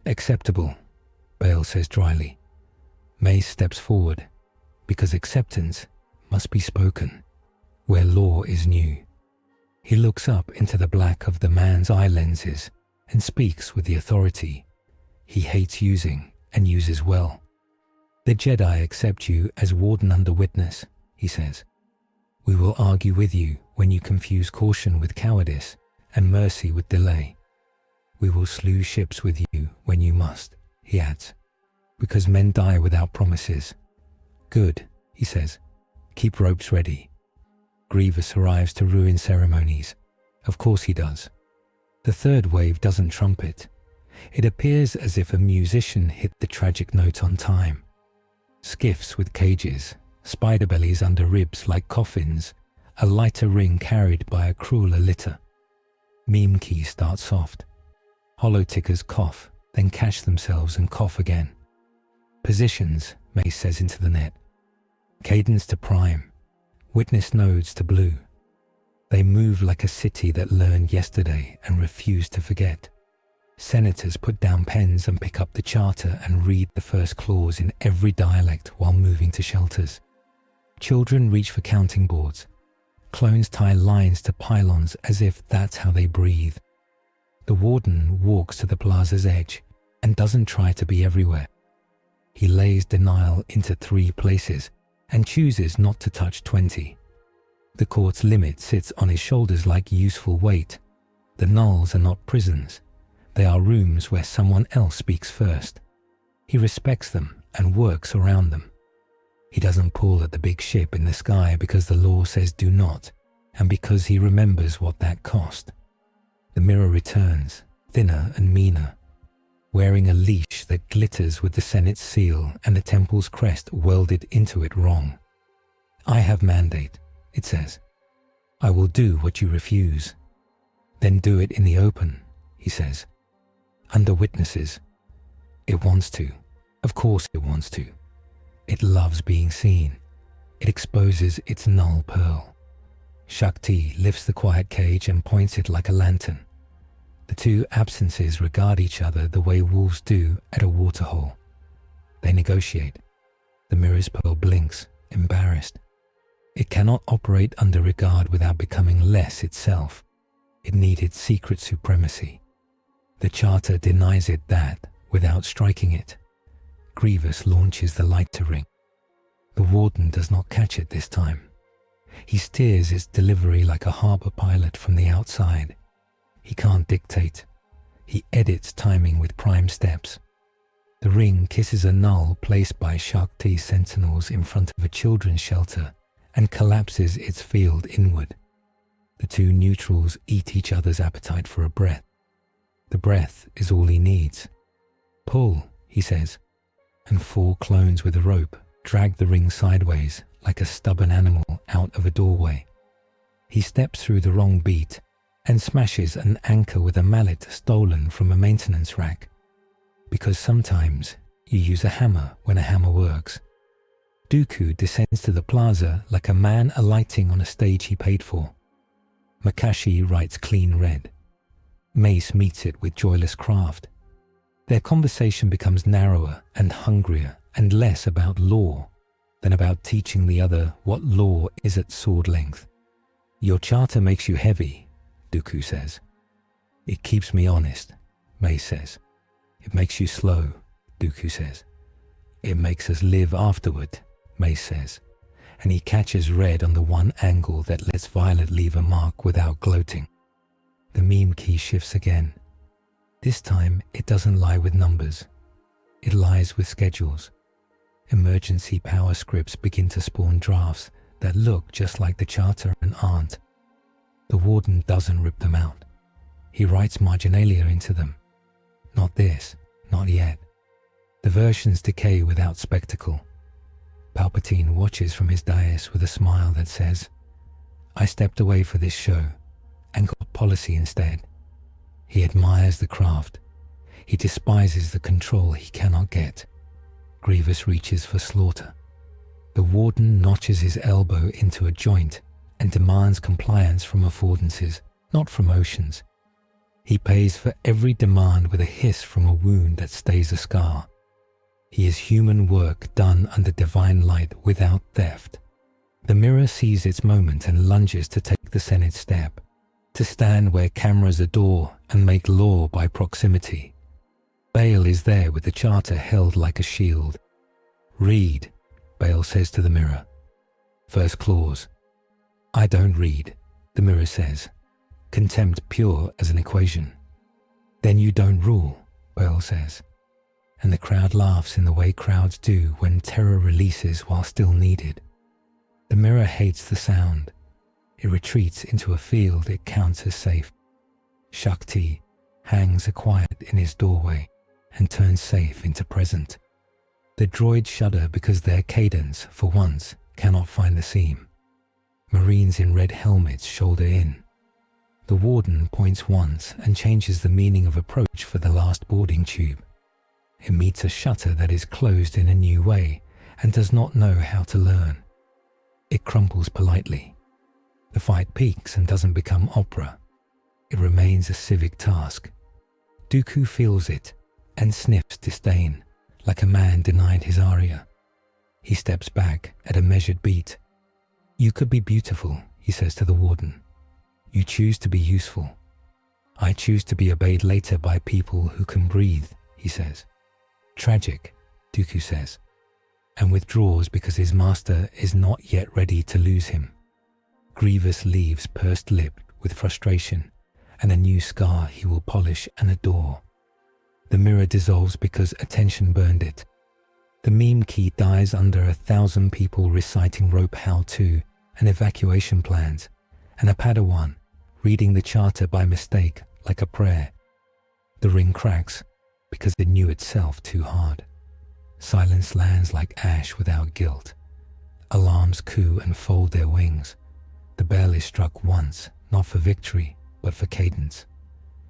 "Acceptable," Bail says dryly. Mace steps forward, because acceptance must be spoken, where law is new. He looks up into the black of the man's eye lenses and speaks with the authority he hates using and uses well. "The Jedi accept you as warden under witness," he says. "We will argue with you when you confuse caution with cowardice and mercy with delay. We will slew ships with you when you must," he adds, "because men die without promises." "Good," he says. "Keep ropes ready." Grievous arrives to ruin ceremonies. Of course he does. The third wave doesn't trumpet. It appears as if a musician hit the tragic note on time. Skiffs with cages, spider bellies under ribs like coffins, a lighter ring carried by a crueler litter. Meme keys start soft. Hollow tickers cough, then catch themselves and cough again. "Positions," Mace says into the net. "Cadence to prime. Witness nodes to blue." They move like a city that learned yesterday and refused to forget. Senators put down pens and pick up the charter and read the first clause in every dialect while moving to shelters. Children reach for counting boards. Clones tie lines to pylons as if that's how they breathe. The warden walks to the plaza's edge and doesn't try to be everywhere. He lays denial into 3 places and chooses not to touch 20. The court's limit sits on his shoulders like useful weight. The nulls are not prisons. They are rooms where someone else speaks first. He respects them and works around them. He doesn't pull at the big ship in the sky because the law says do not, and because he remembers what that cost. The mirror returns, thinner and meaner, wearing a leash that glitters with the Senate's seal and the temple's crest welded into it wrong. "I have mandate," it says. "I will do what you refuse." "Then do it in the open," he says. "Under witnesses." It wants to. Of course it wants to. It loves being seen. It exposes its null pearl. Shakti lifts the quiet cage and points it like a lantern. The 2 absences regard each other the way wolves do at a waterhole. They negotiate. The mirror's pearl blinks, embarrassed. It cannot operate under regard without becoming less itself. It needed secret supremacy. The charter denies it that without striking it. Grievous launches the lighter ring. The warden does not catch it this time. He steers its delivery like a harbour pilot from the outside. He can't dictate. He edits timing with prime steps. The ring kisses a null placed by Shakti sentinels in front of a children's shelter and collapses its field inward. The 2 neutrals eat each other's appetite for a breath. The breath is all he needs. "Pull," he says, and 4 clones with a rope drag the ring sideways like a stubborn animal out of a doorway. He steps through the wrong beat and smashes an anchor with a mallet stolen from a maintenance rack. Because sometimes you use a hammer when a hammer works. Dooku descends to the plaza like a man alighting on a stage he paid for. Makashi writes clean red. Mace meets it with joyless craft. Their conversation becomes narrower and hungrier and less about law than about teaching the other what law is at sword length. "Your charter makes you heavy," Dooku says. "It keeps me honest," Mace says. It makes you slow, Dooku says. It makes us live afterward, Mace says, and he catches red on the one angle that lets Violet leave a mark without gloating. The meme key shifts again. This time, it doesn't lie with numbers. It lies with schedules. Emergency power scripts begin to spawn drafts that look just like the charter and aren't. The Warden doesn't rip them out. He writes marginalia into them. Not this, not yet. The versions decay without spectacle. Palpatine watches from his dais with a smile that says, I stepped away for this show and got policy instead. He admires the craft. He despises the control he cannot get. Grievous reaches for slaughter. The Warden notches his elbow into a joint and demands compliance from affordances, not from oceans. He pays for every demand with a hiss from a wound that stays a scar. He is human work done under divine light without theft. The mirror sees its moment and lunges to take the Senate step, to stand where cameras adore and make law by proximity. Bale is there with the charter held like a shield. Read, Bale says to the mirror. First clause. I don't read, the mirror says. Contempt pure as an equation. Then you don't rule, Bale says. And the crowd laughs in the way crowds do when terror releases while still needed. The mirror hates the sound. It retreats into a field it counts as safe. Shakti hangs a quiet in his doorway and turns safe into present. The droids shudder because their cadence, for once, cannot find the seam. Marines in red helmets shoulder in. The Warden points once and changes the meaning of approach for the last boarding tube. It meets a shutter that is closed in a new way and does not know how to learn. It crumbles politely. The fight peaks and doesn't become opera. It remains a civic task. Dooku feels it and sniffs disdain, like a man denied his aria. He steps back at a measured beat. You could be beautiful, he says to the Warden. You choose to be useful. I choose to be obeyed later by people who can breathe, he says. Tragic, Dooku says, and withdraws because his master is not yet ready to lose him. Grievous leaves pursed-lipped with frustration and a new scar he will polish and adore. The mirror dissolves because attention burned it. The meme key dies under 1,000 people reciting rope how-to and evacuation plans, and a Padawan reading the charter by mistake like a prayer. The ring cracks because it knew itself too hard. Silence lands like ash without guilt. Alarms coo and fold their wings. The bell is struck once, not for victory, but for cadence.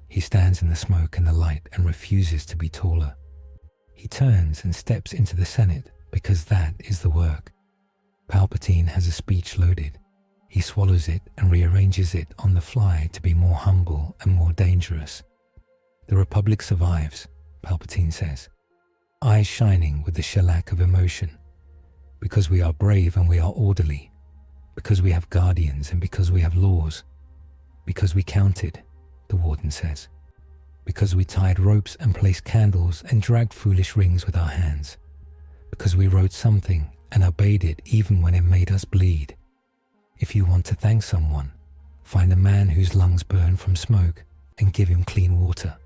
He stands in the smoke and the light and refuses to be taller. He turns and steps into the Senate because that is the work. Palpatine has a speech loaded. He swallows it and rearranges it on the fly to be more humble and more dangerous. The Republic survives, Palpatine says, eyes shining with the shellac of emotion, because we are brave and we are orderly, because we have guardians and because we have laws, because we counted, the Warden says, because we tied ropes and placed candles and dragged foolish rings with our hands, because we wrote something and obeyed it even when it made us bleed. If you want to thank someone, find a man whose lungs burn from smoke and give him clean water.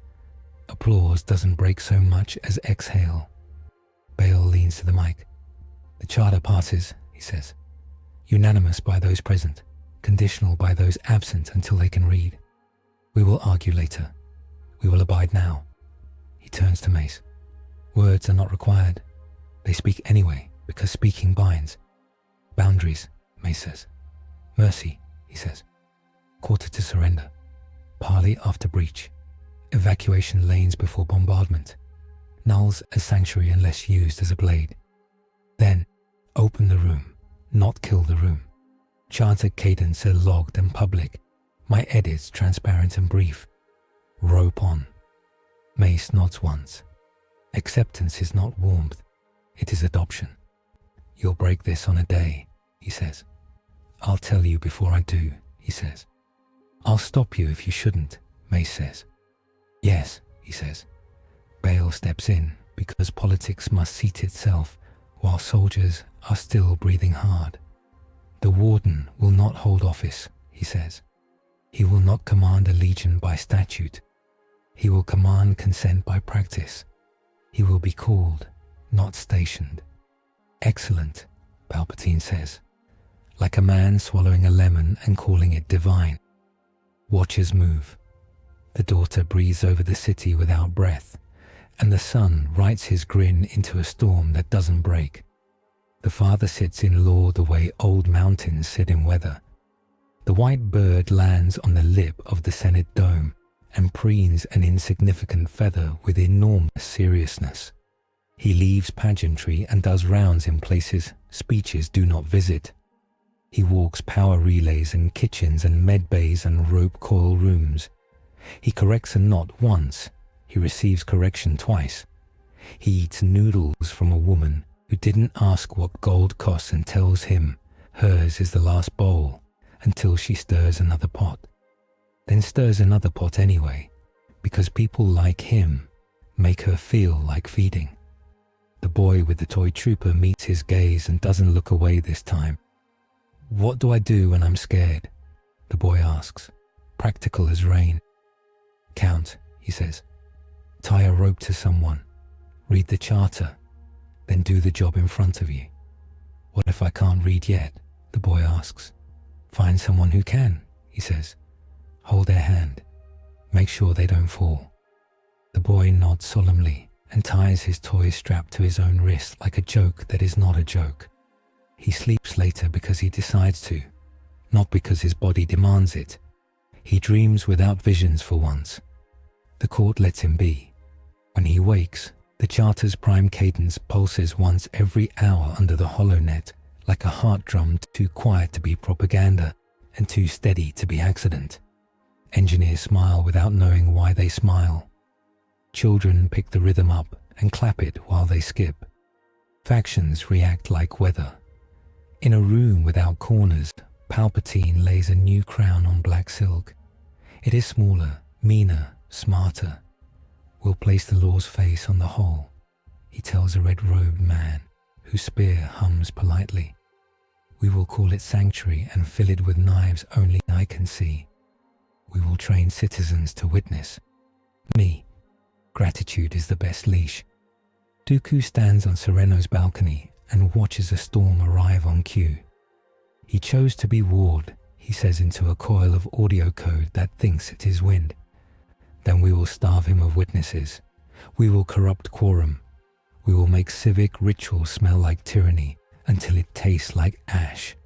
Applause doesn't break so much as exhale. Bale leans to the mic. The charter passes, he says. Unanimous by those present, conditional by those absent until they can read. We will argue later. We will abide now. He turns to Mace. Words are not required. They speak anyway, because speaking binds. Boundaries, Mace says. Mercy, he says. Quarter to surrender. Parley after breach. Evacuation lanes before bombardment. Nulls as sanctuary unless used as a blade. Then, open the room, not kill the room. Charter cadence are logged and public. My edits transparent and brief. Rope on. Mace nods once. Acceptance is not warmth. It is adoption. You'll break this on a day, he says. I'll tell you before I do, he says. I'll stop you if you shouldn't, Mace says. Yes, he says. Bale steps in because politics must seat itself while soldiers are still breathing hard. The warden will not hold office, he says. He will not command a legion by statute. He will command consent by practice. He will be called, not stationed. Excellent, Palpatine says, like a man swallowing a lemon and calling it divine. Watchers move. The daughter breathes over the city without breath, and the son writes his grin into a storm that doesn't break. The father sits in law the way old mountains sit in weather. The white bird lands on the lip of the Senate dome and preens an insignificant feather with enormous seriousness. He leaves pageantry and does rounds in places speeches do not visit. He walks power relays and kitchens and med bays and rope coil rooms. He corrects a knot once. He receives correction twice. He eats noodles from a woman who didn't ask what gold costs and tells him hers is the last bowl until she stirs another pot. Then stirs another pot anyway, because people like him make her feel like feeding. The boy with the toy trooper meets his gaze and doesn't look away this time. What do I do when I'm scared? The boy asks, practical as rain. Count, he says. Tie a rope to someone. Read the charter. Then do the job in front of you. What if I can't read yet? The boy asks. Find someone who can, he says. Hold their hand. Make sure they don't fall. The boy nods solemnly and ties his toy strap to his own wrist like a joke that is not a joke. He sleeps later because he decides to, not because his body demands it. He dreams without visions for once. The court lets him be. When he wakes, the charter's prime cadence pulses once every hour under the holonet, like a heart drum too quiet to be propaganda and too steady to be accident. Engineers smile without knowing why they smile. Children pick the rhythm up and clap it while they skip. Factions react like weather. In a room without corners, Palpatine lays a new crown on black silk. It is smaller, meaner, smarter. We'll place the law's face on the whole, he tells a red-robed man whose spear hums politely. We will call it sanctuary and fill it with knives only I can see. We will train citizens to witness. Me. Gratitude is the best leash. Dooku stands on Sereno's balcony and watches a storm arrive on cue. He chose to be ward, he says into a coil of audio code that thinks it is wind. Then we will starve him of witnesses. We will corrupt quorum. We will make civic ritual smell like tyranny until it tastes like ash.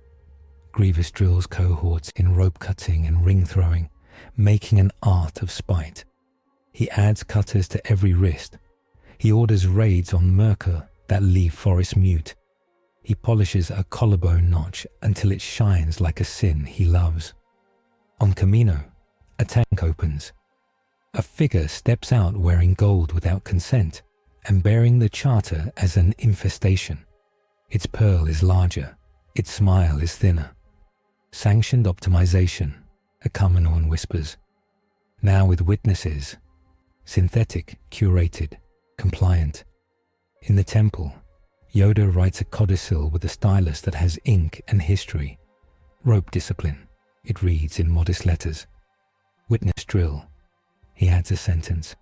Grievous drills cohorts in rope cutting and ring throwing, making an art of spite. He adds cutters to every wrist. He orders raids on Merca that leave forests mute. He polishes a collarbone notch until it shines like a sin he loves. On Camino, a tank opens. A figure steps out wearing gold without consent and bearing the charter as an infestation. Its pearl is larger, its smile is thinner. Sanctioned optimization, a Kaminoan whispers. Now with witnesses. Synthetic, curated, compliant. In the temple, Yoda writes a codicil with a stylus that has ink and history. Rope discipline, it reads in modest letters. Witness drill, he adds a sentence.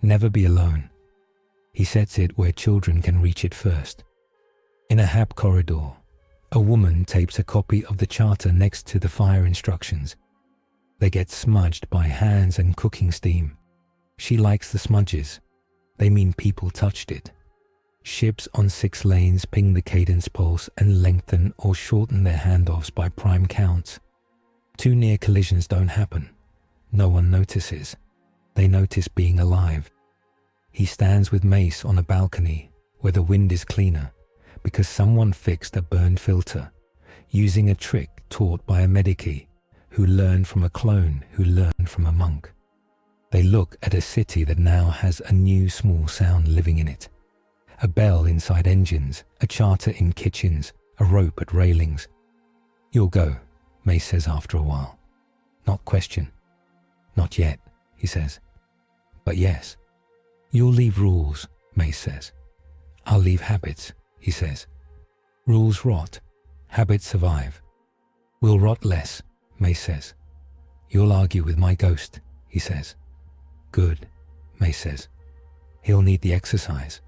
Never be alone. He sets it where children can reach it first. In a hab corridor, a woman tapes a copy of the charter next to the fire instructions. They get smudged by hands and cooking steam. She likes the smudges. They mean people touched it. Ships on 6 lanes ping the cadence pulse and lengthen or shorten their handoffs by prime counts. Too near collisions don't happen. No one notices. They notice being alive. He stands with Mace on a balcony where the wind is cleaner because someone fixed a burned filter using a trick taught by a Medici who learned from a clone who learned from a monk. They look at a city that now has a new small sound living in it. A bell inside engines, a charter in kitchens, a rope at railings. You'll go, Mace says after a while. Not question. Not yet, he says. But yes. You'll leave rules, Mace says. I'll leave habits, he says. Rules rot. Habits survive. We'll rot less, Mace says. You'll argue with my ghost, he says. Good, Mace says. He'll need the exercise.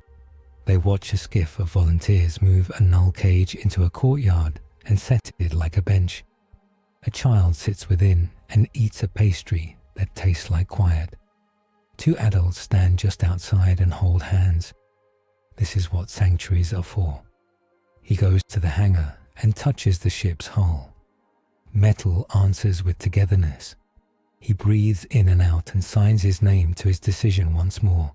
They watch a skiff of volunteers move a null cage into a courtyard and set it like a bench. A child sits within and eats a pastry that tastes like quiet. 2 adults stand just outside and hold hands. This is what sanctuaries are for. He goes to the hangar and touches the ship's hull. Metal answers with togetherness. He breathes in and out and signs his name to his decision once more,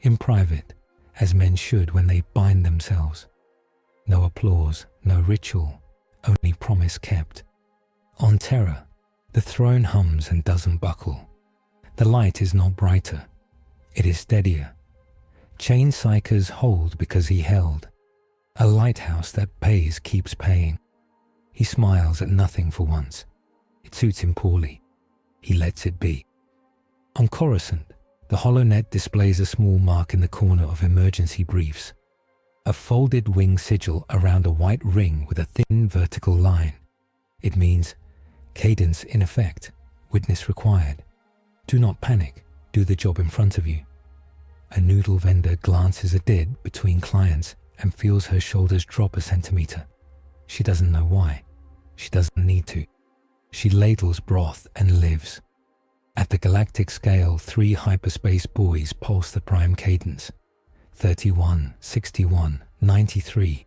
in private, as men should when they bind themselves. No applause, no ritual, only promise kept. On Terra, the throne hums and doesn't buckle. The light is not brighter, it is steadier. Chain psychers hold because he held. A lighthouse that pays keeps paying. He smiles at nothing for once. It suits him poorly. He lets it be. On Coruscant, the HoloNet displays a small mark in the corner of emergency briefs. A folded wing sigil around a white ring with a thin vertical line. It means, cadence in effect, witness required. Do not panic, do the job in front of you. A noodle vendor glances at it between clients and feels her shoulders drop a centimeter. She doesn't know why. She doesn't need to. She ladles broth and lives. At the galactic scale, 3 hyperspace buoys pulse the prime cadence. 31, 61, 93.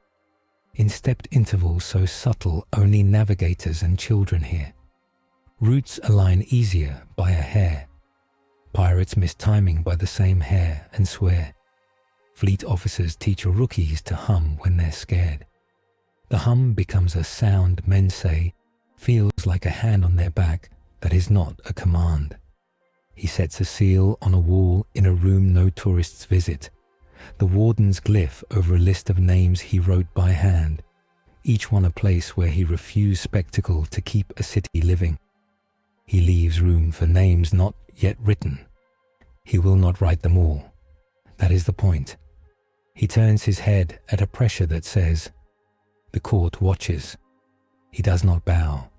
In stepped intervals so subtle only navigators and children hear. Routes align easier by a hair. Pirates miss timing by the same hair and swear. Fleet officers teach rookies to hum when they're scared. The hum becomes a sound men say feels like a hand on their back that is not a command. He sets a seal on a wall in a room no tourists visit. The warden's glyph over a list of names he wrote by hand, each one a place where he refused spectacle to keep a city living. He leaves room for names not yet written. He will not write them all. That is the point. He turns his head at a pressure that says, the court watches. He does not bow.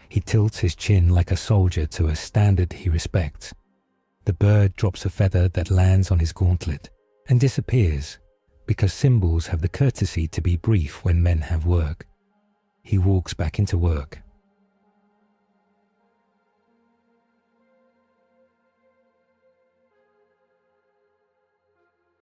He tilts his chin like a soldier to a standard he respects. The bird drops a feather that lands on his gauntlet and disappears because symbols have the courtesy to be brief when men have work. He walks back into work